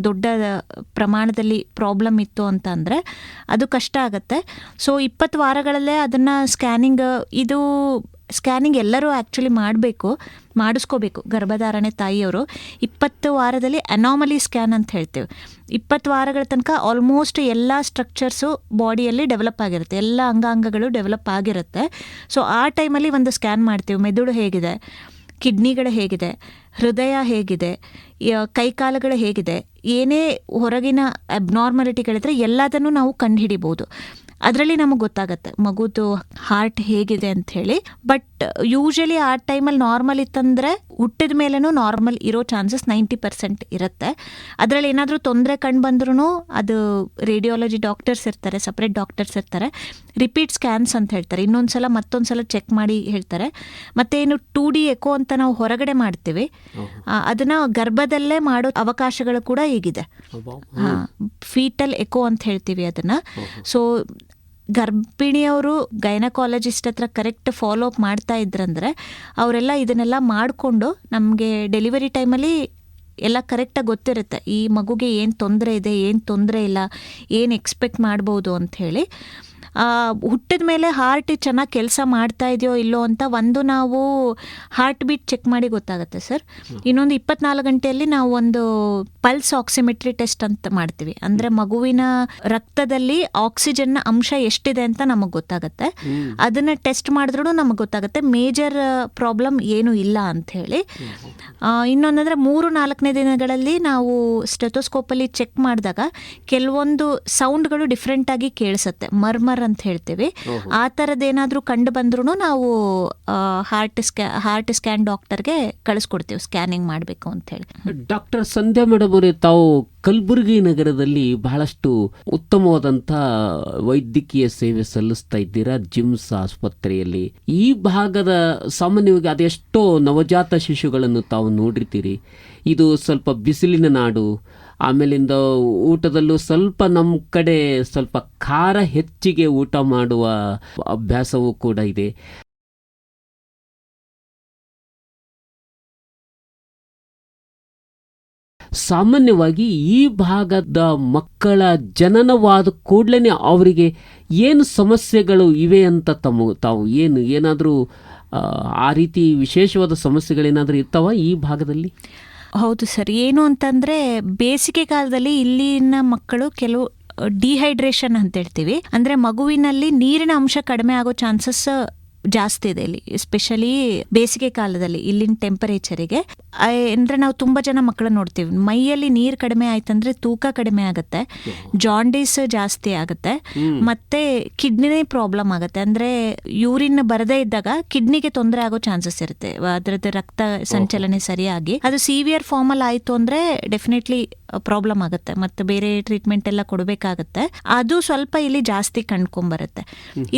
ದೊಡ್ಡ ಪ್ರಮಾಣದಲ್ಲಿ ಪ್ರಾಬ್ಲಮ್ ಇತ್ತು ಅಂತ ಅಂದರೆ ಅದು ಕಷ್ಟ ಆಗುತ್ತೆ. ಸೊ 20 ವಾರಗಳಲ್ಲೇ ಅದನ್ನು ಸ್ಕ್ಯಾನಿಂಗ್ ಎಲ್ಲರೂ ಆ್ಯಕ್ಚುಲಿ ಮಾಡಿಸ್ಕೋಬೇಕು. ಗರ್ಭಧಾರಣೆ ತಾಯಿಯವರು 20 ವಾರದಲ್ಲಿ ಅನಾಮಲಿ ಸ್ಕ್ಯಾನ್ ಅಂತ ಹೇಳ್ತೇವೆ. 20 ವಾರಗಳ ತನಕ ಆಲ್ಮೋಸ್ಟ್ ಎಲ್ಲ ಸ್ಟ್ರಕ್ಚರ್ಸು ಬಾಡಿಯಲ್ಲಿ ಡೆವಲಪ್ ಆಗಿರುತ್ತೆ, ಎಲ್ಲ ಅಂಗಾಂಗಗಳು ಡೆವಲಪ್ ಆಗಿರುತ್ತೆ. ಸೊ ಆ ಟೈಮಲ್ಲಿ ಒಂದು ಸ್ಕ್ಯಾನ್ ಮಾಡ್ತೀವಿ. ಮೆದುಳು ಹೇಗಿದೆ, ಕಿಡ್ನಿಗಳು ಹೇಗಿದೆ, ಹೃದಯ ಹೇಗಿದೆ, ಕೈಕಾಲುಗಳು ಹೇಗಿದೆ, ಏನೇ ಹೊರಗಿನ ಅಬ್ನಾರ್ಮಲಿಟಿಗಳಿದ್ರೆ ಎಲ್ಲದನ್ನು ನಾವು ಕಂಡುಹಿಡಿಬೋದು. ಅದರಲ್ಲಿ ನಮಗೆ ಗೊತ್ತಾಗತ್ತೆ ಮಗುದು ಹಾರ್ಟ್ ಹೇಗಿದೆ ಅಂಥೇಳಿ. ಬಟ್ ಯೂಶಲಿ ಆ ಟೈಮಲ್ಲಿ ನಾರ್ಮಲ್ ಇತ್ತಂದರೆ ಹುಟ್ಟಿದ ಮೇಲೂ ನಾರ್ಮಲ್ ಇರೋ ಚಾನ್ಸಸ್ 90% ಇರುತ್ತೆ. ಅದರಲ್ಲಿ ಏನಾದರೂ ತೊಂದರೆ ಕಂಡು ಬಂದ್ರೂ ಅದು ರೇಡಿಯಾಲಜಿ ಡಾಕ್ಟರ್ಸ್ ಇರ್ತಾರೆ, ಸಪ್ರೇಟ್ ಡಾಕ್ಟರ್ಸ್ ಇರ್ತಾರೆ, ರಿಪೀಟ್ ಸ್ಕ್ಯಾನ್ಸ್ ಅಂತ ಹೇಳ್ತಾರೆ, ಮತ್ತೊಂದು ಸಲ ಚೆಕ್ ಮಾಡಿ ಹೇಳ್ತಾರೆ. ಮತ್ತೇನು 2D ಎಕೋ ಅಂತ ನಾವು ಹೊರಗಡೆ ಮಾಡ್ತೀವಿ, ಅದನ್ನು ಗರ್ಭದಲ್ಲೇ ಮಾಡೋ ಅವಕಾಶಗಳು ಕೂಡ ಈಗಿದೆ. ಫೀಟಲ್ ಎಕೋ ಅಂತ ಹೇಳ್ತೀವಿ ಅದನ್ನು. ಸೊ ಗರ್ಭಿಣಿಯವರು ಗೈನಕಾಲಜಿಸ್ಟ್ ಹತ್ರ ಕರೆಕ್ಟ್ ಫಾಲೋ ಅಪ್ ಮಾಡ್ತಾ ಇದ್ರಂದರೆ ಅವರೆಲ್ಲ ಇದನ್ನೆಲ್ಲ ಮಾಡಿಕೊಂಡು ನಮಗೆ ಡೆಲಿವರಿ ಟೈಮಲ್ಲಿ ಎಲ್ಲ ಕರೆಕ್ಟಾಗಿ ಗೊತ್ತಿರುತ್ತೆ, ಈ ಮಗುಗೆ ಏನು ತೊಂದರೆ ಇದೆ, ಏನು ತೊಂದರೆ ಇಲ್ಲ, ಏನು ಎಕ್ಸ್ಪೆಕ್ಟ್ ಮಾಡ್ಬೋದು ಅಂಥೇಳಿ. ಹುಟ್ಟಿದ ಮೇಲೆ ಹಾರ್ಟ್ ಚೆನ್ನಾಗಿ ಕೆಲಸ ಮಾಡ್ತಾ ಇದೆಯೋ ಇಲ್ಲೋ ಅಂತ ನಾವು ಹಾರ್ಟ್ ಬೀಟ್ ಚೆಕ್ ಮಾಡಿ ಗೊತ್ತಾಗುತ್ತೆ ಸರ್. ಇನ್ನೊಂದು 24 ಗಂಟೆಯಲ್ಲಿ ನಾವು ಒಂದು ಪಲ್ಸ್ ಆಕ್ಸಿಮೆಟ್ರಿ ಟೆಸ್ಟ್ ಅಂತ ಮಾಡ್ತೀವಿ. ಅಂದರೆ ಮಗುವಿನ ರಕ್ತದಲ್ಲಿ ಆಕ್ಸಿಜನ್ನ ಅಂಶ ಎಷ್ಟಿದೆ ಅಂತ ನಮಗೆ ಗೊತ್ತಾಗುತ್ತೆ. ಅದನ್ನು ಟೆಸ್ಟ್ ಮಾಡಿದ್ರೂ ನಮಗೆ ಗೊತ್ತಾಗುತ್ತೆ ಮೇಜರ್ ಪ್ರಾಬ್ಲಮ್ ಏನೂ ಇಲ್ಲ ಅಂಥೇಳಿ. ಇನ್ನೊಂದಂದರೆ 3-4ನೇ ದಿನಗಳಲ್ಲಿ ನಾವು ಸ್ಟೆಥೋಸ್ಕೋಪಲ್ಲಿ ಚೆಕ್ ಮಾಡಿದಾಗ ಕೆಲವೊಂದು ಸೌಂಡ್ಗಳು ಡಿಫ್ರೆಂಟಾಗಿ ಕೇಳಿಸುತ್ತೆ, ಮರ್ಮರ್ ಅಂತ ಹೇಳ್ತೀವಿ. ಆ ಥರದ್ದೇನಾದರೂ ಕಂಡು ಬಂದ್ರೂ ನಾವು ಹಾರ್ಟ್ ಸ್ಕ್ಯಾನ್ ಡಾಕ್ಟರ್ಗೆ ಕಳಿಸ್ಕೊಡ್ತೀವಿ ಸ್ಕ್ಯಾನಿಂಗ್ ಮಾಡಬೇಕು ಅಂತೇಳಿ. ಡಾಕ್ಟರ್ ಸಂಧ್ಯಾ ಮೇಡಮ್ ಅವರೇ, ತಾವು ಕಲಬುರಗಿ ನಗರದಲ್ಲಿ ಬಹಳಷ್ಟು ಉತ್ತಮವಾದಂಥ ವೈದ್ಯಕೀಯ ಸೇವೆ ಸಲ್ಲಿಸ್ತಾ ಇದ್ದೀರಾ ಜಿಮ್ಸ್ ಆಸ್ಪತ್ರೆಯಲ್ಲಿ. ಈ ಭಾಗದ ಸಾಮಾನ್ಯವಾಗಿ ಅದೆಷ್ಟೋ ನವಜಾತ ಶಿಶುಗಳನ್ನು ತಾವು ನೋಡಿರ್ತೀರಿ. ಇದು ಸ್ವಲ್ಪ ಬಿಸಿಲಿನ ನಾಡು, ಆಮೇಲಿಂದ ಊಟದಲ್ಲೂ ಸ್ವಲ್ಪ ನಮ್ಮ ಕಡೆ ಸ್ವಲ್ಪ ಖಾರ ಹೆಚ್ಚಿಗೆ ಊಟ ಮಾಡುವ ಅಭ್ಯಾಸವೂ ಕೂಡ ಇದೆ. ಸಾಮಾನ್ಯವಾಗಿ ಈ ಭಾಗದ ಮಕ್ಕಳ ಜನನವಾದ ಕೂಡಲೇ ಅವರಿಗೆ ಏನು ಸಮಸ್ಯೆಗಳು ಇವೆ ಅಂತ ತಾವು ಏನಾದರೂ ಆ ರೀತಿ ವಿಶೇಷವಾದ ಸಮಸ್ಯೆಗಳೇನಾದರೂ ಇರ್ತಾವ ಈ ಭಾಗದಲ್ಲಿ? ಹೌದು ಸರ್. ಏನು ಅಂತಂದರೆ ಬೇಸಿಗೆ ಕಾಲದಲ್ಲಿ ಇಲ್ಲಿನ ಮಕ್ಕಳು ಕೆಲವು ಡಿಹೈಡ್ರೇಷನ್ ಅಂತ ಹೇಳ್ತೀವಿ, ಅಂದರೆ ಮಗುವಿನಲ್ಲಿ ನೀರಿನ ಅಂಶ ಕಡಿಮೆ ಆಗೋ ಚಾನ್ಸಸ್ ಜಾಸ್ತಿ ಇದೆ ಇಲ್ಲಿ, ಎಸ್ಪೆಷಲಿ ಬೇಸಿಗೆ ಕಾಲದಲ್ಲಿ. ಇಲ್ಲಿನ ಟೆಂಪರೇಚರಿಗೆ ಅಂದರೆ ನಾವು ತುಂಬ ಜನ ಮಕ್ಕಳನ್ನ ನೋಡ್ತೀವಿ, ಮೈಯಲ್ಲಿ ನೀರು ಕಡಿಮೆ ಆಯ್ತಂದ್ರೆ ತೂಕ ಕಡಿಮೆ ಆಗುತ್ತೆ, ಜಾಂಡೀಸ್ ಜಾಸ್ತಿ ಆಗುತ್ತೆ, ಮತ್ತೆ ಕಿಡ್ನಿ ಪ್ರಾಬ್ಲಮ್ ಆಗುತ್ತೆ. ಅಂದರೆ ಯೂರಿನ್ ಬರದೇ ಇದ್ದಾಗ ಕಿಡ್ನಿಗೆ ತೊಂದರೆ ಆಗೋ ಚಾನ್ಸಸ್ ಇರುತ್ತೆ, ಅದರದ್ದು ರಕ್ತ ಸಂಚಲನೆ ಸರಿಯಾಗಿ. ಅದು ಸಿವಿಯರ್ ಫಾರ್ಮಲ್ಲಿ ಆಯಿತು ಅಂದರೆ ಡೆಫಿನೆಟ್ಲಿ ಪ್ರಾಬ್ಲಮ್ ಆಗುತ್ತೆ, ಮತ್ತು ಬೇರೆ ಟ್ರೀಟ್ಮೆಂಟ್ ಎಲ್ಲ ಕೊಡಬೇಕಾಗತ್ತೆ. ಅದು ಸ್ವಲ್ಪ ಇಲ್ಲಿ ಜಾಸ್ತಿ ಕಂಡ್ಕೊಂಬರುತ್ತೆ.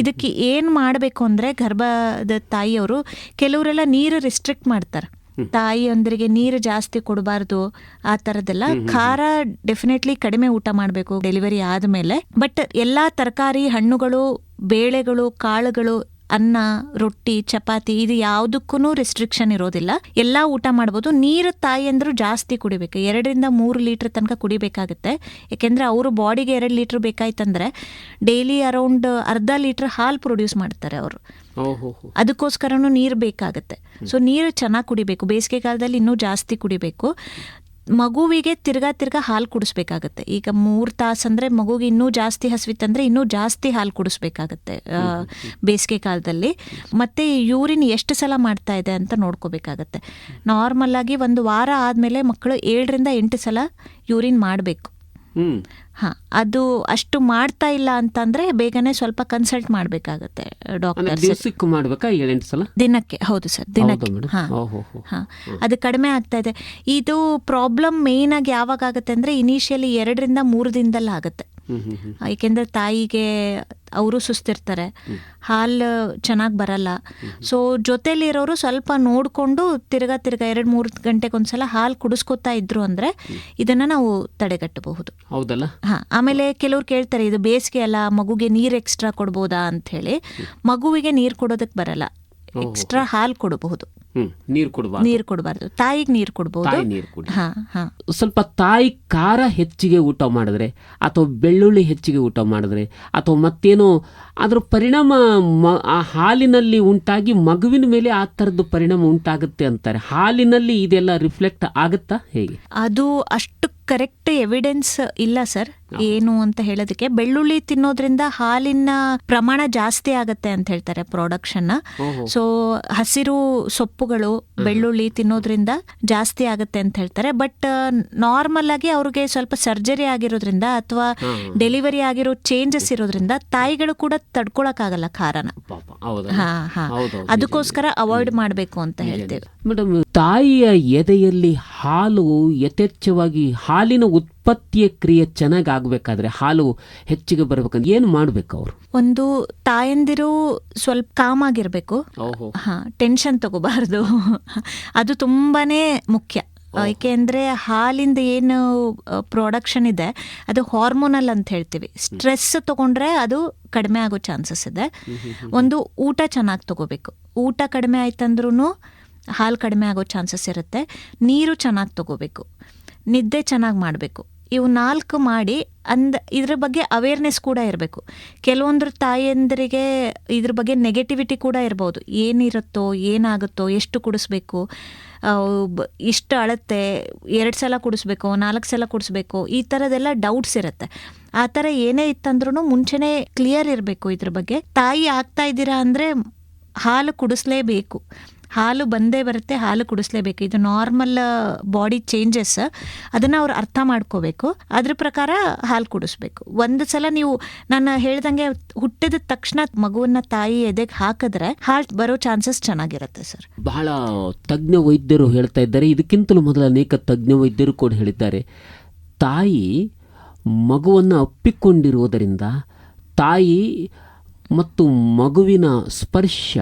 ಇದಕ್ಕೆ ಏನು ಮಾಡಬೇಕು ಅಂದರೆ ಗರ್ಭದ ತಾಯಿಯವರು ಕೆಲವರೆಲ್ಲ ನೀರು ರಿಸ್ಟ್ರಿಕ್ಟ್ ಮಾಡ್ತಾರೆ, ತಾಯಿಯೊಂದರಿಗೆ ನೀರು ಜಾಸ್ತಿ ಕೊಡಬಾರ್ದು ಆ ಥರದ್ದೆಲ್ಲ. ಖಾರ ಡೆಫಿನೆಟ್ಲಿ ಕಡಿಮೆ ಊಟ ಮಾಡಬೇಕು ಡೆಲಿವರಿ ಆದಮೇಲೆ. ಬಟ್ ಎಲ್ಲ ತರಕಾರಿ, ಹಣ್ಣುಗಳು, ಬೇಳೆಗಳು, ಕಾಳುಗಳು, ಅನ್ನ, ರೊಟ್ಟಿ, ಚಪಾತಿ, ಇದು ಯಾವುದಕ್ಕೂ ರೆಸ್ಟ್ರಿಕ್ಷನ್ ಇರೋದಿಲ್ಲ, ಎಲ್ಲ ಊಟ ಮಾಡ್ಬೋದು. ನೀರು ತಾಯಿಯಂದ್ರು ಜಾಸ್ತಿ ಕುಡಿಬೇಕು, 2-3 ಲೀಟ್ರ್ ತನಕ ಕುಡಿಬೇಕಾಗುತ್ತೆ. ಯಾಕೆಂದರೆ ಅವರು ಬಾಡಿಗೆ 2 ಲೀಟ್ರ್ ಬೇಕಾಯ್ತಂದ್ರೆ ಡೈಲಿ ಅರೌಂಡ್ ಅರ್ಧ ಲೀಟ್ರ್ ಹಾಲು ಪ್ರೊಡ್ಯೂಸ್ ಮಾಡ್ತಾರೆ ಅವರು, ಅದಕ್ಕೋಸ್ಕರನೂ ನೀರು ಬೇಕಾಗುತ್ತೆ. ಸೊ ನೀರು ಚೆನ್ನಾಗಿ ಕುಡಿಬೇಕು, ಬೇಸಿಗೆ ಕಾಲದಲ್ಲಿ ಇನ್ನೂ ಜಾಸ್ತಿ ಕುಡಿಬೇಕು. ಮಗುವಿಗೆ ತಿರ್ಗಾ ಹಾಲು ಕುಡಿಸ್ಬೇಕಾಗತ್ತೆ. ಈಗ 3 ತಾಸು ಅಂದರೆ ಮಗುಗೆ ಇನ್ನೂ ಜಾಸ್ತಿ ಹಸಿವಿತ್ತಂದರೆ ಇನ್ನೂ ಜಾಸ್ತಿ ಹಾಲು ಕುಡಿಸ್ಬೇಕಾಗತ್ತೆ ಬೇಸಿಗೆ ಕಾಲದಲ್ಲಿ. ಮತ್ತು ಯೂರಿನ್ ಎಷ್ಟು ಸಲ ಮಾಡ್ತಾ ಇದೆ ಅಂತ ನೋಡ್ಕೋಬೇಕಾಗತ್ತೆ. ನಾರ್ಮಲ್ಲಾಗಿ 1 ವಾರ ಆದಮೇಲೆ ಮಕ್ಕಳು 7-8 ಸಲ ಯೂರಿನ್ ಮಾಡಬೇಕು. ಹಾಂ, ಅದು ಅಷ್ಟು ಮಾಡ್ತಾ ಇಲ್ಲ ಅಂತಂದರೆ ಬೇಗನೆ ಸ್ವಲ್ಪ ಕನ್ಸಲ್ಟ್ ಮಾಡಬೇಕಾಗತ್ತೆ ಡಾಕ್ಟರ್. ದಿವಸಕ್ಕೆ ಮಾಡಬೇಕಾ 7-8 ಸಲ? ದಿನಕ್ಕೆ. ಹೌದು ಸರ್, ದಿನಕ್ಕೆ. ಹಾಂ ಹಾಂ, ಅದು ಕಡಿಮೆ ಆಗ್ತಾ ಇದೆ. ಇದು ಪ್ರಾಬ್ಲಮ್ ಮೇಯ್ನಾಗಿ ಯಾವಾಗ ಆಗುತ್ತೆ ಅಂದರೆ ಇನಿಷಿಯಲಿ 2-3 ದಿನದಲ್ಲಿ ಆಗುತ್ತೆ. ಏಕೆಂದರೆ ತಾಯಿಗೆ ಅವರು ಸುಸ್ತಿರ್ತಾರೆ, ಹಾಲು ಚೆನ್ನಾಗಿ ಬರಲ್ಲ. ಸೊ ಜೊತೆಲಿರೋರು ಸ್ವಲ್ಪ ನೋಡಿಕೊಂಡು ತಿರ್ಗಾ 2-3 ಗಂಟೆಗೊಂದ್ಸಲ ಹಾಲು ಕುಡಿಸ್ಕೊತಾ ಇದ್ರು ಅಂದರೆ ಇದನ್ನು ನಾವು ತಡೆಗಟ್ಟಬಹುದು. ಹೌದಲ್ಲ? ಹಾಂ. ಆಮೇಲೆ ಕೆಲವ್ರು ಕೇಳ್ತಾರೆ, ಇದು ಬೇಸಿಗೆ ಅಲ್ಲ, ಮಗುಗೆ ನೀರು ಎಕ್ಸ್ಟ್ರಾ ಕೊಡ್ಬೋದಾ ಅಂಥೇಳಿ. ಮಗುವಿಗೆ ನೀರು ಕೊಡೋದಕ್ಕೆ ಬರಲ್ಲ, ಎಕ್ಸ್ಟ್ರಾ ಹಾಲು ಕೊಡಬಹುದು, ನೀರು ಕೊಡಬಾರ್ದು. ತಾಯಿಗೆ ನೀರು ಕೊಡ್ಬೋದು. ಸ್ವಲ್ಪ ತಾಯಿ ಖಾರ ಹೆಚ್ಚಿಗೆ ಊಟ ಮಾಡಿದ್ರೆ ಅಥವಾ ಬೆಳ್ಳುಳ್ಳಿ ಹೆಚ್ಚಿಗೆ ಊಟ ಮಾಡಿದ್ರೆ ಅಥವಾ ಮತ್ತೇನೋ ಅದರ ಪರಿಣಾಮ ಆ ಹಾಲಿನಲ್ಲಿ ಉಂಟಾಗಿ ಮಗುವಿನ ಮೇಲೆ ಆ ಥರದ್ದು ಪರಿಣಾಮ ಉಂಟಾಗುತ್ತೆ ಅಂತಾರೆ. ಹಾಲಿನಲ್ಲಿ ಇದೆಲ್ಲ ರಿಫ್ಲೆಕ್ಟ್ ಆಗುತ್ತಾ, ಹೇಗೆ? ಅದು ಅಷ್ಟು ಕರೆಕ್ಟ್ ಎವಿಡೆನ್ಸ್ ಇಲ್ಲ ಸರ್ ಏನು ಅಂತ ಹೇಳೋದಕ್ಕೆ. ಬೆಳ್ಳುಳ್ಳಿ ತಿನ್ನೋದ್ರಿಂದ ಹಾಲಿನ ಪ್ರಮಾಣ ಜಾಸ್ತಿ ಆಗತ್ತೆ ಅಂತ ಹೇಳ್ತಾರೆ, ಪ್ರೊಡಕ್ಷನ್. ಸೊ ಹಸಿರು ಸೊಪ್ಪುಗಳು, ಬೆಳ್ಳುಳ್ಳಿ ತಿನ್ನೋದ್ರಿಂದ ಜಾಸ್ತಿ ಆಗತ್ತೆ ಅಂತ ಹೇಳ್ತಾರೆ. ಬಟ್ ನಾರ್ಮಲ್ ಆಗಿ ಅವ್ರಿಗೆ ಸ್ವಲ್ಪ ಸರ್ಜರಿ ಆಗಿರೋದ್ರಿಂದ ಅಥವಾ ಡೆಲಿವರಿ ಆಗಿರೋ ಚೇಂಜಸ್ ಇರೋದ್ರಿಂದ ತಾಯಿಗಳು ಕೂಡ ತಡ್ಕೊಳಕ್ಕಾಗಲ್ಲ ಖಾರನ. ಅದಕ್ಕೋಸ್ಕರ ಅವಾಯ್ಡ್ ಮಾಡಬೇಕು ಅಂತ ಹೇಳ್ತೇವೆ. ಮೇಡಮ್, ತಾಯಿಯ ಎದೆಯಲ್ಲಿ ಹಾಲು ಯಥೇಚ್ಛವಾಗಿ ಹಾಲಿನ ಉತ್ಪತ್ತಿಯ ಕ್ರಿಯೆ ಚೆನ್ನಾಗಿ ಆಗ್ಬೇಕಾದ್ರೆ, ಹಾಲು ಹೆಚ್ಚಿಗೆ ಬರ್ಬೇಕಂದ್ರೆ ಏನು ಮಾಡ್ಬೇಕು ಅವರು? ಒಂದು ತಾಯಂದಿರು ಸ್ವಲ್ಪ ಕಾಮ್ ಆಗಿರ್ಬೇಕು, ಟೆನ್ಷನ್ ತಗೋಬಾರ್ದು. ಅದು ತುಂಬಾನೇ ಮುಖ್ಯ. ಏಕೆಂದರೆ ಹಾಲಿಂದ ಏನು ಪ್ರೊಡಕ್ಷನ್ ಇದೆ ಅದು ಹಾರ್ಮೋನಲ್ ಅಂತ ಹೇಳ್ತೀವಿ. ಸ್ಟ್ರೆಸ್ ತಗೊಂಡ್ರೆ ಅದು ಕಡಿಮೆ ಆಗೋ ಚಾನ್ಸಸ್ ಇದೆ. ಒಂದು ಊಟ ಚೆನ್ನಾಗಿ ತಗೋಬೇಕು. ಊಟ ಕಡಿಮೆ ಆಯ್ತಂದ್ರೂ ಹಾಲು ಕಡಿಮೆ ಆಗೋ ಚಾನ್ಸಸ್ ಇರುತ್ತೆ. ನೀರು ಚೆನ್ನಾಗಿ ತಗೋಬೇಕು, ನಿದ್ದೆ ಚೆನ್ನಾಗಿ ಮಾಡಬೇಕು. ಇವು 4 ಮಾಡಿ ಇದ್ರ ಬಗ್ಗೆ ಅವೇರ್ನೆಸ್ ಕೂಡ ಇರಬೇಕು. ಕೆಲವೊಂದು ತಾಯಂದರಿಗೆ ಇದ್ರ ಬಗ್ಗೆ ನೆಗೆಟಿವಿಟಿ ಕೂಡ ಇರ್ಬೋದು. ಏನಿರುತ್ತೋ, ಏನಾಗುತ್ತೋ, ಎಷ್ಟು ಕುಡಿಸ್ಬೇಕು, ಇಷ್ಟು ಅಳತೆ, 2 ಸಲ ಕುಡಿಸ್ಬೇಕು, 4 ಸಲ ಕುಡಿಸ್ಬೇಕು, ಈ ಥರದ್ದೆಲ್ಲ ಡೌಟ್ಸ್ ಇರುತ್ತೆ. ಆ ಥರ ಏನೇ ಇತ್ತಂದ್ರೂ ಮುಂಚೆನೇ ಕ್ಲಿಯರ್ ಇರಬೇಕು ಇದ್ರ ಬಗ್ಗೆ. ತಾಯಿ ಆಗ್ತಾ ಇದ್ದೀರಾ ಅಂದರೆ ಹಾಲು ಕುಡಿಸ್ಲೇಬೇಕು, ಹಾಲು ಬಂದೇ ಬರುತ್ತೆ, ಹಾಲು ಕುಡಿಸ್ಲೇಬೇಕು. ಇದು ನಾರ್ಮಲ್ ಬಾಡಿ ಚೇಂಜಸ್, ಅದನ್ನು ಅವ್ರು ಅರ್ಥ ಮಾಡ್ಕೋಬೇಕು. ಅದ್ರ ಪ್ರಕಾರ ಹಾಲು ಕುಡಿಸ್ಬೇಕು. ಒಂದು ಸಲ ನೀವು ನಾನು ಹೇಳ್ದಂಗೆ ಹುಟ್ಟಿದ ತಕ್ಷಣ ಮಗುವನ್ನ ತಾಯಿ ಎದೆಗೆ ಹಾಕಿದ್ರೆ ಹಾಲು ಬರೋ ಚಾನ್ಸಸ್ ಚೆನ್ನಾಗಿರುತ್ತೆ ಸರ್. ಬಹಳ ತಜ್ಞ ವೈದ್ಯರು ಹೇಳ್ತಾ ಇದ್ದಾರೆ. ಇದಕ್ಕಿಂತಲೂ ಮೊದಲು ಅನೇಕ ತಜ್ಞ ವೈದ್ಯರು ಕೂಡ ಹೇಳಿದ್ದಾರೆ, ತಾಯಿ ಮಗುವನ್ನು ಅಪ್ಪಿಕೊಂಡಿರುವುದರಿಂದ ತಾಯಿ ಮತ್ತು ಮಗುವಿನ ಸ್ಪರ್ಶ,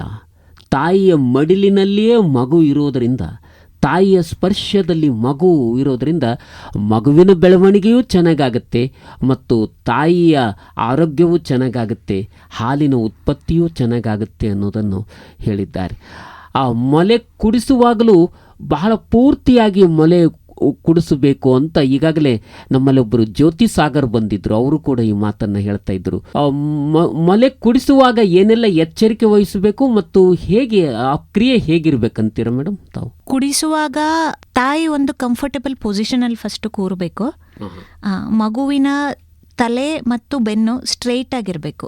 ತಾಯಿಯ ಮಡಿಲಿನಲ್ಲಿಯೇ ಮಗು ಇರೋದರಿಂದ, ತಾಯಿಯ ಸ್ಪರ್ಶದಲ್ಲಿ ಮಗು ಇರೋದರಿಂದ ಮಗುವಿನ ಬೆಳವಣಿಗೆಯೂ ಚೆನ್ನಾಗಾಗುತ್ತೆ ಮತ್ತು ತಾಯಿಯ ಆರೋಗ್ಯವೂ ಚೆನ್ನಾಗಾಗುತ್ತೆ, ಹಾಲಿನ ಉತ್ಪತ್ತಿಯೂ ಚೆನ್ನಾಗಾಗುತ್ತೆ ಅನ್ನೋದನ್ನು ಹೇಳಿದ್ದಾರೆ. ಆ ಮೊಲೆ ಕುಡಿಸುವಾಗಲೂ ಬಹಳ ಪೂರ್ತಿಯಾಗಿ ಮೊಲೆ ಕುಡಿಸಬೇಕು ಅಂತ ಈಗಾಗಲೇ ನಮ್ಮಲ್ಲೊಬ್ಬರು ಜ್ಯೋತಿ ಸಾಗರ್ ಬಂದಿದ್ರು, ಅವರು ಕೂಡ ಈ ಮಾತನ್ನು ಹೇಳ್ತಾ ಇದ್ರು. ಮೊಲೆ ಕುಡಿಸುವಾಗ ಏನೆಲ್ಲ ಎಚ್ಚರಿಕೆ ವಹಿಸಬೇಕು ಮತ್ತು ಹೇಗೆ ಆ ಕ್ರಿಯೆ ಹೇಗಿರ್ಬೇಕಂತೀರ ಮೇಡಮ್ ತಾವು? ಕುಡಿಸುವಾಗ ತಾಯಿ ಒಂದು ಕಂಫರ್ಟಬಲ್ ಪೊಸಿಷನ್ ಅಲ್ಲಿ ಫಸ್ಟ್ ಕೂರಬೇಕು. ಮಗುವಿನ ತಲೆ ಮತ್ತು ಬೆನ್ನು ಸ್ಟ್ರೈಟ್ ಆಗಿರಬೇಕು.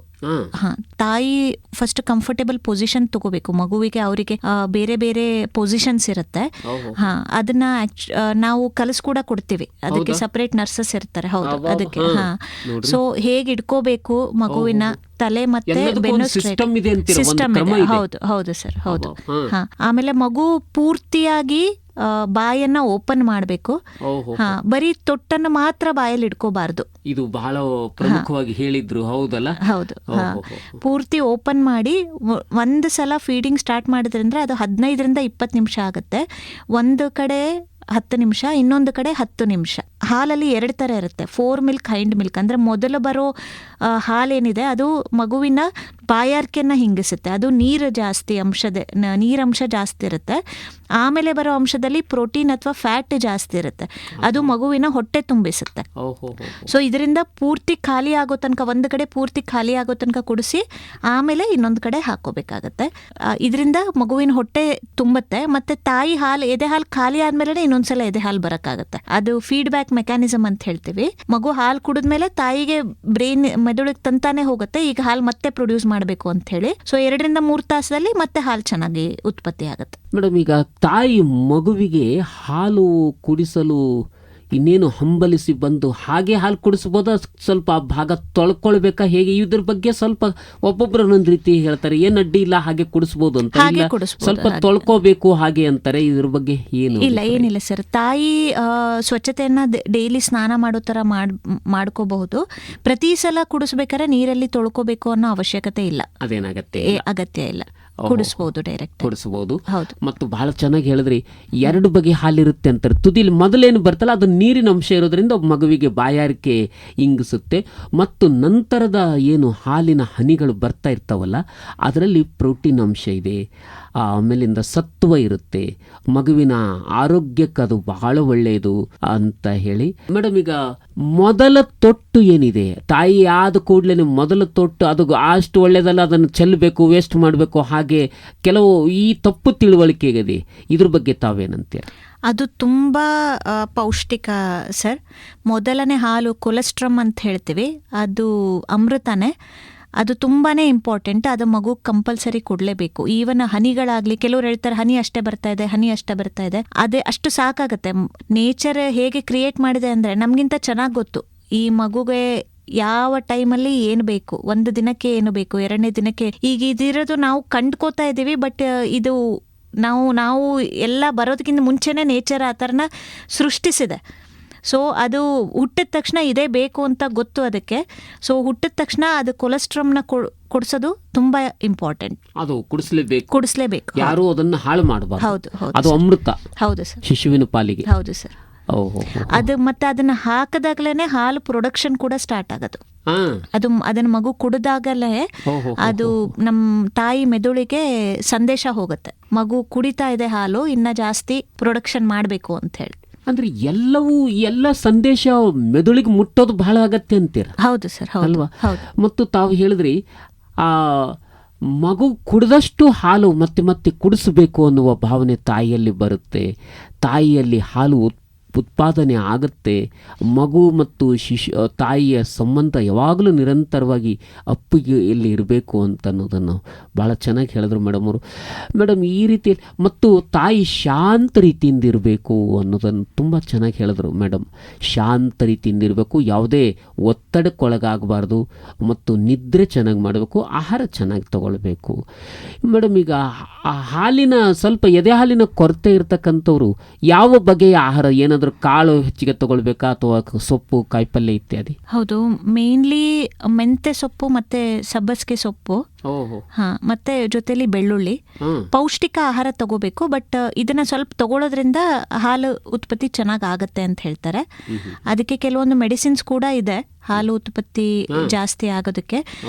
ತಾಯಿ ಫಸ್ಟ್ ಕಂಫರ್ಟೇಬಲ್ ಪೊಸಿಷನ್ ತಗೋಬೇಕು. ಮಗುವಿಗೆ ಅವರಿಗೆ ಬೇರೆ ಬೇರೆ ಪೊಸಿಷನ್ಸ್ ಇರುತ್ತೆ. ಅದನ್ನ ನಾವು ಕಲಿಸ್ ಕೂಡ ಕೊಡ್ತೀವಿ, ಅದಕ್ಕೆ ಸಪರೇಟ್ ನರ್ಸಸ್ ಇರ್ತಾರೆ. ಹೌದು, ಅದಕ್ಕೆ ಸೊ ಹೇಗೆ ಇಟ್ಕೋಬೇಕು ಮಗುವಿನ ತಲೆ ಮತ್ತೆ ಬೆನ್ನು ಸಿಸ್ಟಮ್ ಇದೆ. ಹೌದು ಸರ್, ಹೌದು. ಆಮೇಲೆ ಮಗು ಪೂರ್ತಿಯಾಗಿ ಬಾಯನ್ನ ಓಪನ್ ಮಾಡಬೇಕು. ಬರೀ ತೊಟ್ಟನ್ನು ಮಾತ್ರ ಬಾಯಲ್ಲಿ ಇಟ್ಕೋಬಾರ್ದು. ಇದು ಬಹಳ ಪ್ರಮುಖವಾಗಿ ಹೇಳಿದ್ರು. ಹೌದಲ್ಲ? ಹೌದು. ಪೂರ್ತಿ ಓಪನ್ ಮಾಡಿ ಒಂದು ಸಲ ಫೀಡಿಂಗ್ ಸ್ಟಾರ್ಟ್ ಮಾಡಿದ್ರಿಂದ ಅದು 15-20 ನಿಮಿಷ ಆಗುತ್ತೆ. ಒಂದು ಕಡೆ 10 ನಿಮಿಷ, ಇನ್ನೊಂದು ಕಡೆ 10 ನಿಮಿಷ. ಹಾಲಲ್ಲಿ 2 ಥರ ಇರುತ್ತೆ, 4 ಮಿಲ್ಕ್, ಹೈಂಡ್ ಮಿಲ್ಕ್. ಅಂದರೆ ಮೊದಲು ಬರೋ ಹಾಲೇನಿದೆ ಅದು ಮಗುವಿನ ಬಾಯಾರಿಕೆಯನ್ನು ಹಿಂಗಿಸುತ್ತೆ, ಅದು ನೀರಂಶ ಜಾಸ್ತಿ ಇರುತ್ತೆ. ಆಮೇಲೆ ಬರೋ ಅಂಶದಲ್ಲಿ ಪ್ರೋಟೀನ್ ಅಥವಾ ಫ್ಯಾಟ್ ಜಾಸ್ತಿ ಇರುತ್ತೆ, ಅದು ಮಗುವಿನ ಹೊಟ್ಟೆ ತುಂಬಿಸುತ್ತೆ. ಸೊ ಇದರಿಂದ ಪೂರ್ತಿ ಖಾಲಿ ಆಗೋ ತನಕ, ಒಂದು ಕಡೆ ಪೂರ್ತಿ ಖಾಲಿ ಆಗೋ ತನಕ ಕುಡಿಸಿ ಆಮೇಲೆ ಇನ್ನೊಂದು ಕಡೆ ಹಾಕೋಬೇಕಾಗತ್ತೆ. ಇದರಿಂದ ಮಗುವಿನ ಹೊಟ್ಟೆ ತುಂಬುತ್ತೆ. ಮತ್ತೆ ತಾಯಿ ಹಾಲು, ಎದೆ ಹಾಲು ಖಾಲಿ ಆದ್ಮೇಲೆ ಇನ್ನೊಂದ್ಸಲ ಎದೆ ಹಾಲು ಬರಕ್ಕಾಗತ್ತೆ. ಅದು ಫೀಡ್ಬ್ಯಾಕ್ ಮೆಕ್ಯಾನಿಸಮ್ ಅಂತ ಹೇಳ್ತೀವಿ. ಮಗು ಹಾಲು ಕುಡಿದ್ಮೇಲೆ ತಾಯಿಗೆ ಬ್ರೈನ್, ಮೆದುಳಿಗೆ ತಂತಾನೆ ಹೋಗುತ್ತೆ, ಈಗ ಹಾಲು ಮತ್ತೆ ಪ್ರೊಡ್ಯೂಸ್ ಮಾಡಬೇಕು ಅಂತ ಹೇಳಿ. ಸೊ 2-3 ತಾಸದಲ್ಲಿ ಮತ್ತೆ ಹಾಲು ಚೆನ್ನಾಗಿ ಉತ್ಪತ್ತಿ ಆಗುತ್ತೆ. ಮೇಡಮ್, ಈಗ ತಾಯಿ ಮಗುವಿಗೆ ಹಾಲು ಕುಡಿಸಲು ಇನ್ನೇನು ಹಂಬಲಿಸಿ ಬಂದು ಹಾಗೆ ಹಾಲು ಕುಡಿಸ್ಬೋದಾ, ಸ್ವಲ್ಪ ಆ ಭಾಗ ತೊಳ್ಕೊಳ್ಬೇಕಾ, ಹೇಗೆ ಇದ್ರ ಬಗ್ಗೆ ಸ್ವಲ್ಪ ಒಬ್ಬೊಬ್ರು ಒಂದೊಂದು ರೀತಿ ಹೇಳ್ತಾರೆ. ಏನು ಅಡ್ಡಿ ಇಲ್ಲ ಹಾಗೆ ಕುಡಿಸ್ಬೋದು ಅಂತ, ಹಾಗೆ ಇಲ್ಲ ಕುಡಿಸ್ಬೋದು, ಸ್ವಲ್ಪ ತೊಳ್ಕೋಬೇಕು ಹಾಗೆ ಅಂತಾರೆ. ಇದ್ರ ಬಗ್ಗೆ ಏನು? ಇಲ್ಲ, ಏನಿಲ್ಲ ಸರ್. ತಾಯಿ ಸ್ವಚ್ಛತೆಯನ್ನ ಡೈಲಿ ಸ್ನಾನ ಮಾಡೋ ಥರ ಮಾಡ್ಕೋಬಹುದು. ಪ್ರತಿ ಸಲ ಕುಡಿಸ್ಬೇಕಾದ್ರೆ ನೀರಲ್ಲಿ ತೊಳ್ಕೋಬೇಕು ಅನ್ನೋ ಅವಶ್ಯಕತೆ ಇಲ್ಲ. ಅದೇನಾಗತ್ತೆ? ಅಗತ್ಯ ಇಲ್ಲ, ಕುಡಿಸ್ಬೋದು, ಡೈರೆಕ್ಟ್ ಕುಡಿಸ್ಬೋದು. ಹೌದು. ಮತ್ತು ಬಹಳ ಚೆನ್ನಾಗಿ ಹೇಳಿದ್ರಿ, 2 ಬಗೆ ಹಾಲಿರುತ್ತೆ ಅಂತಾರೆ. ತುದಿಲಿ ಮೊದಲೇನು ಬರ್ತಲ್ಲ ಅದು ನೀರಿನ ಅಂಶ ಇರೋದ್ರಿಂದ ಮಗುವಿಗೆ ಬಾಯಾರಿಕೆ ಇಂಗಿಸುತ್ತೆ. ಮತ್ತು ನಂತರದ ಏನು ಹಾಲಿನ ಹನಿಗಳು ಬರ್ತಾ ಇರ್ತಾವಲ್ಲ ಅದರಲ್ಲಿ ಪ್ರೋಟೀನ್ ಅಂಶ ಇದೆ, ಆಮೇಲಿಂದ ಸತ್ವ ಇರುತ್ತೆ, ಮಗುವಿನ ಆರೋಗ್ಯಕ್ಕೆ ಅದು ಬಹಳ ಒಳ್ಳೆಯದು ಅಂತ ಹೇಳಿ. ಮೇಡಮ್, ಈಗ ಮೊದಲ ತೊಟ್ಟು ಏನಿದೆ, ತಾಯಿ ಆದ ಕೂಡಲೇ ಮೊದಲ ತೊಟ್ಟು ಅದು ಅಷ್ಟು ಒಳ್ಳೆಯದಲ್ಲ, ಅದನ್ನು ಚೆಲ್ಲಬೇಕು, ವೇಸ್ಟ್ ಮಾಡಬೇಕು, ಹಾಗೆ ಕೆಲವು ಈ ತಪ್ಪು ತಿಳುವಳಿಕೆ ಇದೆ. ಇದ್ರ ಬಗ್ಗೆ ತಾವೇನಂತೀರ? ಅದು ತುಂಬ ಪೌಷ್ಟಿಕ ಸರ್. ಮೊದಲನೇ ಹಾಲು ಕೊಲೆಸ್ಟ್ರಮ್ ಅಂತ ಹೇಳ್ತೀವಿ, ಅದು ಅಮೃತನೇ. ಅದು ತುಂಬಾ ಇಂಪಾರ್ಟೆಂಟ್. ಅದು ಮಗು ಕಂಪಲ್ಸರಿ ಕೊಡಲೇಬೇಕು. ಈವನ್ ಹನಿಗಳಾಗಲಿ, ಕೆಲವ್ರು ಹೇಳ್ತಾರೆ ಹನಿ ಅಷ್ಟೇ ಬರ್ತಾ ಇದೆ. ಅದೇ ಅಷ್ಟು ಸಾಕಾಗತ್ತೆ. ನೇಚರ್ ಹೇಗೆ ಕ್ರಿಯೇಟ್ ಮಾಡಿದೆ ಅಂದರೆ ನಮಗಿಂತ ಚೆನ್ನಾಗಿ ಗೊತ್ತು ಈ ಮಗುಗೆ ಯಾವ ಟೈಮಲ್ಲಿ ಏನು ಬೇಕು, 1 ದಿನಕ್ಕೆ ಏನು ಬೇಕು, 2ನೇ ದಿನಕ್ಕೆ. ಈಗ ಇದಿರೋದು ನಾವು ಕಂಡ್ಕೋತಾ ಇದ್ದೀವಿ, ಬಟ್ ಇದು ನಾವು ಎಲ್ಲ ಬರೋದಕ್ಕಿಂತ ಮುಂಚೆನೇ ನೇಚರ್ ಆ ಥರನ ಸೃಷ್ಟಿಸಿದೆ. ಸೊ ಅದು ಹುಟ್ಟಿದ ತಕ್ಷಣ ಇದೇ ಬೇಕು ಅಂತ ಗೊತ್ತು ಅದಕ್ಕೆ. ಸೊ ಹುಟ್ಟಿದ ತಕ್ಷಣ ಅದು ಕೊಲೆಸ್ಟ್ರಾಲ್ನ ಕೊಡಿಸೋದು ತುಂಬಾ ಇಂಪಾರ್ಟೆಂಟ್. ಅದು ಕುಡಿಸ್ಲೇಬೇಕು, ಯಾರು ಅದನ್ನ ಹಾಳು ಮಾಡಬಾರದು. ಹೌದು, ಅದು ಅಮೃತ. ಹೌದು ಸರ್, ಶಿಶುವಿನ ಪಾಲಿಗೆ. ಹೌದು ಸರ್. ಅದು ಮತ್ತೆ ಅದನ್ನ ಹಾಕದಾಗ್ಲೇನೆ ಹಾಲು ಪ್ರೊಡಕ್ಷನ್ ಕೂಡ ಸ್ಟಾರ್ಟ್ ಆಗೋದು. ಅದನ್ನ ಮಗು ಕುಡಿದಾಗಲೇ ಅದು ನಮ್ಮ ತಾಯಿ ಮೆದುಳಿಗೆ ಸಂದೇಶ ಹೋಗುತ್ತೆ, ಮಗು ಕುಡಿತಾ ಇದೆ ಹಾಲು, ಇನ್ನ ಜಾಸ್ತಿ ಪ್ರೊಡಕ್ಷನ್ ಮಾಡಬೇಕು ಅಂತ ಹೇಳಿ. ಅಂದ್ರೆ ಎಲ್ಲ ಸಂದೇಶ ಮೆದುಳಿಗೆ ಮುಟ್ಟೋದು ಬಹಳ ಅಗತ್ಯ ಅಂತೀರ? ಹೌದು ಸರ್, ಅಲ್ವಾ? ಮತ್ತು ತಾವು ಹೇಳಿದ್ರಿ ಆ ಮಗು ಕುಡಿದಷ್ಟು ಹಾಲು ಮತ್ತೆ ಮತ್ತೆ ಕುಡಿಸಬೇಕು ಅನ್ನುವ ಭಾವನೆ ತಾಯಿಯಲ್ಲಿ ಬರುತ್ತೆ. ತಾಯಿಯಲ್ಲಿ ಹಾಲು ಉತ್ಪಾದನೆ ಆಗುತ್ತೆ. ಮಗು ಮತ್ತು ತಾಯಿಯ ಸಂಬಂಧ ಯಾವಾಗಲೂ ನಿರಂತರವಾಗಿ ಅಪ್ಪಿಗೆಯಲ್ಲಿ ಇರಬೇಕು ಅಂತ ಅನ್ನೋದನ್ನು ಭಾಳ ಚೆನ್ನಾಗಿ ಹೇಳಿದ್ರು ಮೇಡಮ್ ಅವರು. ಮೇಡಮ್, ಈ ರೀತಿ ಮತ್ತು ತಾಯಿ ಶಾಂತ ರೀತಿಯಿಂದ ಇರಬೇಕು ಅನ್ನೋದನ್ನು ತುಂಬ ಚೆನ್ನಾಗಿ ಹೇಳಿದ್ರು ಮೇಡಮ್. ಶಾಂತ ರೀತಿಯಿಂದ ಇರಬೇಕು, ಯಾವುದೇ ಒತ್ತಡಕ್ಕೊಳಗಾಗಬಾರ್ದು, ಮತ್ತು ನಿದ್ರೆ ಚೆನ್ನಾಗಿ ಮಾಡಬೇಕು, ಆಹಾರ ಚೆನ್ನಾಗಿ ತಗೊಳ್ಬೇಕು. ಮೇಡಮ್, ಈಗ ಆ ಹಾಲಿನ ಸ್ವಲ್ಪ ಎದೆ ಹಾಲಿನ ಕೊರತೆ ಇರತಕ್ಕಂಥವ್ರು ಯಾವ ಬಗೆಯ ಆಹಾರ, ಏನಾದರೂ ಕಾಳು ಹೆಚ್ಚಿಗೆ ತಗೊಳ್ಬೇಕಾ ಅಥವಾ ಸೊಪ್ಪು ಕಾಯಿಪಲ್ಯ ಇತ್ಯಾದಿ? ಹೌದು, ಮೇನ್ಲಿ ಮೆಂತೆ ಸೊಪ್ಪು ಮತ್ತೆ ಸಬ್ಬಸಿಗೆ ಸೊಪ್ಪು, ಮತ್ತೆ ಜೊತೆಲಿ ಬೆಳ್ಳುಳ್ಳಿ, ಪೌಷ್ಟಿಕ ಆಹಾರ ತಗೋಬೇಕು. ಬಟ್ ಇದನ್ನ ಸ್ವಲ್ಪ ತಗೊಳ್ಳೋದ್ರಿಂದ ಹಾಲು ಉತ್ಪತ್ತಿ ಚೆನ್ನಾಗಿ ಆಗತ್ತೆ ಅಂತ ಹೇಳ್ತಾರೆ. ಅದಕ್ಕೆ ಕೆಲವೊಂದು ಮೆಡಿಸಿನ್ಸ್ ಕೂಡ ಇದೆ ಹಾಲು ಉತ್ಪತ್ತಿ ಜಾಸ್ತಿ ಆಗೋದಕ್ಕೆ.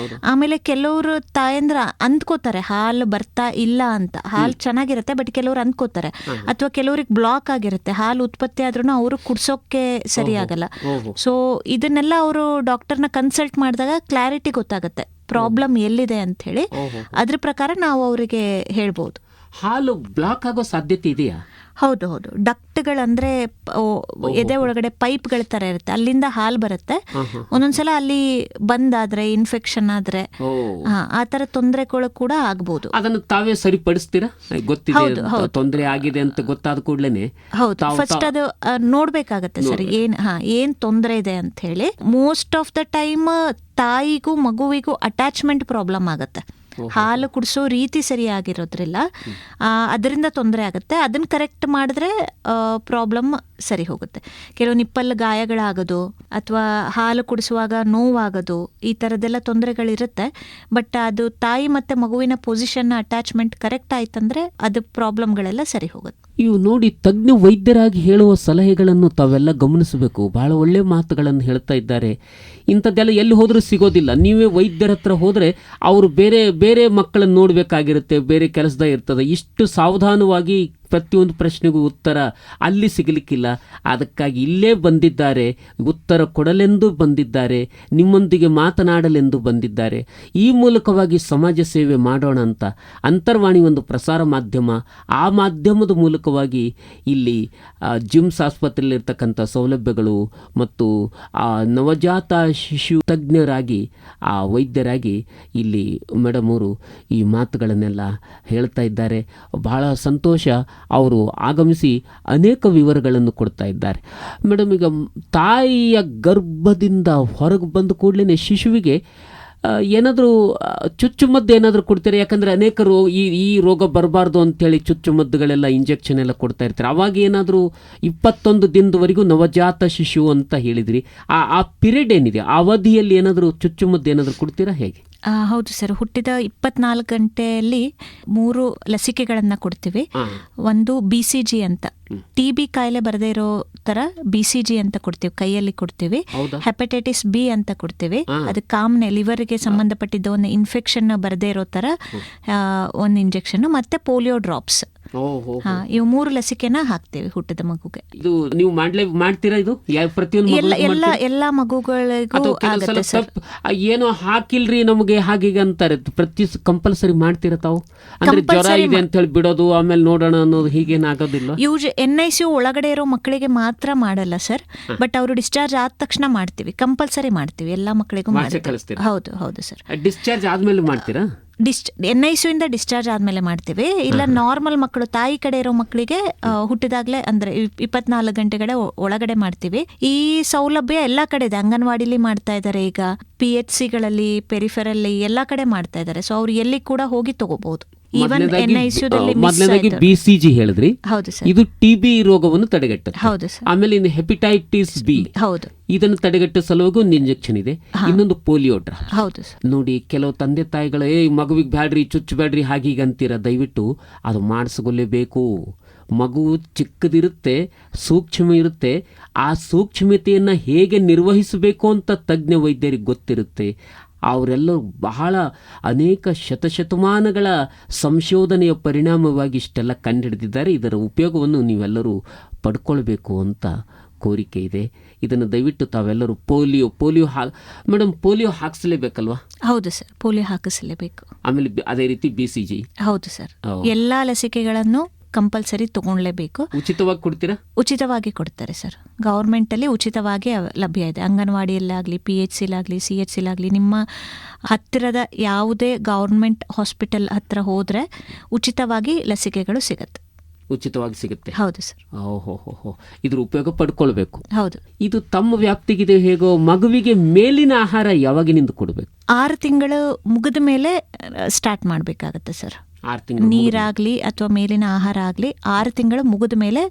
ಆಮೇಲೆ ಕೆಲವರು ತಾಯಂದ್ರ ಅಂದ್ಕೋತಾರೆ ಹಾಲು ಬರ್ತಾ ಇಲ್ಲ ಅಂತ. ಹಾಲು ಚೆನ್ನಾಗಿರುತ್ತೆ, ಬಟ್ ಕೆಲವ್ರು ಅಂದ್ಕೋತಾರೆ. ಅಥವಾ ಕೆಲವ್ರಿಗೆ ಬ್ಲಾಕ್ ಆಗಿರುತ್ತೆ, ಹಾಲು ಉತ್ಪತ್ತಿ ಆದ್ರೂ ಅವರು ಕುಡ್ಸೋಕೆ ಸರಿ ಆಗಲ್ಲ. ಸೊ ಇದನ್ನೆಲ್ಲ ಅವರು ಡಾಕ್ಟರ್ನ ಕನ್ಸಲ್ಟ್ ಮಾಡಿದಾಗ ಕ್ಲಾರಿಟಿ ಗೊತ್ತಾಗುತ್ತೆ ಪ್ರಾಬ್ಲಮ್ ಎಲ್ಲಿದೆ ಅಂತ ಹೇಳಿ. ಅದ್ರ ಪ್ರಕಾರ ನಾವು ಅವರಿಗೆ ಹೇಳ್ಬೋದು. ಹಾಲು ಬ್ಲಾಕ್ ಆಗೋ ಸಾಧ್ಯತೆ ಇದೆಯಾ? ಹೌದು, ಡಕ್ಟ್ಗಳಂದ್ರೆ ಎದೆ ಒಳಗಡೆ ಪೈಪ್ಗಳ ತರ ಇರುತ್ತೆ, ಅಲ್ಲಿಂದ ಹಾಲು ಬರುತ್ತೆ. ಒಂದೊಂದ್ಸಲ ಅಲ್ಲಿ ಬಂದಾದ್ರೆ, ಇನ್ಫೆಕ್ಷನ್ ಆದ್ರೆ, ಆ ತರ ತೊಂದರೆಗಳು ಕೂಡ ಆಗ್ಬಹುದು. ಅದನ್ನು ತಾವೇ ಸರಿಪಡಿಸ್ತೀರಾ? ಗೊತ್ತಿದೆ ತೊಂದರೆ ಆಗಿದೆ ಅಂತ ಗೊತ್ತಾದ ಕೂಡಲೇ? ಹೌದು, ಫಸ್ಟ್ ಅದು ನೋಡ್ಬೇಕಾಗತ್ತೆ ಸರ್, ಏನ್ ತೊಂದರೆ ಇದೆ ಅಂತ ಹೇಳಿ. ಮೋಸ್ಟ್ ಆಫ್ ದ ಟೈಮ್ ತಾಯಿಗೂ ಮಗುವಿಗೂ ಅಟ್ಯಾಚ್ಮೆಂಟ್ ಪ್ರಾಬ್ಲಮ್ ಆಗುತ್ತೆ. ಹಾಲು ಕುಡಿಸೋ ರೀತಿ ಸರಿಯಾಗಿರೋದ್ರಿಲ್ಲ, ಅದರಿಂದ ತೊಂದರೆ ಆಗುತ್ತೆ. ಅದನ್ನ ಕರೆಕ್ಟ್ ಮಾಡಿದ್ರೆ ಪ್ರಾಬ್ಲಮ್ ಸರಿ ಹೋಗುತ್ತೆ. ಕೆಲವು ನಿಪ್ಪಲ್ ಗಾಯಗಳಾಗೋದು ಅಥವಾ ಹಾಲು ಕುಡಿಸುವಾಗ ನೋವಾಗೋದು, ಈ ಥರದ್ದೆಲ್ಲ ತೊಂದರೆಗಳಿರುತ್ತೆ. ಬಟ್ ಅದು ತಾಯಿ ಮತ್ತು ಮಗುವಿನ ಪೊಸಿಷನ್ ಅಟ್ಯಾಚ್ಮೆಂಟ್ ಕರೆಕ್ಟ್ ಆಯ್ತಂದ್ರೆ ಅದು ಪ್ರಾಬ್ಲಮ್ಗಳೆಲ್ಲ ಸರಿ ಹೋಗುತ್ತೆ. ಇವು ನೋಡಿ, ತಜ್ಞ ವೈದ್ಯರಾಗಿ ಹೇಳುವ ಸಲಹೆಗಳನ್ನು ತಾವೆಲ್ಲ ಗಮನಿಸಬೇಕು. ಬಹಳ ಒಳ್ಳೆ ಮಾತುಗಳನ್ನು ಹೇಳ್ತಾ ಇದ್ದಾರೆ. ಇಂಥದ್ದೆಲ್ಲ ಎಲ್ಲಿ ಹೋದರೂ ಸಿಗೋದಿಲ್ಲ. ನೀವೇ ವೈದ್ಯರ ಹತ್ರ ಹೋದರೆ ಅವರು ಬೇರೆ ಮಕ್ಕಳನ್ನು ನೋಡಬೇಕಾಗಿರುತ್ತೆ, ಬೇರೆ ಕೆಲಸದ ಇರ್ತದೆ. ಇಷ್ಟು ಸಾವಧಾನವಾಗಿ ಪ್ರತಿಯೊಂದು ಪ್ರಶ್ನೆಗೂ ಉತ್ತರ ಅಲ್ಲಿ ಸಿಗಲಿಕ್ಕಿಲ್ಲ. ಅದಕ್ಕಾಗಿ ಇಲ್ಲೇ ಬಂದಿದ್ದಾರೆ, ಉತ್ತರ ಕೊಡಲೆಂದು ಬಂದಿದ್ದಾರೆ, ನಿಮ್ಮೊಂದಿಗೆ ಮಾತನಾಡಲೆಂದು ಬಂದಿದ್ದಾರೆ. ಈ ಮೂಲಕವಾಗಿ ಸಮಾಜ ಸೇವೆ ಮಾಡೋಣ ಅಂತ ಅಂತರ್ವಾಣಿ ಒಂದು ಪ್ರಸಾರ ಮಾಧ್ಯಮ, ಆ ಮಾಧ್ಯಮದ ಮೂಲಕವಾಗಿ ಇಲ್ಲಿ ಜಿಮ್ಸ್ ಆಸ್ಪತ್ರೆಯಲ್ಲಿರ್ತಕ್ಕಂಥ ಸೌಲಭ್ಯಗಳು ಮತ್ತು ನವಜಾತ ಶಿಶು ತಜ್ಞರಾಗಿ, ವೈದ್ಯರಾಗಿ ಇಲ್ಲಿ ಮೇಡಮ್ ಅವರು ಈ ಮಾತುಗಳನ್ನೆಲ್ಲ ಹೇಳ್ತಾ ಇದ್ದಾರೆ. ಬಹಳ ಸಂತೋಷ. ಅವರು ಆಗಮಿಸಿ ಅನೇಕ ವಿವರಗಳನ್ನು ಕೊಡ್ತಾ ಇದ್ದಾರೆ. ಮೇಡಮ್, ಈಗ ತಾಯಿಯ ಗರ್ಭದಿಂದ ಹೊರಗೆ ಬಂದ ಕೂಡಲೇ ಶಿಶುವಿಗೆ ಏನಾದರೂ ಚುಚ್ಚುಮದ್ದು ಏನಾದರೂ ಕೊಡ್ತಾರೆ? ಯಾಕಂದರೆ ಅನೇಕ ಈ ರೋಗ ಬರಬಾರ್ದು ಅಂತೇಳಿ ಚುಚ್ಚುಮದ್ದುಗಳೆಲ್ಲ ಇಂಜೆಕ್ಷನ್ ಎಲ್ಲ ಕೊಡ್ತಾ ಇರ್ತಾರೆ. ಅವಾಗ ಏನಾದರೂ 21 ದಿನದವರೆಗೂ ನವಜಾತ ಶಿಶು ಅಂತ ಹೇಳಿದ್ರಿ, ಆ ಪಿರಿಯಡ್ ಏನಿದೆ ಆ ಅವಧಿಯಲ್ಲಿ ಏನಾದರೂ ಚುಚ್ಚುಮದ್ದು ಏನಾದರೂ ಕೊಡ್ತೀರಾ, ಹೇಗೆ? ಹೌದು ಸರ್, ಹುಟ್ಟಿದ 24 ಗಂಟೆಯಲ್ಲಿ 3 ಲಸಿಕೆಗಳನ್ನು ಕೊಡ್ತೀವಿ. ಒಂದು BCG ಅಂತ, TB ಕಾಯಿಲೆ ಬರದೇ ಇರೋ ಥರ BCG ಅಂತ ಕೊಡ್ತೀವಿ, ಕೈಯಲ್ಲಿ ಕೊಡ್ತೀವಿ. ಹೆಪಟೈಟಿಸ್ B ಅಂತ ಕೊಡ್ತೀವಿ, ಅದು ಕಾಮ್ನೆ ಲಿವರ್ಗೆ ಸಂಬಂಧಪಟ್ಟಿದ್ದ ಒಂದು ಇನ್ಫೆಕ್ಷನ್ ಬರದೇ ಇರೋ ಥರ ಒಂದು ಇಂಜೆಕ್ಷನ್, ಮತ್ತೆ ಪೋಲಿಯೋ ಡ್ರಾಪ್ಸ್. ಇವು 3 ಲಸಿಕೆನ ಹಾಕ್ತೇವೆ ಹುಟ್ಟಿದ ಮಗುಗೆ. ಇದು ನೀವು ಮಾಡ್ತೀರಾ? ಇದು ಪ್ರತಿಯೊಂದು ಎಲ್ಲ ಮಗುಗಳಿಗೂ ಆಗುತ್ತೆ ಸರ್. ಏನೋ ಹಾಕಿಲ್ರಿ ನಮಗೆ ಹಾಗೀಗ ಅಂತಾರೆ, ಪ್ರತಿ ಕಂಪಲ್ಸರಿ ಮಾಡ್ತೀರಾ ತಾವು? ಅಂದ್ರೆ ಜ್ವರ ಇದೆ ಅಂತ ಹೇಳಿ ಬಿಡೋದು, ಆಮೇಲೆ ನೋಡೋಣ ಅನ್ನೋದು ಹೀಗೇನಾಗೋದಿಲ್ಲ? NICU ಒಳಗಡೆ ಇರೋ ಮಕ್ಕಳಿಗೆ ಮಾತ್ರ ಮಾಡಲ್ಲ ಸರ್, ಬಟ್ ಅವರು ಡಿಸ್ಚಾರ್ಜ್ ಆದ ತಕ್ಷಣ ಮಾಡ್ತೀವಿ, ಕಂಪಲ್ಸರಿ ಮಾಡ್ತೀವಿ, ಎಲ್ಲ ಮಕ್ಕಳಿಗೂ ಮಾಡ್ತೀವಿ. ಹೌದು ಸರ್. ಡಿಸ್ಚಾರ್ಜ್ ಆದ್ಮೇಲೆ ಮಾಡ್ತೀರಾ? NICU ಇಂದ ಡಿಸ್ಚಾರ್ಜ್ ಆದ್ಮೇಲೆ ಮಾಡ್ತೀವಿ. ಇಲ್ಲ ನಾರ್ಮಲ್ ಮಕ್ಕಳು, ತಾಯಿ ಕಡೆ ಇರೋ ಮಕ್ಕಳಿಗೆ ಹುಟ್ಟಿದಾಗ್ಲೇ ಅಂದ್ರೆ 24 ಗಂಟೆಗಳ ಒಳಗಡೆ ಮಾಡ್ತೀವಿ. ಈ ಸೌಲಭ್ಯ ಎಲ್ಲಾ ಕಡೆ ಇದೆ. ಅಂಗನವಾಡಿಲಿ ಮಾಡ್ತಾ ಇದ್ದಾರೆ, ಈಗ PHCಗಳಲ್ಲಿ, ಪೆರಿಫೆರಲ್ಲಿ ಎಲ್ಲಾ ಕಡೆ ಮಾಡ್ತಾ ಇದ್ದಾರೆ. ಸೊ ಅವ್ರು ಎಲ್ಲಿ ಕೂಡ ಹೋಗಿ ತಗೋಬಹುದು. ಮೊದಲನೇದಾಗಿ BCG ಹೇಳಿದ್ರಿ. ಹೌದು ಸರ್. ಇದು TB ರೋಗವನ್ನು ತಡೆಗಟ್ಟುತ್ತೆ. ಹೌದು ಸರ್. ಆಮೇಲೆ ಇನ್ನು ಹೆಪಟೈಟಿಸ್ B, ಹೌದು, ಇದನ್ನು ತಡೆಗಟ್ಟುವ ಸಲುವಾಗಿ ಒಂದು ಇಂಜೆಕ್ಷನ್ ಇದೆ. ಇನ್ನೊಂದು ಪೋಲಿಯೋ ಡ್ರಾಪ್. ಹೌದು ಸರ್. ನೋಡಿ, ಕೆಲವು ತಂದೆ ತಾಯಿಗಳು ಮಗುವಿಗೆ ಬ್ಯಾಡ್ರಿ, ಚುಚ್ಚಬೇಡ್ರಿ ಹಾಗೀಗ ಅಂತೀರ. ದಯವಿಟ್ಟು ಅದು ಮಾಡಿಸ್ಕೊಳ್ಳೇಬೇಕು. ಮಗು ಚಿಕ್ಕದಿರುತ್ತೆ, ಸೂಕ್ಷ್ಮ ಇರುತ್ತೆ. ಆ ಸೂಕ್ಷ್ಮತೆಯನ್ನು ಹೇಗೆ ನಿರ್ವಹಿಸಬೇಕು ಅಂತ ತಜ್ಞ ವೈದ್ಯರಿಗೆ ಗೊತ್ತಿರುತ್ತೆ. ಅವರೆಲ್ಲರೂ ಬಹಳ ಅನೇಕ ಶತಶತಮಾನಗಳ ಸಂಶೋಧನೆಯ ಪರಿಣಾಮವಾಗಿ ಇಷ್ಟೆಲ್ಲ ಕಂಡುಹಿಡಿದಿದ್ದಾರೆ. ಇದರ ಉಪಯೋಗವನ್ನು ನೀವೆಲ್ಲರೂ ಪಡ್ಕೊಳ್ಬೇಕು ಅಂತ ಕೋರಿಕೆ ಇದೆ. ಇದನ್ನು ದಯವಿಟ್ಟು ತಾವೆಲ್ಲರೂ ಪೋಲಿಯೋ ಮೇಡಮ್, ಪೋಲಿಯೋ ಹಾಕಿಸಲೇಬೇಕಲ್ವಾ? ಹೌದು ಸರ್, ಪೋಲಿಯೋ ಹಾಕಿಸಲೇಬೇಕು. ಆಮೇಲೆ ಅದೇ ರೀತಿ BCG. ಹೌದು ಸರ್, ಎಲ್ಲಾ ಲಸಿಕೆಗಳನ್ನು ಕಂಪಲ್ಸರಿ ತಗೊಳ್ಳೇಬೇಕು. ಉಚಿತವಾಗಿ ಕೊಡ್ತೀರಾ? ಉಚಿತವಾಗಿ ಕೊಡ್ತಾರೆ ಸರ್. ಗೌರ್ಮೆಂಟಲ್ಲಿ ಉಚಿತವಾಗಿ ಲಭ್ಯ ಇದೆ. ಅಂಗನವಾಡಿಯಲ್ಲಾಗಲಿ, PHCಲಾಗಲಿ, CHCಲಾಗಲಿ, ನಿಮ್ಮ ಹತ್ತಿರದ ಯಾವುದೇ ಗೌರ್ಮೆಂಟ್ ಹಾಸ್ಪಿಟಲ್ ಹತ್ರ ಹೋದರೆ ಉಚಿತವಾಗಿ ಲಸಿಕೆಗಳು ಸಿಗುತ್ತೆ. ಉಚಿತವಾಗಿ ಸಿಗುತ್ತೆ? ಹೌದು ಸರ್. ಇದ್ರ ಉಪಯೋಗ ಪಡ್ಕೊಳ್ಬೇಕು. ಹೌದು. ಇದು ತಮ್ಮ ವ್ಯಾಪ್ತಿಗಿದೆ ಹೇಗೋ? ಮಗುವಿಗೆ ಮೇಲಿನ ಆಹಾರ ಯಾವಾಗಿನಿಂದ ಕೊಡಬೇಕು? 6 ತಿಂಗಳು ಮುಗಿದ ಮೇಲೆ ಸ್ಟಾರ್ಟ್ ಮಾಡಬೇಕಾಗತ್ತೆ ಸರ್. ನೀರಾಗ್ಲಿ ಅಥವಾ ಮೇಲಿನ ಆಹಾರ ಆಗಲಿ 6 ತಿಂಗಳು ಮುಗಿದ ಮೇಲೆ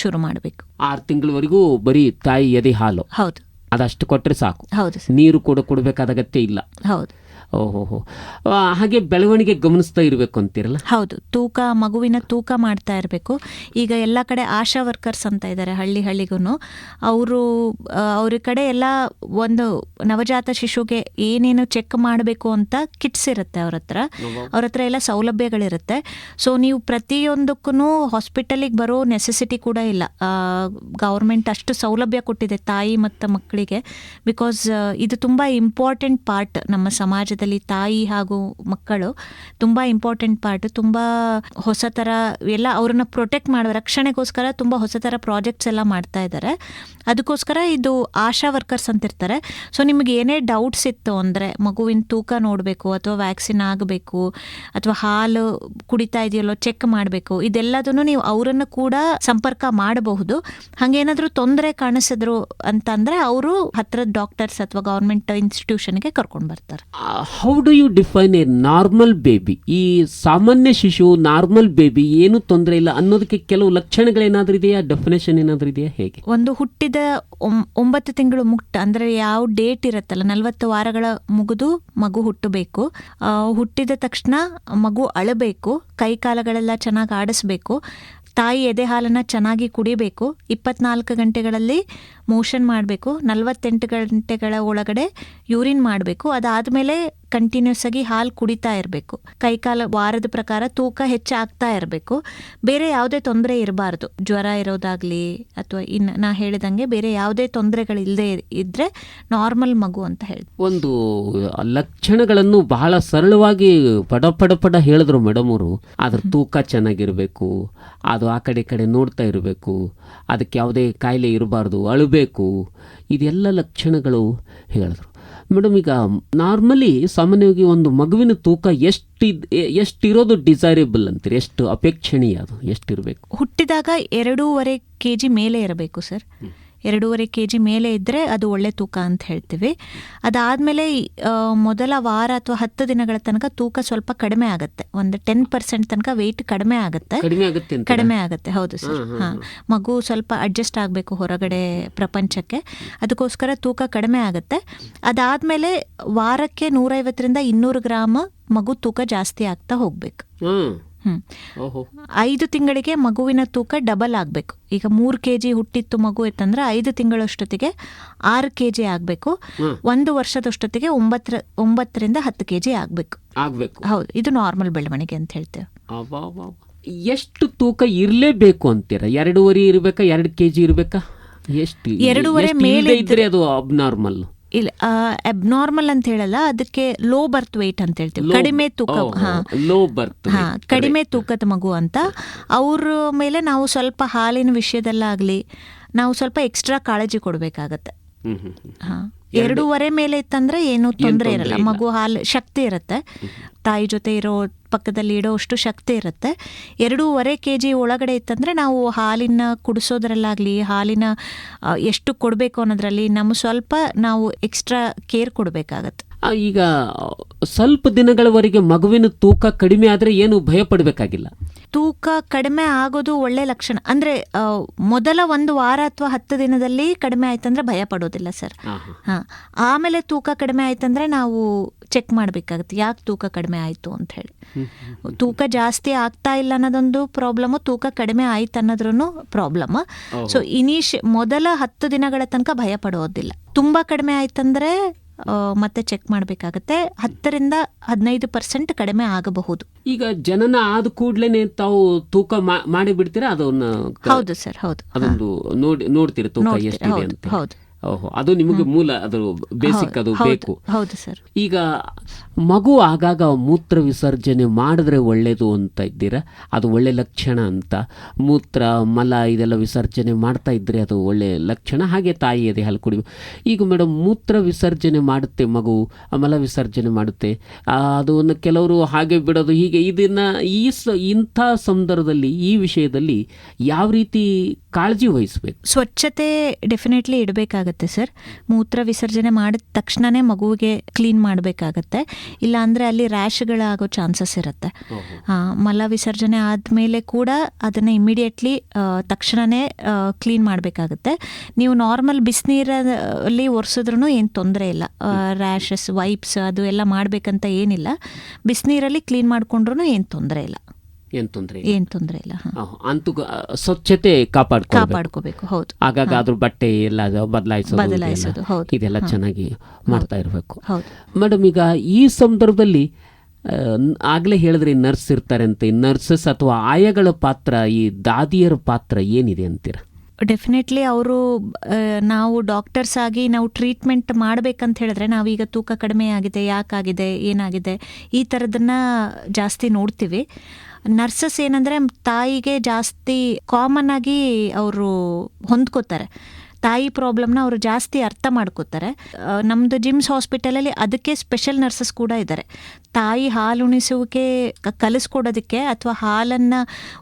ಶುರು ಮಾಡಬೇಕು. 6 ತಿಂಗಳವರೆಗೂ ಬರೀ ತಾಯಿ ಎದೆ ಹಾಲು, ಹೌದು, ಅದಷ್ಟು ಕೊಟ್ಟರೆ ಸಾಕು. ಹೌದು. ನೀರು ಕೂಡ ಕೊಡಬೇಕಾದ ಅಗತ್ಯ ಇಲ್ಲ. ಹೌದು. ಹಾಗೆ ಬೆಳವಣಿಗೆ ಗಮನಿಸ್ತಾ ಇರಬೇಕು ಅಂತೀರಲ್ಲ? ಹೌದು. ಮಗುವಿನ ತೂಕ ಮಾಡ್ತಾ ಇರಬೇಕು. ಈಗ ಎಲ್ಲ ಕಡೆ ಆಶಾ ವರ್ಕರ್ಸ್ ಅಂತ ಇದ್ದಾರೆ, ಹಳ್ಳಿಗೂ. ಅವ್ರ ಕಡೆ ಎಲ್ಲ ಒಂದು ನವಜಾತ ಶಿಶುಗೆ ಏನೇನು ಚೆಕ್ ಮಾಡಬೇಕು ಅಂತ ಕಿಟ್ಸ್ ಇರುತ್ತೆ ಅವ್ರ ಹತ್ರ ಎಲ್ಲ ಸೌಲಭ್ಯಗಳಿರುತ್ತೆ. ಸೊ ನೀವು ಪ್ರತಿಯೊಂದಕ್ಕೂ ಹಾಸ್ಪಿಟಲಿಗೆ ಬರೋ ನೆಸೆಸಿಟಿ ಕೂಡ ಇಲ್ಲ. ಗೌರ್ಮೆಂಟ್ ಅಷ್ಟು ಸೌಲಭ್ಯ ಕೊಟ್ಟಿದೆ ತಾಯಿ ಮತ್ತು ಮಕ್ಕಳಿಗೆ. ಬಿಕಾಸ್ ಇದು ತುಂಬ ಇಂಪಾರ್ಟೆಂಟ್ ಪಾರ್ಟ್ ನಮ್ಮ ಸಮಾಜದಲ್ಲಿ. ತಾಯಿ ಹಾಗೂ ಮಕ್ಕಳು ತುಂಬ ಇಂಪಾರ್ಟೆಂಟ್ ಪಾರ್ಟ್. ತುಂಬ ಹೊಸ ಥರ ಎಲ್ಲ ಅವ್ರನ್ನ ಪ್ರೊಟೆಕ್ಟ್ ಮಾಡುವ ರಕ್ಷಣೆಗೋಸ್ಕರ ತುಂಬ ಹೊಸ ಥರ ಪ್ರಾಜೆಕ್ಟ್ಸ್ ಎಲ್ಲ ಮಾಡ್ತಾ ಇದ್ದಾರೆ. ಅದಕ್ಕೋಸ್ಕರ ಇದು ಆಶಾ ವರ್ಕರ್ಸ್ ಅಂತಿರ್ತಾರೆ. ಸೊ ನಿಮಗೆ ಏನೇ ಡೌಟ್ಸ್ ಇತ್ತು ಅಂದರೆ, ಮಗುವಿನ ತೂಕ ನೋಡಬೇಕು ಅಥವಾ ವ್ಯಾಕ್ಸಿನ್ ಆಗಬೇಕು ಅಥವಾ ಹಾಲು ಕುಡಿತಾ ಇದೆಯಲ್ಲೋ ಚೆಕ್ ಮಾಡಬೇಕು, ಇದೆಲ್ಲದನ್ನು ನೀವು ಅವರನ್ನು ಕೂಡ ಸಂಪರ್ಕ ಮಾಡಬಹುದು. ಹಾಗೇನಾದರೂ ತೊಂದರೆ ಕಾಣಿಸಿದ್ರು ಅಂತಂದರೆ ಅವರು ಹತ್ತಿರದ ಡಾಕ್ಟರ್ಸ್ ಅಥವಾ ಗೌರ್ಮೆಂಟ್ ಇನ್ಸ್ಟಿಟ್ಯೂಷನ್ಗೆ ಕರ್ಕೊಂಡು ಬರ್ತಾರೆ. How do you define a normal baby? ಈ ಸಾಮಾನ್ಯ ಶಿಶು, ನಾರ್ಮಲ್ ಬೇಬಿ, ಏನು ತೊಂದರೆ ಇಲ್ಲ ಅನ್ನೋದಕ್ಕೆ ಕೆಲವು ಲಕ್ಷಣಗಳೇನಾದ್ರೂ ಇದೆಯಾ? ಡೆಫಿನೇಷನ್ ಏನಾದ್ರೂ ಇದೆಯಾ? ಹೇಗೆ? ಒಂದು ಹುಟ್ಟಿದ 9 ತಿಂಗಳು ಮುಕ್ತ ಅಂದರೆ ಯಾವ ಡೇಟ್ ಇರುತ್ತಲ್ಲ, 40 ವಾರಗಳ ಮುಗಿದು ಮಗು ಹುಟ್ಟಬೇಕು. ಹುಟ್ಟಿದ ತಕ್ಷಣ ಮಗು ಅಳಬೇಕು, ಕೈಕಾಲಗಳೆಲ್ಲ ಚೆನ್ನಾಗಿ ಆಡಿಸ್ಬೇಕು, ತಾಯಿ ಎದೆ ಹಾಲನ್ನು ಚೆನ್ನಾಗಿ ಕುಡಿಬೇಕು, 24 ಗಂಟೆಗಳಲ್ಲಿ ಮೋಷನ್ ಮಾಡಬೇಕು, 48 ಗಂಟೆಗಳ ಒಳಗಡೆ ಯೂರಿನ್ ಮಾಡಬೇಕು. ಅದಾದಮೇಲೆ ಕಂಟಿನ್ಯೂಸ್ ಆಗಿ ಹಾಲು ಕುಡಿತಾ ಇರಬೇಕು. ಕೈಕಾಲ ವಾರದ ಪ್ರಕಾರ ತೂಕ ಹೆಚ್ಚಾಗ್ತಾ ಇರಬೇಕು. ಬೇರೆ ಯಾವುದೇ ತೊಂದರೆ ಇರಬಾರ್ದು. ಜ್ವರ ಇರೋದಾಗಲಿ ಅಥವಾ ನಾ ಹೇಳಿದಂಗೆ ಬೇರೆ ಯಾವುದೇ ತೊಂದರೆಗಳಿಲ್ಲದೆ ಇದ್ದರೆ ನಾರ್ಮಲ್ ಮಗು ಅಂತ ಹೇಳಿ. ಒಂದು ಲಕ್ಷಣಗಳನ್ನು ಬಹಳ ಸರಳವಾಗಿ ಪಡ ಹೇಳಿದ್ರು ಮೇಡಮ್ ಅವರು. ಅದ್ರ ತೂಕ ಚೆನ್ನಾಗಿರಬೇಕು, ಅದು ಆ ಕಡೆ ನೋಡ್ತಾ ಇರಬೇಕು, ಅದಕ್ಕೆ ಯಾವುದೇ ಕಾಯಿಲೆ ಇರಬಾರ್ದು, ಅಳಬೇಕು, ಇದೆಲ್ಲ ಲಕ್ಷಣಗಳು ಹೇಳಿದ್ರು. ಮೇಡಮ್, ಈಗ ನಾರ್ಮಲಿ ಸಾಮಾನ್ಯವಾಗಿ ಒಂದು ಮಗುವಿನ ತೂಕ ಎಷ್ಟಿರೋದು ಡಿಸೈರೇಬಲ್ ಅಂತೀರಿ? ಎಷ್ಟು ಅಪೇಕ್ಷಣೀಯ, ಅದು ಎಷ್ಟಿರಬೇಕು? ಹುಟ್ಟಿದಾಗ 2.5 kg ಮೇಲೆ ಇರಬೇಕು ಸರ್. 2.5 kg ಮೇಲೆ ಇದ್ದರೆ ಅದು ಒಳ್ಳೆ ತೂಕ ಅಂತ ಹೇಳ್ತೀವಿ. ಅದಾದಮೇಲೆ ಮೊದಲ ವಾರ ಅಥವಾ 10 ದಿನಗಳ ತನಕ ತೂಕ ಸ್ವಲ್ಪ ಕಡಿಮೆ ಆಗುತ್ತೆ. ಒಂದು 10% ತನಕ ವೆಯ್ಟ್ ಕಡಿಮೆ ಆಗುತ್ತೆ. ಕಡಿಮೆ ಆಗುತ್ತೆ, ಹೌದು ಸರ್. ಹಾಂ, ಮಗು ಸ್ವಲ್ಪ ಅಡ್ಜಸ್ಟ್ ಆಗಬೇಕು ಹೊರಗಡೆ ಪ್ರಪಂಚಕ್ಕೆ, ಅದಕ್ಕೋಸ್ಕರ ತೂಕ ಕಡಿಮೆ ಆಗುತ್ತೆ. ಅದಾದಮೇಲೆ ವಾರಕ್ಕೆ 150ರಿಂದ 200 ಗ್ರಾಮ್ ಮಗು ತೂಕ ಜಾಸ್ತಿ ಆಗ್ತಾ ಹೋಗ್ಬೇಕು. 5 ತಿಂಗಳಿಗೆ ಮಗುವಿನ ತೂಕ ಡಬಲ್ ಆಗಬೇಕು. ಈಗ 3 kg ಹುಟ್ಟಿತ್ತು ಮಗು ಇತ್ತಂದ್ರೆ 5 ತಿಂಗಳಷ್ಟೊತ್ತಿಗೆ 6 kg ಆಗಬೇಕು. 1 ವರ್ಷದಷ್ಟೊತ್ತಿಗೆ 9ರಿಂದ 10 kg ಆಗಬೇಕು. ಹೌದು, ಇದು ನಾರ್ಮಲ್ ಬೆಳವಣಿಗೆ ಅಂತ ಹೇಳ್ತೇವೆ. ಎಷ್ಟು ತೂಕ ಇರಲೇಬೇಕು ಅಂತೀರಾ? 2.5 ಇರಬೇಕಾ, 2 kg ಇರಬೇಕಾ? ಎಷ್ಟು 2.5 ಮೇಲೆ ಇದ್ರೆ ಅದು ಅಬ್ನಾರ್ಮಲ್? ಇಲ್ಲ, ಅಬ್ನಾರ್ಮಲ್ ಅಂತ ಹೇಳಲ್ಲ, ಅದಕ್ಕೆ ಲೋ ಬರ್ತ್ ವೆಯ್ಟ್ ಅಂತ ಹೇಳ್ತೀವಿ. ಕಡಿಮೆ ತೂಕ, ಕಡಿಮೆ ತೂಕದ ಮಗು ಅಂತ. ಅವ್ರ ಮೇಲೆ ನಾವು ಸ್ವಲ್ಪ ಹಾಲಿನ ವಿಷಯದಲ್ಲಾಗಲಿ ನಾವು ಸ್ವಲ್ಪ ಎಕ್ಸ್ಟ್ರಾ ಕಾಳಜಿ ಕೊಡಬೇಕಾಗತ್ತೆ. ಹಾಂ, 2.5 ಮೇಲೆ ಇತ್ತಂದ್ರೆ ಏನೂ ತೊಂದರೆ ಇರಲ್ಲ. ಮಗು ಹಾಲು ಶಕ್ತಿ ಇರುತ್ತೆ, ತಾಯಿ ಜೊತೆ ಇರೋ ಪಕ್ಕದಲ್ಲಿ ಇಡೋಷ್ಟು ಶಕ್ತಿ ಇರುತ್ತೆ. 2.5 kg ಒಳಗಡೆ ಇತ್ತಂದರೆ ನಾವು ಹಾಲಿನ ಕುಡಿಸೋದ್ರಲ್ಲಾಗಲಿ ಹಾಲಿನ ಎಷ್ಟು ಕೊಡಬೇಕು ಅನ್ನೋದ್ರಲ್ಲಿ ಸ್ವಲ್ಪ ನಾವು ಎಕ್ಸ್ಟ್ರಾ ಕೇರ್ ಕೊಡಬೇಕಾಗತ್ತೆ. ಈಗ ಸ್ವಲ್ಪ ದಿನಗಳವರೆಗೆ ಮಗುವಿನ ತೂಕ ಕಡಿಮೆ ಆದರೆ ಏನು ಭಯ ಪಡಬೇಕಾಗಿಲ್ಲ? ತೂಕ ಕಡಿಮೆ ಆಗೋದು ಒಳ್ಳೆ ಲಕ್ಷಣ. ಅಂದರೆ ಮೊದಲ 1 ವಾರ ಅಥವಾ 10 ದಿನದಲ್ಲಿ ಕಡಿಮೆ ಆಯ್ತಂದ್ರೆ ಭಯ ಪಡೋದಿಲ್ಲ ಸರ್. ಹಾಂ, ಆಮೇಲೆ ತೂಕ ಕಡಿಮೆ ಆಯ್ತಂದ್ರೆ ನಾವು ಚೆಕ್ ಮಾಡಬೇಕಾಗುತ್ತೆ, ಯಾಕೆ ತೂಕ ಕಡಿಮೆ ಆಯಿತು ಅಂತ ಹೇಳಿ. ತೂಕ ಜಾಸ್ತಿ ಆಗ್ತಾ ಇಲ್ಲ ಅನ್ನೋದೊಂದು ಪ್ರಾಬ್ಲಮ್ಮು, ತೂಕ ಕಡಿಮೆ ಆಯ್ತು ಅನ್ನೋದ್ರೂ ಪ್ರಾಬ್ಲಮ್. ಸೊ ಮೊದಲ 10 ದಿನಗಳ ತನಕ ಭಯ ಪಡೋದಿಲ್ಲ. ತುಂಬ ಕಡಿಮೆ ಆಯ್ತಂದ್ರೆ ಮತ್ತೆ ಚೆಕ್ ಮಾಡಬೇಕಾಗತ್ತೆ. 10ರಿಂದ 15% ಕಡಿಮೆ ಆಗಬಹುದು. ಈಗ ಜನನ ಆದ ಕೂಡ್ಲೇನೆ ತಾವು ತೂಕ ಮಾಡಿ ಬಿಡ್ತೀರಾ? ಅದನ್ನ? ಹೌದು ಸರ್, ಹೌದು. ಅದೊಂದು ನೋಡ್ತೀರಾ ತೂಕ ಎಷ್ಟಿದೆ ಅಂತ? ಹೌದು. ಓಹೋ, ಅದು ನಿಮಗೆ ಮೂಲ, ಅದು ಬೇಸಿಕ್, ಅದು ಬೇಕು. ಹೌದು ಸರ್. ಈಗ ಮಗು ಆಗಾಗ ಮೂತ್ರ ವಿಸರ್ಜನೆ ಮಾಡಿದ್ರೆ ಒಳ್ಳೇದು ಅಂತ ಇದ್ದೀರಾ? ಅದು ಒಳ್ಳೆ ಲಕ್ಷಣ ಅಂತ. ಮೂತ್ರ ಮಲ ಇದೆಲ್ಲ ವಿಸರ್ಜನೆ ಮಾಡ್ತಾ ಇದ್ರೆ ಅದು ಒಳ್ಳೆ ಲಕ್ಷಣ. ಹಾಗೆ ತಾಯಿ ಎದೆ ಹಾಲು ಕುಡಿಬೇಕು. ಈಗ ಮೇಡಮ್, ಮೂತ್ರ ವಿಸರ್ಜನೆ ಮಾಡುತ್ತೆ ಮಗು, ಮಲ ವಿಸರ್ಜನೆ ಮಾಡುತ್ತೆ, ಅದನ್ನು ಕೆಲವರು ಹಾಗೆ ಬಿಡೋದು, ಹೀಗೆ. ಇದನ್ನ ಇಂಥ ಸಂದರ್ಭದಲ್ಲಿ ಈ ವಿಷಯದಲ್ಲಿ ಯಾವ ರೀತಿ ಕಾಳಜಿ ವಹಿಸಬೇಕು? ಸ್ವಚ್ಛತೆ ಡೆಫಿನೆಟ್ಲಿ ಇಡಬೇಕಾಗತ್ತೆ ಸರ್. ಮೂತ್ರ ವಿಸರ್ಜನೆ ಮಾಡಿದ ತಕ್ಷಣನೇ ಮಗುವಿಗೆ ಕ್ಲೀನ್ ಮಾಡಬೇಕಾಗತ್ತೆ, ಇಲ್ಲ ಅಂದರೆ ಅಲ್ಲಿ ರ್ಯಾಶ್ಗಳಾಗೋ ಚಾನ್ಸಸ್ ಇರುತ್ತೆ. ಮಲ ವಿಸರ್ಜನೆ ಆದಮೇಲೆ ಕೂಡ ಅದನ್ನು ಇಮಿಡಿಯೇಟ್ಲಿ ತಕ್ಷಣವೇ ಕ್ಲೀನ್ ಮಾಡಬೇಕಾಗತ್ತೆ. ನೀವು ನಾರ್ಮಲ್ ಬಿಸಿನೀರಲ್ಲಿ ಒರೆಸಿದ್ರೂ ಏನು ತೊಂದರೆ ಇಲ್ಲ. ರ್ಯಾಷಸ್, ವೈಪ್ಸ್ ಅದು ಎಲ್ಲ ಮಾಡಬೇಕಂತ ಏನಿಲ್ಲ. ಬಿಸಿನೀರಲ್ಲಿ ಕ್ಲೀನ್ ಮಾಡಿಕೊಂಡ್ರೂ ಏನು ತೊಂದರೆ ಇಲ್ಲ. ಏನು ತೊಂದರೆ ಇಲ್ಲ. ಅಂತೂ ಸ್ವಚ್ಛತೆ ಕಾಪಾಡ್ಕೋಬೇಕು. ಹೌದು, ಆಗಾಗ ಅದ್ರ ಬಟ್ಟೆ ಎಲ್ಲ ಬದಲಾಯಿಸೋದು, ಇದೆಲ್ಲ ಚೆನ್ನಾಗಿ ಮಾಡ್ತಾ ಇರಬೇಕು. ಮೇಡಮ್, ಈಗ ಈ ಸಂದರ್ಭದಲ್ಲಿ ಆಗಲೇ ಹೇಳಿದ್ರೆ ನರ್ಸ್ ಇರ್ತಾರೆ ಅಂತ, ನರ್ಸಸ್ ಅಥವಾ ಆಯಾಗಳ ಪಾತ್ರ, ಈ ದಾದಿಯರ ಪಾತ್ರ ಏನಿದೆ ಅಂತೀರ? ಡೆಫಿನೆಟ್ಲಿ ಅವರು, ನಾವು ಡಾಕ್ಟರ್ಸ್ ಆಗಿ ನಾವು ಟ್ರೀಟ್ಮೆಂಟ್ ಮಾಡಬೇಕಂತ ಹೇಳಿದ್ರೆ ನಾವೀಗ ತೂಕ ಕಡಿಮೆ ಆಗಿದೆ, ಯಾಕಾಗಿದೆ, ಏನಾಗಿದೆ, ಈ ಥರದನ್ನ ಜಾಸ್ತಿ ನೋಡ್ತೀವಿ. ನರ್ಸಸ್ ಏನಂದರೆ ತಾಯಿಗೆ ಜಾಸ್ತಿ ಕಾಮನ್ ಆಗಿ ಅವರು ಹೊಂದ್ಕೋತಾರೆ. ತಾಯಿ ಪ್ರಾಬ್ಲಮ್ನ ಅವರು ಜಾಸ್ತಿ ಅರ್ಥ ಮಾಡ್ಕೋತಾರೆ. ನಮ್ಮದು ಜಿಮ್ಸ್ ಹಾಸ್ಪಿಟಲಲ್ಲಿ ಅದಕ್ಕೆ ಸ್ಪೆಷಲ್ ನರ್ಸಸ್ ಕೂಡ ಇದ್ದಾರೆ. ತಾಯಿ ಹಾಲು ಉಣಿಸುವಿಕೆ ಕಲಿಸ್ಕೊಡೋದಕ್ಕೆ ಅಥವಾ ಹಾಲನ್ನು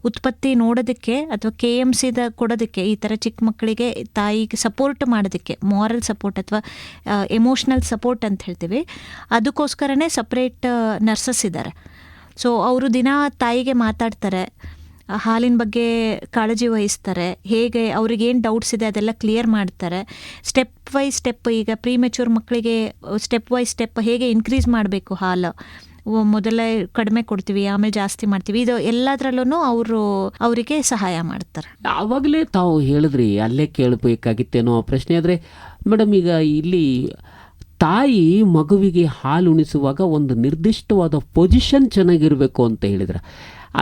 ಉತ್ಪತ್ತಿ ನೋಡೋದಕ್ಕೆ ಅಥವಾ KMC ಕೊಡೋದಕ್ಕೆ, ಈ ಥರ ಚಿಕ್ಕ ಮಕ್ಕಳಿಗೆ ತಾಯಿಗೆ ಸಪೋರ್ಟ್ ಮಾಡೋದಕ್ಕೆ, ಮಾರಲ್ ಸಪೋರ್ಟ್ ಅಥವಾ ಎಮೋಷ್ನಲ್ ಸಪೋರ್ಟ್ ಅಂತ ಹೇಳ್ತೀವಿ, ಅದಕ್ಕೋಸ್ಕರನೇ ಸಪ್ರೇಟ್ ನರ್ಸಸ್ ಇದ್ದಾರೆ. ಸೊ ಅವರು ದಿನ ತಾಯಿಗೆ ಮಾತಾಡ್ತಾರೆ, ಹಾಲಿನ ಬಗ್ಗೆ ಕಾಳಜಿ ವಹಿಸ್ತಾರೆ, ಹೇಗೆ ಅವ್ರಿಗೇನು ಡೌಟ್ಸ್ ಇದೆ ಅದೆಲ್ಲ ಕ್ಲಿಯರ್ ಮಾಡ್ತಾರೆ. ಸ್ಟೆಪ್ ಬೈ ಸ್ಟೆಪ್, ಈಗ ಪ್ರೀಮೆಚೂರ್ ಮಕ್ಕಳಿಗೆ ಸ್ಟೆಪ್ ಬೈ ಸ್ಟೆಪ್ ಹೇಗೆ ಇನ್ಕ್ರೀಸ್ ಮಾಡಬೇಕು, ಹಾಲು ಮೊದಲೇ ಕಡಿಮೆ ಕೊಡ್ತೀವಿ, ಆಮೇಲೆ ಜಾಸ್ತಿ ಮಾಡ್ತೀವಿ, ಇದು ಎಲ್ಲದರಲ್ಲೂ ಅವರಿಗೆ ಸಹಾಯ ಮಾಡ್ತಾರೆ. ಆವಾಗಲೇ ತಾವು ಹೇಳಿದ್ರಿ, ಅಲ್ಲೇ ಕೇಳಬೇಕಾಗಿತ್ತೇನೋ ಪ್ರಶ್ನೆ. ಆದರೆ ಮೇಡಮ್, ಈಗ ಇಲ್ಲಿ ತಾಯಿ ಮಗುವಿಗೆ ಹಾಲು ಉಣಿಸುವಾಗ ಒಂದು ನಿರ್ದಿಷ್ಟವಾದ ಪೊಸಿಷನ್ ಚೆನ್ನಾಗಿರಬೇಕು ಅಂತ ಹೇಳಿದ್ರೆ,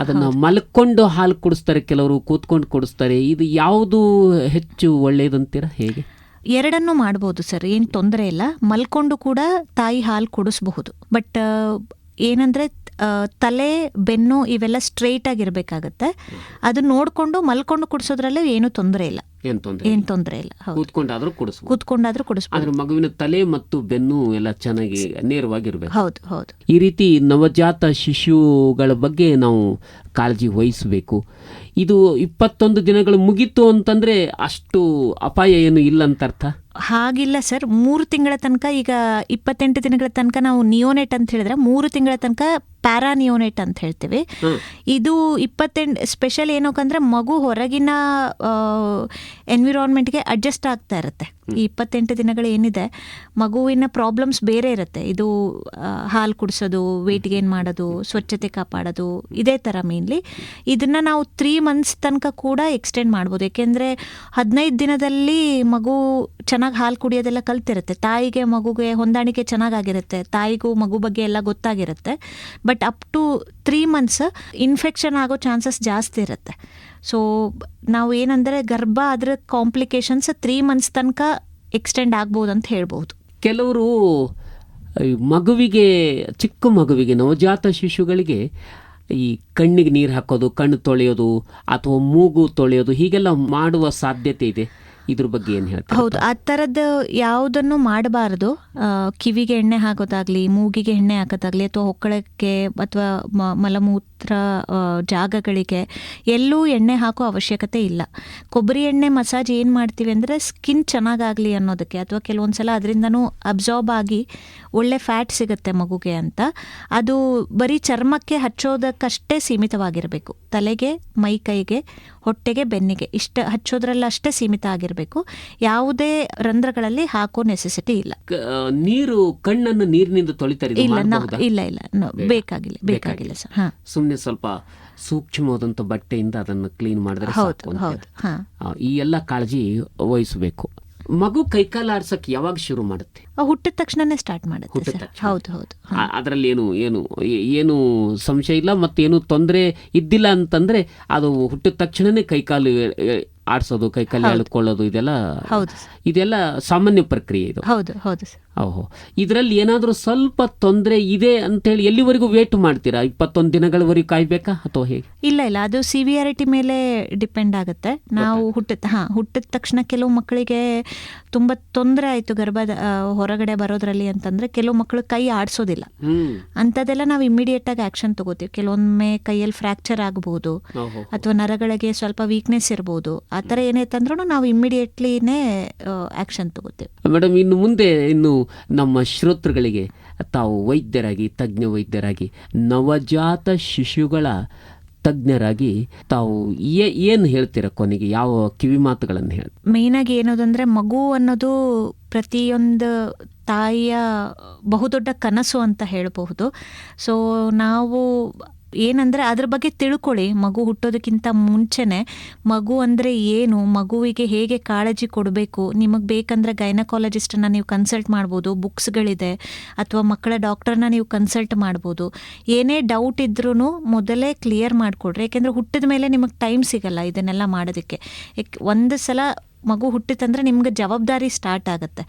ಅದನ್ನು ಮಲ್ಕೊಂಡು ಹಾಲು ಕುಡಿಸ್ತಾರೆ, ಕೆಲವರು ಕೂತ್ಕೊಂಡು ಕುಡಿಸ್ತಾರೆ. ಇದು ಯಾವುದು ಹೆಚ್ಚು ಒಳ್ಳೆಯದಂತೀರ? ಹೇಗೆ? ಎರಡನ್ನೂ ಮಾಡ್ಬೋದು ಸರ್, ಏನು ತೊಂದರೆ ಇಲ್ಲ. ಮಲ್ಕೊಂಡು ಕೂಡ ತಾಯಿ ಹಾಲು ಕುಡಿಸ್ಬಹುದು. ಬಟ್ ಏನಂದರೆ ತಲೆ ಬೆನ್ನು ಇವೆಲ್ಲ ಸ್ಟ್ರೈಟ್ ಆಗಿರ್ಬೇಕಾಗತ್ತೆ. ಅದು ನೋಡ್ಕೊಂಡು ಮಲ್ಕೊಂಡು ಕುಡಿಸೋದ್ರಲ್ಲೂ ಏನು ತೊಂದರೆ ಇಲ್ಲ. ಏನ್ ತೊಂದರೆ ಇಲ್ಲ. ಕೂತ್ಕೊಂಡಾದ್ರೂ ಕುಡಿಸ್ಬೋದು. ಆದ್ರೆ ಮಗುವಿನ ತಲೆ ಮತ್ತು ಬೆನ್ನು ಎಲ್ಲ ಚೆನ್ನಾಗಿ ನೇರವಾಗಿರ್ಬೇಕು. ಹೌದು ಹೌದು. ಈ ರೀತಿ ನವಜಾತ ಶಿಶುಗಳ ಬಗ್ಗೆ ನಾವು ಕಾಳಜಿ ವಹಿಸಬೇಕು. ಇದು 21 ದಿನಗಳು ಮುಗೀತು ಅಂತಂದ್ರೆ ಅಷ್ಟು ಅಪಾಯ ಏನು ಇಲ್ಲ ಅಂತ ಅರ್ಥ? ಹಾಗಿಲ್ಲ ಸರ್. 3 ತಿಂಗಳ ತನಕ, ಈಗ 28 ದಿನಗಳ ತನಕ ನಾವು ನಿಯೋನೆಟ್ ಅಂತ ಹೇಳಿದ್ರೆ 3 ತಿಂಗಳ ತನಕ ಪ್ಯಾರಾನಿಯೋನೆಟ್ ಅಂತ ಹೇಳ್ತೀವಿ. ಇದು 28 ಸ್ಪೆಷಲ್ ಏನೋಕಂದ್ರೆ ಮಗು ಹೊರಗಿನ ಎನ್ವಿರಾನ್ಮೆಂಟ್ಗೆ ಅಡ್ಜಸ್ಟ್ ಆಗ್ತಾ ಇರುತ್ತೆ. ಈ 28 ದಿನಗಳು ಏನಿದೆ ಮಗುವಿನ ಪ್ರಾಬ್ಲಮ್ಸ್ ಬೇರೆ ಇರುತ್ತೆ. ಇದು ಹಾಲು ಕುಡಿಸೋದು, ವೇಟ್ ಗೇನ್ ಮಾಡೋದು, ಸ್ವಚ್ಛತೆ ಕಾಪಾಡೋದು, ಇದೇ ಥರ ಮೇನ್ಲಿ. ಇದನ್ನು ನಾವು 3 ಮಂತ್ಸ್ ತನಕ ಕೂಡ ಎಕ್ಸ್ಟೆಂಡ್ ಮಾಡ್ಬೋದು. ಏಕೆಂದರೆ 15 ದಿನದಲ್ಲಿ ಮಗು ಚೆನ್ನಾಗಿ ಹಾಲು ಕುಡಿಯೋದೆಲ್ಲ ಕಲ್ತಿರುತ್ತೆ. ತಾಯಿಗೆ ಮಗುಗೆ ಹೊಂದಾಣಿಕೆ ಚೆನ್ನಾಗಿರುತ್ತೆ. ತಾಯಿಗೂ ಮಗು ಬಗ್ಗೆ ಎಲ್ಲ ಗೊತ್ತಾಗಿರುತ್ತೆ. But up to 3 months infection ಆಗೋ ಚಾನ್ಸಸ್ ಜಾಸ್ತಿ ಇರುತ್ತೆ. ಸೊ ನಾವು ಏನಂದರೆ ಗರ್ಭ ಅದರ ಕಾಂಪ್ಲಿಕೇಶನ್ಸ್ 3 ಮಂತ್ಸ್ ತನಕ ಎಕ್ಸ್ಟೆಂಡ್ ಆಗ್ಬೋದು ಅಂತ ಹೇಳ್ಬೋದು. ಕೆಲವರು ಮಗುವಿಗೆ, ಚಿಕ್ಕ ಮಗುವಿಗೆ, ನವಜಾತ ಶಿಶುಗಳಿಗೆ ಈ ಕಣ್ಣಿಗೆ ನೀರು ಹಾಕೋದು, ಕಣ್ಣು ತೊಳೆಯೋದು ಅಥವಾ ಮೂಗು ತೊಳೆಯೋದು ಹೀಗೆಲ್ಲ ಮಾಡುವ ಸಾಧ್ಯತೆ ಇದೆ. ಇದ್ರ ಬಗ್ಗೆ ಏನು ಹೇಳ್ತಾರೆ? ಹೌದು, ಆ ಥರದ್ದು ಯಾವುದನ್ನು ಮಾಡಬಾರ್ದು. ಕಿವಿಗೆ ಎಣ್ಣೆ ಹಾಕೋದಾಗ್ಲಿ, ಮೂಗಿಗೆ ಎಣ್ಣೆ ಹಾಕೋದಾಗ್ಲಿ, ಅಥವಾ ಹೊಕ್ಕಳಕ್ಕೆ ಅಥವಾ ಮಲಮೂತ್ರ ಜಾಗಗಳಿಗೆ ಎಲ್ಲೂ ಎಣ್ಣೆ ಹಾಕೋ ಅವಶ್ಯಕತೆ ಇಲ್ಲ. ಕೊಬ್ಬರಿ ಎಣ್ಣೆ ಮಸಾಜ್ ಏನು ಮಾಡ್ತೀವಿ ಅಂದರೆ ಸ್ಕಿನ್ ಚೆನ್ನಾಗಾಗಲಿ ಅನ್ನೋದಕ್ಕೆ, ಅಥವಾ ಕೆಲವೊಂದು ಸಲ ಅದರಿಂದನೂ ಅಬ್ಸಾರ್ಬ್ ಆಗಿ ಒಳ್ಳೆ ಫ್ಯಾಟ್ ಸಿಗುತ್ತೆ ಮಗುಗೆ ಅಂತ. ಅದು ಬರೀ ಚರ್ಮಕ್ಕೆ ಹಚ್ಚೋದಕ್ಕಷ್ಟೇ ಸೀಮಿತವಾಗಿರಬೇಕು. ತಲೆಗೆ, ಮೈ ಕೈಗೆ, ಹೊಟ್ಟೆಗೆ, ಬೆನ್ನಿಗೆ ಇಷ್ಟ ಹಚ್ಚೋದ್ರಲ್ಲಷ್ಟೇ ಸೀಮಿತ ಆಗಿರಬೇಕು. ಯಾವುದೇ ರಂಧ್ರಗಳಲ್ಲಿ ಹಾಕೋ ನೆಸೆಸಿಟಿ ಇಲ್ಲ. ನೀರು, ಕಣ್ಣನ್ನು ನೀರಿನಿಂದ ತೊಳಿತಾರೆ? ಇಲ್ಲ ಬೇಕಾಗಿಲ್ಲ ಸರ್. ಹಾ, ಸುಮ್ಮನೆ ಸ್ವಲ್ಪ ಸೂಕ್ಷ್ಮವಾದಂಥ ಬಟ್ಟೆಯಿಂದ ಅದನ್ನು ಕ್ಲೀನ್ ಮಾಡಿದ್ರೆ ಸಾಕು. ಈ ಎಲ್ಲ ಕಾಳಜಿ ವಹಿಸಬೇಕು. ಮಗು ಕೈಕಾಲು ಆಡ್ಸಕ್ಕೆ ಯಾವಾಗ ಶುರು ಮಾಡುತ್ತೆ? ಹುಟ್ಟಿದ ತಕ್ಷಣನೇ ಸ್ಟಾರ್ಟ್ ಮಾಡುತ್ತೆ. ಹೌದು. ಅದರಲ್ಲಿ ಏನು ಸಂಶಯ ಇಲ್ಲ. ಮತ್ತೇನು ತೊಂದರೆ ಇದ್ದಿಲ್ಲ ಅಂತಂದ್ರೆ ಅದು ಹುಟ್ಟಿದ ತಕ್ಷಣನೇ ಕೈಕಾಲು ಆಡ್ಸೋದು, ಕೈಕಾಲು ಎಳ್ಕೊಳ್ಳೋದು, ಇದೆಲ್ಲ ಸಾಮಾನ್ಯ ಪ್ರಕ್ರಿಯೆ ಇದು. ಹೌದು ಸರ್. ಓಹೋ, ಇದರಲ್ಲಿ ಏನಾದರೂ ಸ್ವಲ್ಪ ತೊಂದರೆ ಇದೆ ಅಂತೇಳಿ ಎಲ್ಲಿವರೆಗೂ ವೇಟ್ ಮಾಡ್ತೀರಾ? 21 ದಿನಗಳವರೆಗೂ ಕಾಯ್ಬೇಕಾ ಅಥವಾ ಹೇಗೆ? ಇಲ್ಲ, ಅದು ಸಿವಿಯಾರಿಟಿ ಮೇಲೆ ಡಿಪೆಂಡ್ ಆಗುತ್ತೆ. ನಾವು ಹುಟ್ಟಿದ ತಕ್ಷಣ ಕೆಲವು ಮಕ್ಕಳಿಗೆ ತುಂಬ ತೊಂದರೆ ಆಯಿತು ಗರ್ಭದ ಹೊರಗಡೆ ಬರೋದ್ರಲ್ಲಿ ಅಂತಂದರೆ ಕೆಲವು ಮಕ್ಕಳು ಕೈ ಆಡಿಸೋದಿಲ್ಲ. ಅಂಥದ್ದೆಲ್ಲ ನಾವು ಇಮ್ಮಿಡಿಯೇಟ್ ಆಗಿ ಆ್ಯಕ್ಷನ್ ತಗೋತೀವಿ. ಕೆಲವೊಮ್ಮೆ ಕೈಯಲ್ಲಿ ಫ್ರ್ಯಾಕ್ಚರ್ ಆಗಬಹುದು ಅಥವಾ ನರಗಳಿಗೆ ಸ್ವಲ್ಪ ವೀಕ್ನೆಸ್ ಇರ್ಬೋದು. ಆ ಥರ ಏನಾಯ್ತಂದ್ರೂ ನಾವು ಇಮ್ಮಿಡಿಯೇಟ್ಲಿನೇ ಆ್ಯಕ್ಷನ್ ತಗೋತೀವಿ. ಮೇಡಮ್, ಇನ್ನು ಮುಂದೆ ನಮ್ಮ ಶ್ರೋತೃಗಳಿಗೆ ತಾವು ವೈದ್ಯರಾಗಿ, ತಜ್ಞ ವೈದ್ಯರಾಗಿ, ನವಜಾತ ಶಿಶುಗಳ ತಜ್ಞರಾಗಿ ತಾವು ಏನು ಹೇಳ್ತೀರ? ಕೊನೆಗೆ ಯಾವ ಕಿವಿ ಮಾತುಗಳನ್ನು ಹೇಳಿ? ಮೇಯ್ನಾಗಿ ಏನೋದಂದರೆ ಮಗು ಅನ್ನೋದು ಪ್ರತಿಯೊಂದು ತಾಯಿಯ ಬಹುದೊಡ್ಡ ಕನಸು ಅಂತ ಹೇಳಬಹುದು. ಸೊ ನಾವು ಏನಂದರೆ ಅದ್ರ ಬಗ್ಗೆ ತಿಳ್ಕೊಳ್ಳಿ. ಮಗು ಹುಟ್ಟೋದಕ್ಕಿಂತ ಮುಂಚೆನೇ ಮಗು ಅಂದರೆ ಏನು, ಮಗುವಿಗೆ ಹೇಗೆ ಕಾಳಜಿ ಕೊಡಬೇಕು, ನಿಮಗೆ ಬೇಕಂದರೆ ಗೈನಕಾಲಜಿಸ್ಟನ್ನು ನೀವು ಕನ್ಸಲ್ಟ್ ಮಾಡ್ಬೋದು. ಬುಕ್ಸ್ಗಳಿದೆ, ಅಥವಾ ಮಕ್ಕಳ ಡಾಕ್ಟರ್ನ ನೀವು ಕನ್ಸಲ್ಟ್ ಮಾಡ್ಬೋದು. ಏನೇ ಡೌಟ್ ಇದ್ರೂ ಮೊದಲೇ ಕ್ಲಿಯರ್ ಮಾಡಿಕೊಡ್ರಿ. ಯಾಕೆಂದರೆ ಹುಟ್ಟಿದ ಮೇಲೆ ನಿಮಗೆ ಟೈಮ್ ಸಿಗಲ್ಲ ಇದನ್ನೆಲ್ಲ ಮಾಡೋದಕ್ಕೆ. ಒಂದು ಸಲ ಮಗು ಹುಟ್ಟಿತಂದರೆ ನಿಮ್ಗೆ ಜವಾಬ್ದಾರಿ ಸ್ಟಾರ್ಟ್ ಆಗುತ್ತೆ.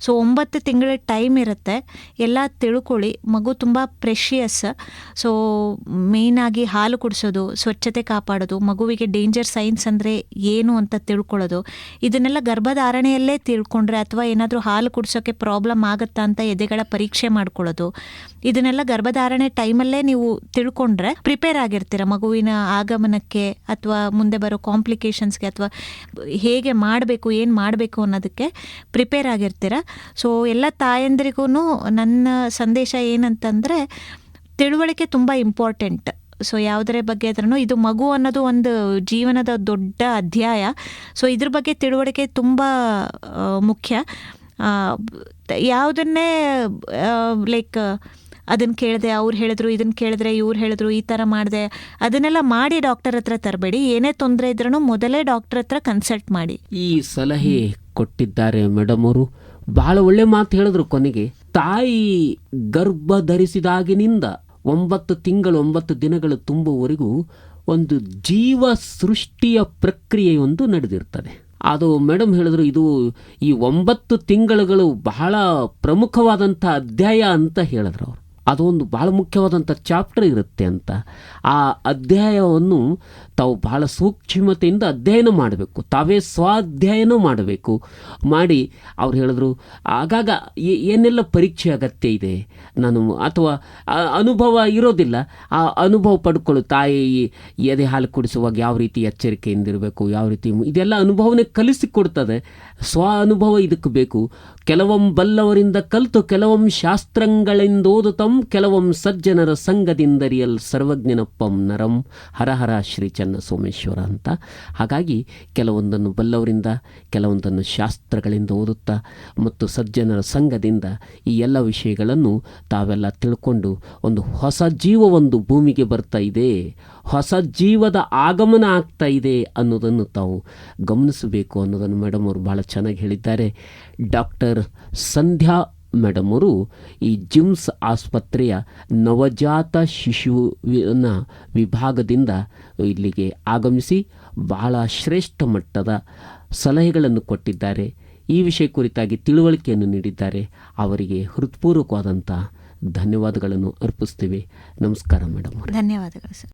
ಸೊ 9 ತಿಂಗಳ ಟೈಮ್ ಇರುತ್ತೆ. ಎಲ್ಲ ತಿಳ್ಕೊಳ್ಳಿ. ಮಗು ತುಂಬ ಪ್ರೆಷಿಯಸ್. ಸೊ ಮೇಯ್ನಾಗಿ ಹಾಲು ಕುಡಿಸೋದು, ಸ್ವಚ್ಛತೆ ಕಾಪಾಡೋದು, ಮಗುವಿಗೆ ಡೇಂಜರ್ ಸೈನ್ಸ್ ಅಂದರೆ ಏನು ಅಂತ ತಿಳ್ಕೊಳ್ಳೋದು, ಇದನ್ನೆಲ್ಲ ಗರ್ಭಧಾರಣೆಯಲ್ಲೇ ತಿಳ್ಕೊಂಡ್ರೆ, ಅಥವಾ ಏನಾದರೂ ಹಾಲು ಕುಡಿಸೋಕ್ಕೆ ಪ್ರಾಬ್ಲಮ್ ಆಗುತ್ತಾ ಅಂತ ಎದೆಗಳ ಪರೀಕ್ಷೆ ಮಾಡ್ಕೊಳ್ಳೋದು, ಇದನ್ನೆಲ್ಲ ಗರ್ಭಧಾರಣೆ ಟೈಮಲ್ಲೇ ನೀವು ತಿಳ್ಕೊಂಡ್ರೆ ಪ್ರಿಪೇರ್ ಆಗಿರ್ತೀರ ಮಗುವಿನ ಆಗಮನಕ್ಕೆ ಅಥವಾ ಮುಂದೆ ಬರೋ ಕಾಂಪ್ಲಿಕೇಶನ್ಸ್ಗೆ, ಅಥವಾ ಹೇಗೆ ಏನು ಮಾಡಬೇಕು ಅನ್ನೋದಕ್ಕೆ ಪ್ರಿಪೇರ್ ಆಗಿರ್ತೀರ. ಸೊ ಎಲ್ಲ ತಾಯಂದಿರಿಗೂ ನನ್ನ ಸಂದೇಶ ಏನಂತಂದರೆ, ತಿಳುವಳಿಕೆ ತುಂಬ ಇಂಪಾರ್ಟೆಂಟ್. ಸೊ ಯಾವುದರ ಬಗ್ಗೆ ಆದ್ರೂ ಇದು ಮಗು ಅನ್ನೋದು ಒಂದು ಜೀವನದ ದೊಡ್ಡ ಅಧ್ಯಾಯ. ಸೊ ಇದ್ರ ಬಗ್ಗೆ ತಿಳುವಳಿಕೆ ತುಂಬ ಮುಖ್ಯ. ಯಾವುದನ್ನೇ ಲೈಕ್ ಅದನ್ನು ಕೇಳಿದೆ, ಅವ್ರು ಹೇಳಿದ್ರು, ಇದನ್ನು ಕೇಳಿದ್ರೆ ಇವ್ರು ಹೇಳಿದ್ರು, ಈ ಥರ ಮಾಡಿದೆ, ಅದನ್ನೆಲ್ಲ ಮಾಡಿ ಡಾಕ್ಟರ್ ಹತ್ರ ತರಬೇಡಿ. ಏನೇ ತೊಂದರೆ ಇದ್ರೂ ಮೊದಲೇ ಡಾಕ್ಟರ್ ಹತ್ರ ಕನ್ಸಲ್ಟ್ ಮಾಡಿ. ಈ ಸಲಹೆ ಕೊಟ್ಟಿದ್ದಾರೆ ಮೇಡಮ್ ಅವರು. ಬಹಳ ಒಳ್ಳೆ ಮಾತು ಹೇಳಿದ್ರು. ಕೊನೆಗೆ ತಾಯಿ ಗರ್ಭ ಧರಿಸಿದಾಗಿನಿಂದ 9 ತಿಂಗಳು 9 ದಿನಗಳು ತುಂಬುವವರೆಗೂ ಒಂದು ಜೀವ ಸೃಷ್ಟಿಯ ಪ್ರಕ್ರಿಯೆಯೊಂದು ನಡೆದಿರ್ತದೆ. ಅದು ಮೇಡಮ್ ಹೇಳಿದ್ರು, ಇದು ಈ 9 ತಿಂಗಳುಗಳು ಬಹಳ ಪ್ರಮುಖವಾದಂಥ ಅಧ್ಯಾಯ ಅಂತ ಹೇಳಿದ್ರು ಅವರು. ಅದೊಂದು ಭಾಳ ಮುಖ್ಯವಾದಂಥ ಚಾಪ್ಟರ್ ಇರುತ್ತೆ ಅಂತ. ಆ ಅಧ್ಯಾಯವನ್ನು ತಾವು ಬಹಳ ಸೂಕ್ಷ್ಮತೆಯಿಂದ ಅಧ್ಯಯನ ಮಾಡಬೇಕು, ತಾವೇ ಸ್ವಾಧ್ಯಯನ ಮಾಡಬೇಕು. ಮಾಡಿ ಅವ್ರು ಹೇಳಿದ್ರು ಆಗಾಗ ಏನೆಲ್ಲ ಪರೀಕ್ಷೆ ಅಗತ್ಯ ಇದೆ ನಾನು, ಅಥವಾ ಅನುಭವ ಇರೋದಿಲ್ಲ, ಆ ಅನುಭವ ಪಡ್ಕೊಳ್ಳು. ತಾಯಿ ಎದೆ ಹಾಲು ಕುಡಿಸುವಾಗ ಯಾವ ರೀತಿ ಎಚ್ಚರಿಕೆಯಿಂದಿರಬೇಕು, ಯಾವ ರೀತಿ, ಇದೆಲ್ಲ ಅನುಭವನೇ ಕಲಿಸಿಕೊಡ್ತದೆ. ಸ್ವ ಅನುಭವ ಇದಕ್ಕೆ ಬೇಕು. ಕೆಲವೊಮ್ಮೆ ಬಲ್ಲವರಿಂದ ಕಲಿತು ಕೆಲವೊಮ್ಮೆ ಶಾಸ್ತ್ರಗಳೆಂದೋದುತಂ, ಕೆಲವೊಮ್ಮೆ ಸಜ್ಜನರ ಸಂಗದಿಂದರಿಯಲ್ ಸರ್ವಜ್ಞನಪ್ಪಂ ನರಂ ಹರಹರ ಶ್ರೀ ಚನ್ನ ಸೋಮೇಶ್ವರ ಅಂತ. ಹಾಗಾಗಿ ಕೆಲವೊಂದನ್ನು ಬಲ್ಲವರಿಂದ, ಕೆಲವೊಂದನ್ನು ಶಾಸ್ತ್ರಗಳಿಂದ ಓದುತ್ತಾ ಮತ್ತು ಸಜ್ಜನರ ಸಂಘದಿಂದ ಈ ಎಲ್ಲ ವಿಷಯಗಳನ್ನು ತಾವೆಲ್ಲ ತಿಳ್ಕೊಂಡು ಒಂದು ಹೊಸ ಜೀವ ಒಂದು ಭೂಮಿಗೆ ಬರ್ತಾ ಇದೆ, ಹೊಸ ಜೀವದ ಆಗಮನ ಆಗ್ತಾ ಇದೆ ಅನ್ನೋದನ್ನು ತಾವು ಗಮನಿಸಬೇಕು ಅನ್ನೋದನ್ನು ಮೇಡಮ್ ಅವರು ಭಾಳ ಚೆನ್ನಾಗಿ ಹೇಳಿದ್ದಾರೆ. ಡಾಕ್ಟರ್ ಸಂಧ್ಯಾ ಮೇಡಮ್ ಅವರು ಈ ಜಿಮ್ಸ್ ಆಸ್ಪತ್ರೆಯ ನವಜಾತ ಶಿಶುವಿನ ವಿಭಾಗದಿಂದ ಇಲ್ಲಿಗೆ ಆಗಮಿಸಿ ಬಹಳ ಶ್ರೇಷ್ಠ ಮಟ್ಟದ ಸಲಹೆಗಳನ್ನು ಕೊಟ್ಟಿದ್ದಾರೆ. ಈ ವಿಷಯ ಕುರಿತಾಗಿ ತಿಳುವಳಿಕೆಯನ್ನು ನೀಡಿದ್ದಾರೆ. ಅವರಿಗೆ ಹೃತ್ಪೂರ್ವಕವಾದಂಥ ಧನ್ಯವಾದಗಳನ್ನು ಅರ್ಪಿಸ್ತೀವಿ. ನಮಸ್ಕಾರ ಮೇಡಮ್. ಧನ್ಯವಾದಗಳು ಸರ್.